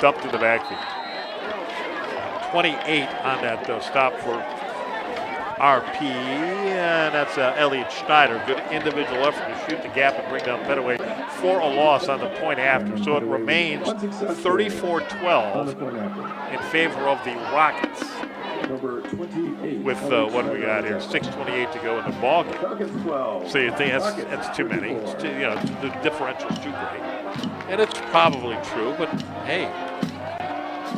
dumped in the backfield. 28 on that stop for RP, and that's Elliot Schneider. Good individual effort to shoot the gap and bring down Petaway for a loss on the point after. So it remains 34-12 in favor of the Rockets. With what do we got here? 6:28 to go in the ball game. So you think that's too many? It's too, the differential's too great, and it's probably true. But hey.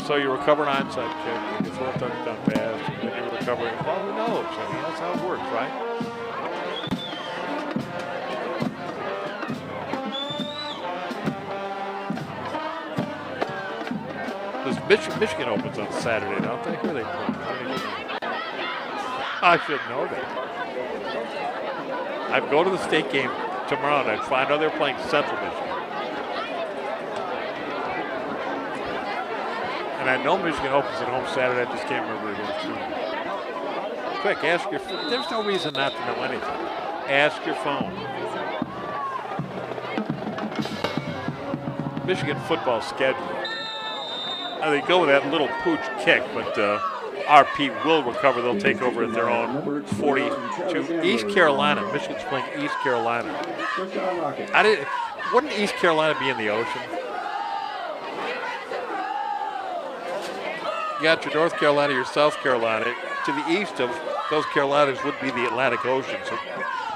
So you recover an onside kick, you throw a touchdown pass, and then you're recovering. Well, who knows? I mean, that's how it works, right? Michigan opens on Saturday, don't they? Who are they playing? I should know that. I'd go to the state game tomorrow night. Find out they're playing Central Michigan. And I know Michigan opens at home Saturday. I just can't remember it. Quick, ask your phone. There's no reason not to know anything. Ask your phone. Michigan football schedule. Now they go with that little pooch kick, but RP will recover. They'll take over at their own 42. East Carolina. Michigan's playing East Carolina. Wouldn't East Carolina be in the ocean? You got your North Carolina, your South Carolina. To the east of those Carolinas would be the Atlantic Ocean. So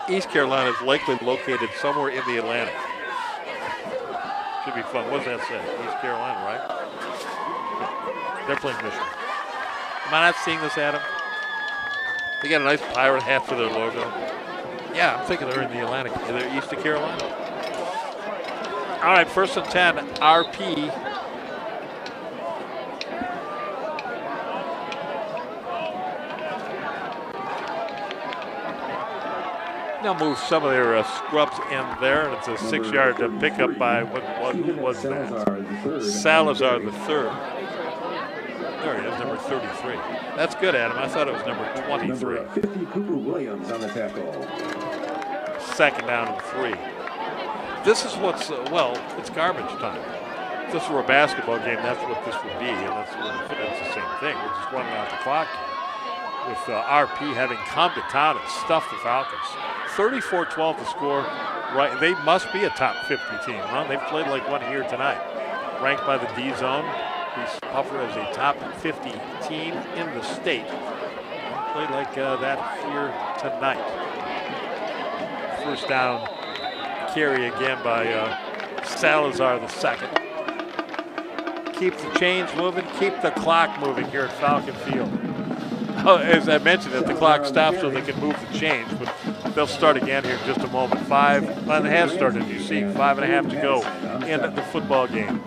East Carolina is likely located somewhere in the Atlantic. Should be fun. What does that say? East Carolina, right? They're playing Michigan. Am I not seeing this, Adam? They got a nice pirate hat for their logo. Yeah, I'm thinking they're in the Atlantic. They're east of Carolina. All right, 1st and 10, RP. Now move some of their scrubs in there, and it's a 6-yard pickup by who was that? Salazar the third. There he is, number 33. That's good, Adam. I thought it was number 23. 50, Cooper Williams on the tackle. 2nd down and 3. This is what's it's garbage time. If this were a basketball game, that's what this would be, and that's the same thing. We're just running out the clock with RP having come to town and stuffed the Falcons. 34-12 to score. Right, they must be a top 50 team. Well, they've played like one here tonight. Ranked by the D zone. Reese Puffer as a top 50 team in the state. Played like that here tonight. 1st down carry again by Salazar the second. Keep the chains moving, keep the clock moving here at Falcon Field. Oh, as I mentioned, the clock stops so they can move the chains, but they'll start again here in just a moment. 5.5 started, you see, 5.5 to go in the football game.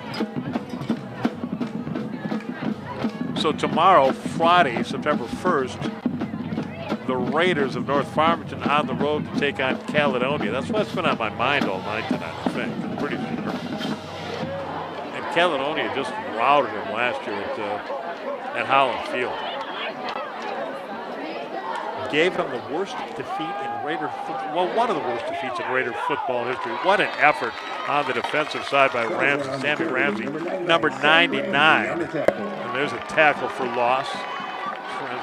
So tomorrow, Friday, September 1st, the Raiders of North Farmington on the road to take on Caledonia. That's what's been on my mind all night tonight, I think. I'm pretty sure. And Caledonia just routed them last year at Holland Field. Gave them the worst defeat in Raider football. Well, one of the worst defeats in Raider football history. What an effort on the defensive side by Ramsey, Sammy Ramsey, number 99. And there's a tackle for loss.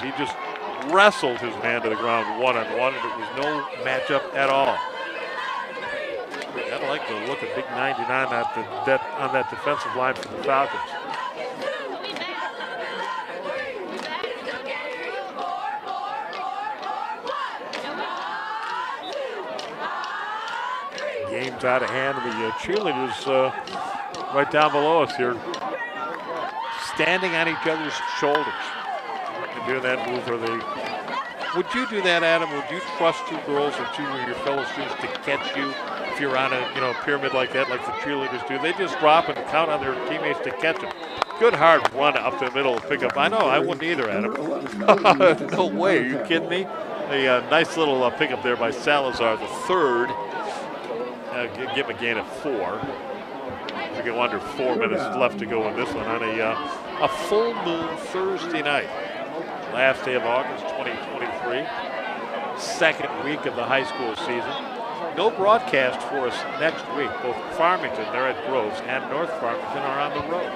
He just wrestled his man to the ground one-on-one, and it was no matchup at all. I like the look of big 99 on that defensive line for the Falcons. Game's out of hand. The cheerleaders right down below us here, standing on each other's shoulders. And doing that move where they... Would you do that, Adam? Would you trust two girls or two of your fellow students to catch you if you're on a pyramid like that, like the cheerleaders do? They just drop and count on their teammates to catch them. Good hard run up the middle to pick up. I know, I wouldn't either, Adam. No way, are you kidding me? A nice little pickup there by Salazar, the third. Give him a gain of 4. We go under 4 minutes left to go in this one on a full moon Thursday night. Last day of August 2023. Second week of the high school season. No broadcast for us next week. Both Farmington, they're at Groves, and North Farmington are on the road.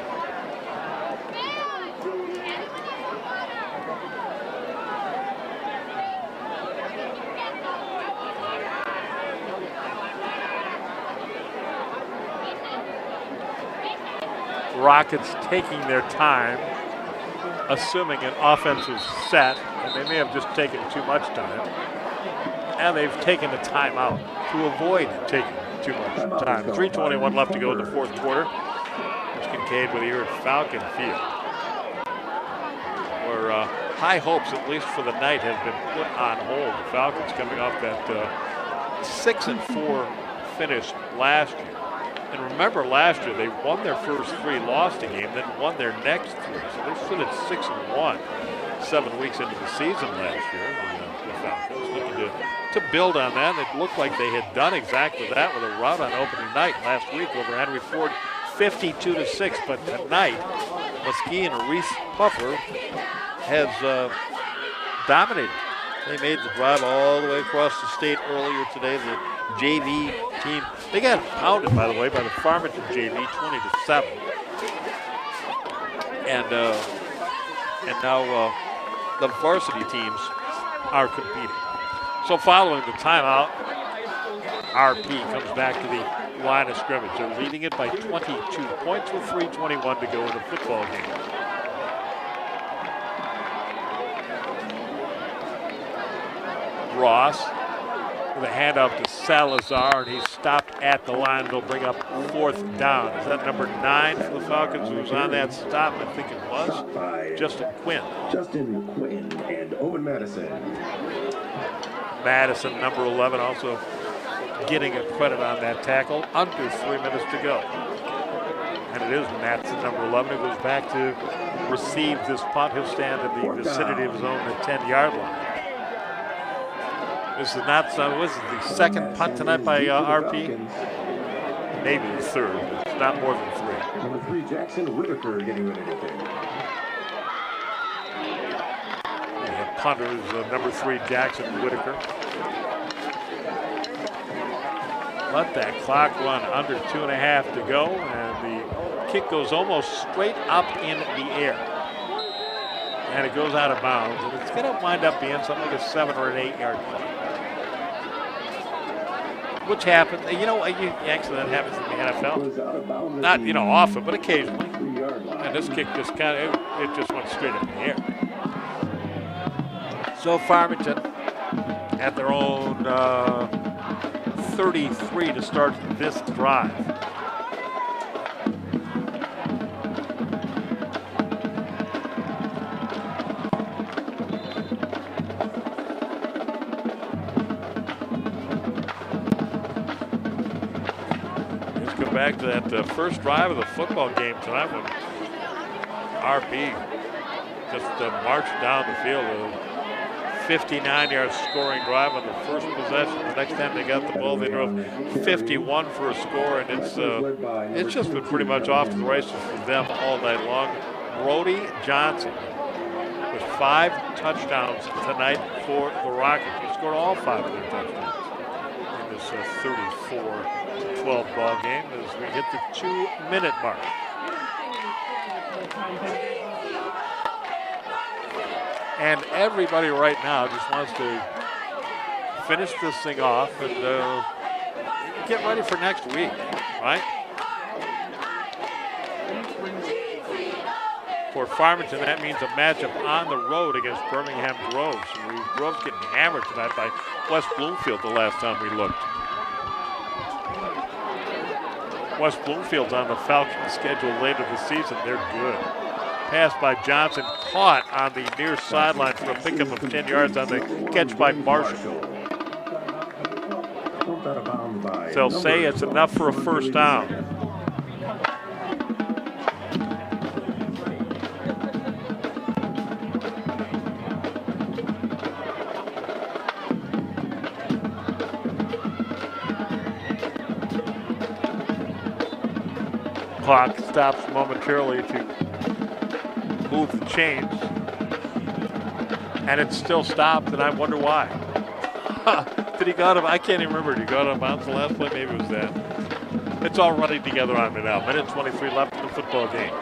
Rockets taking their time, assuming an offensive set, and they may have just taken too much time. And they've taken a timeout to avoid taking too much time. 3:21 left to go in the fourth quarter. It's Kincaid with you here at Falcon Field, where high hopes, at least for the night, have been put on hold. The Falcons coming off that 6-4 finish last year. And remember, last year they won their first 3, lost a game, then won their next 3. So they stood at 6-1, 7 weeks into the season last year. The Falcons looking to build on that. And it looked like they had done exactly that with a rout on opening night last week over Henry Ford, 52-6. But tonight, Muskie and Reese Puffer has dominated. They made the drive all the way across the state earlier today. The JV team, they got pounded, by the way, by the Farmington JV, 20-7. And now the varsity teams are competing. So following the timeout, RP comes back to the line of scrimmage. They're leading it by 22 points with 3:21 to go in the football game. Ross with a handoff to Salazar, and he's stopped at the line. They'll bring up 4th down. Is that number 9 for the Falcons who was on that stop? I think it was. Justin Quinn. Justin Quinn and Owen Madison. Madison, number 11, also getting a credit on that tackle. Under 3 minutes to go. And it is Madison, number 11, who goes back to receive this punt. He'll stand in the vicinity of his own 10-yard line. This is not, was it the second punt tonight by RP? Maybe the third, but it's not more than 3. Number 3, Jackson Whitaker getting ready to kick. The punter is number 3, Jackson Whitaker. Let that clock run under 2.5 to go, and the kick goes almost straight up in the air. And it goes out of bounds, and it's going to wind up being something like a 7 or an 8-yard play. Which happens, actually that happens in the NFL. Not, often, but occasionally. And this kick just it just went straight up in the air. So Farmington at their own 33 to start this drive. Back to that first drive of the football game tonight when RP just marched down the field. 59-yard scoring drive on the first possession. The next time they got the ball, they drove 51 for a score, and it's just been pretty much off to the races for them all night long. Brody Johnson with 5 touchdowns tonight for the Rockets. He scored all 5 of their touchdowns in this 34-12 ball game as we hit the 2-minute mark. And everybody right now just wants to finish this thing off and get ready for next week, right? For Farmington, that means a matchup on the road against Birmingham Groves. And Groves getting hammered tonight by West Bloomfield the last time we looked. West Bloomfield's on the Falcons schedule later this season. They're good. Pass by Johnson, caught on the near sideline for a pickup of 10 yards on the catch by Marshall. They'll say it's enough for a first down. Clock stops momentarily to move the chains, and it's still stopped, and I wonder why. Did he go out of, I can't even remember, did he go out of bounds the last play? Maybe it was that. It's all running together on me now. Minute 23 left in the football game.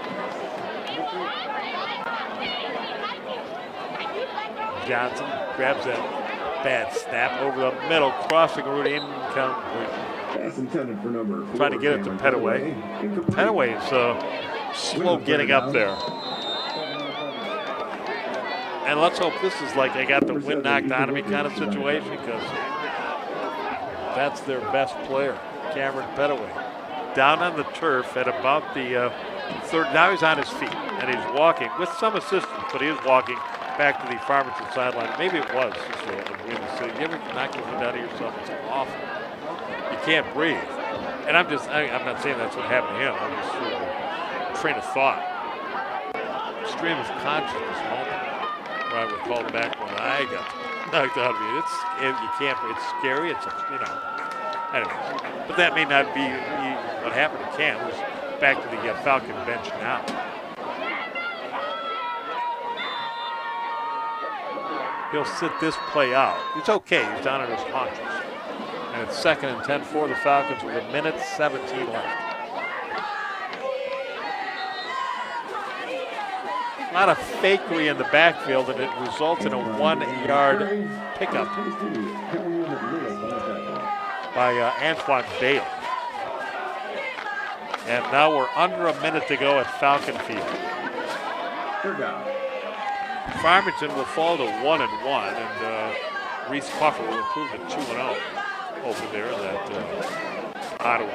Johnson grabs that bad snap over the middle, crossing route, incomplete. Pass intended for number 4. Trying to get it to Petaway. Petaway is slow getting up there. And let's hope this is like I got the wind knocked out of me kind of situation, because that's their best player, Cameron Petaway. Down on the turf at about the third. Now he's on his feet, and he's walking with some assistance, but he is walking back to the Farmington sideline. Maybe it was just a wind. So you ever knock the wind out of yourself? It's awful. You can't breathe. And I'm not saying that's what happened to him. I'm just train of thought. Stream of consciousness moment. I would call back when I got knocked out of me. You can't. It's scary. It's Anyways, but that may not be what happened to Cam. It was back to the Falcon bench now. He'll sit this play out. It's okay. He's down on his haunches, and it's 2nd and 10 for the Falcons with 1:17 left. A lot of fakery in the backfield, and it results in a 1-yard pickup by Antoine Bale. And now we're under a minute to go at Falcon Field. Farmington will fall to 1-1, and Reese Puffer will improve to 2-0 over there in that Ottawa,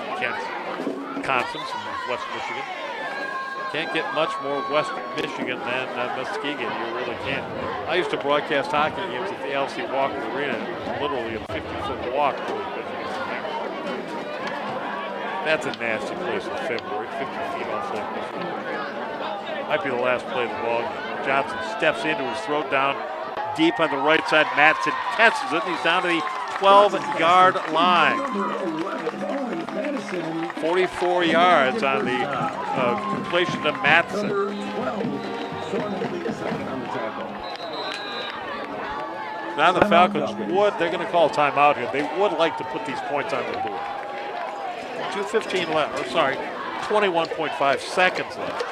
Wisconsin from West Michigan. Can't get much more West Michigan than Muskegon. You really can't. I used to broadcast hockey games at the LC Walker Arena. It was literally a 50-foot walk to Michigan from there. That's a nasty place in February. 50 feet off Lake Michigan. Might be the last play of the ball game. Johnson steps into his throw down deep on the right side. Matson catches it. He's down to the 12-yard line. 44 yards on the completion to Matson. Now the Falcons they're going to call timeout here. They would like to put these points on the board. 2:15 left, 21.5 seconds left.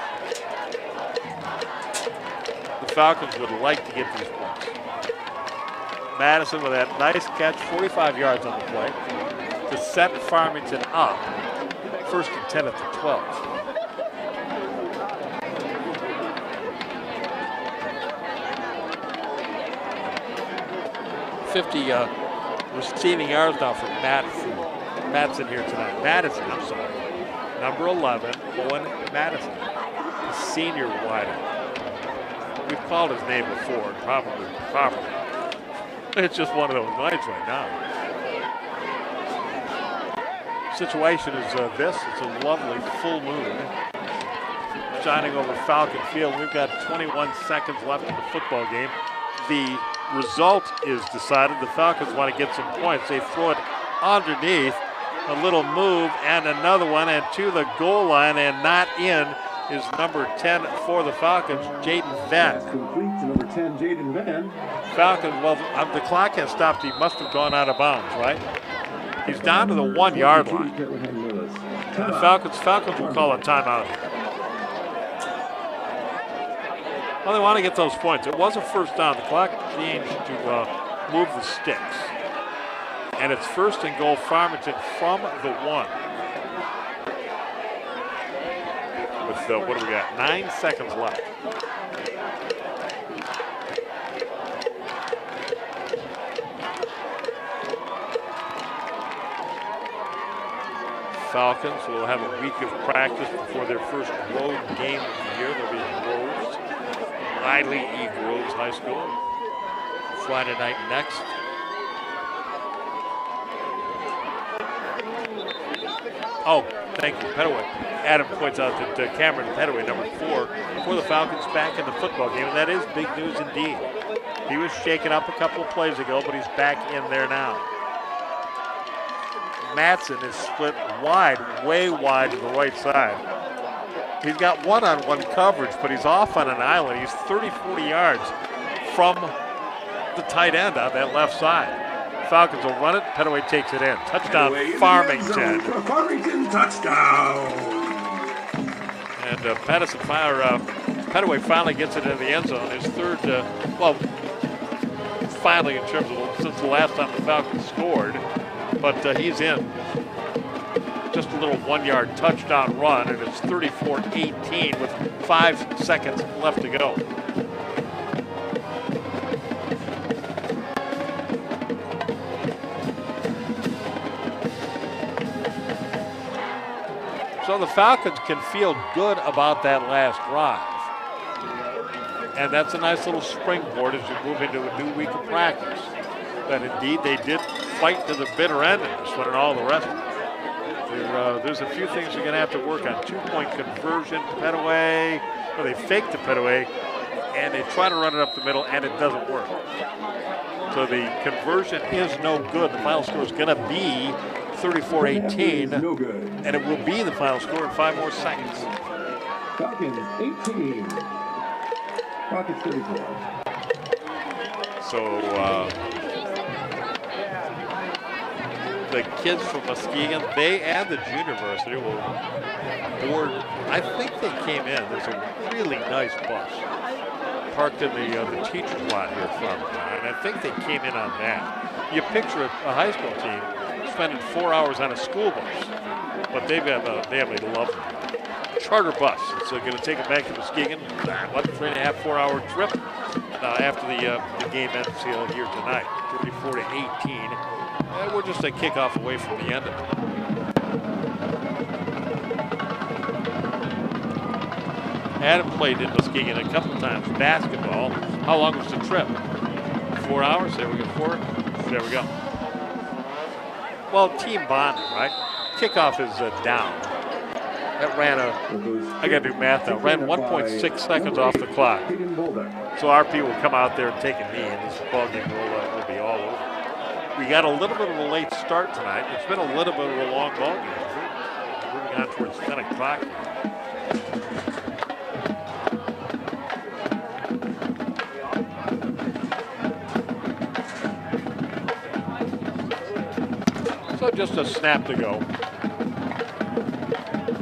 The Falcons would like to get these points. Madison with that nice catch, 45 yards on the play, to set Farmington up. 1st and 10 at the 12. Receiving yards now for Madison here tonight. Number 11, Owen Madison, the senior wideout. We've called his name before, and probably properly. It's just one of those nights right now. Situation is this. It's a lovely full moon shining over Falcon Field. We've got 21 seconds left in the football game. The result is decided, the Falcons want to get some points. They throw it underneath, a little move, and another one, and to the goal line, and not in is number 10 for the Falcons, Jaden Venn. Complete to number 10, Jaden Venn. Falcons, well, the clock has stopped. He must have gone out of bounds, right? He's down to the 1 yard line. And the Falcons will call a timeout. Well, they want to get those points. It was a first down. The clock changed to move the sticks. And it's first and goal, Farmington from the 1. With, what do we got? 9 seconds left. Falcons will have a week of practice before their first road game of the year. They'll be in Groves, Riley E. Groves High School. Friday night next. Oh, thank you, Petaway. Adam points out that Cameron Petaway, number 4, for the Falcons back in the football game, and that is big news indeed. He was shaken up a couple of plays ago, but he's back in there now. Matson is split wide, way wide to the right side. He's got one-on-one coverage, but he's off on an island. He's 30, 40 yards from the tight end on that left side. Falcons will run it. Petaway takes it in. Touchdown, Farmington. Farmington touchdown. And Petaway finally gets it in the end zone. His third, finally in terms of since the last time the Falcons scored. But he's in. Just a little 1-yard touchdown run, and it's 34-18 with 5 seconds left to go. So the Falcons can feel good about that last drive. And that's a nice little springboard as you move into a new week of practice. That indeed they did fight to the bitter end in this one and all the rest of it. There's a few things they're going to have to work on. 2-point conversion, Petaway. Well, they fake the Petaway, and they try to run it up the middle, and it doesn't work. So the conversion is no good. The final score is going to be 34-18, and it will be the final score in 5 more seconds. Falcons 18, Rockets 34. So the kids from Muskegon, they and the junior varsity will board. I think they came in. There's a really nice bus parked in the teacher's lot here at Farmington, and I think they came in on that. You picture a high school team spending 4 hours on a school bus, but they have a lovely charter bus. It's going to take them back to Muskegon. What, 3.5, 4 hour trip after the game ends here tonight, 34-18. We're just a kickoff away from the end of it. Adam played in Muskegon a couple times basketball. How long was the trip? 4 hours? There we go. 4. There we go. Well, team bonding, right? Kickoff is down. That ran I got to do math now, ran 1.6 seconds off the clock. So RP will come out there and take a knee, and this ball game will be all over. We got a little bit of a late start tonight. It's been a little bit of a long ball game. Moving on towards 10 o'clock. So just a snap to go.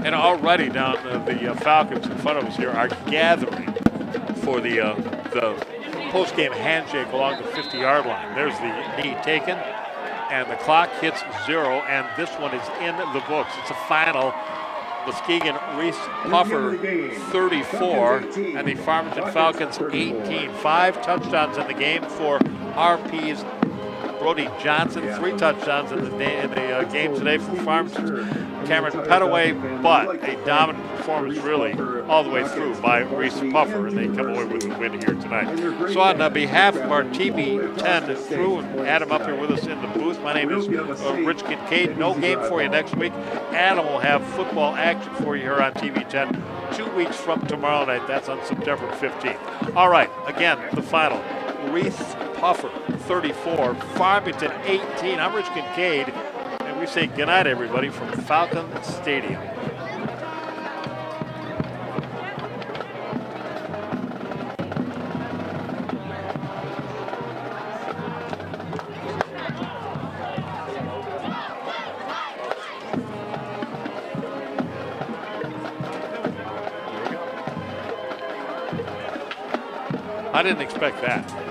And already down the Falcons in front of us here are gathering for the post-game handshake along the 50-yard line. There's the knee taken, and the clock hits 0, and this one is in the books. It's a final. Muskegon Reese Puffer 34, and the Farmington Falcons 18. 5 touchdowns in the game for RP's Brody Johnson, 3 touchdowns in the game today for Farmington. Cameron Petaway, but a dominant performance really all the way through by Reese Puffer, and they come away with the win here tonight. So on behalf of our TV10 crew and Adam up here with us in the booth, my name is Rich Kincaid. No game for you next week. Adam will have football action for you here on TV10 2 weeks from tomorrow night. That's on September 15th. All right, again, the final. Reese Puffer, 34. Farmington, 18. I'm Rich Kincaid, and we say goodnight, everybody, from Falcon Stadium. I didn't expect that.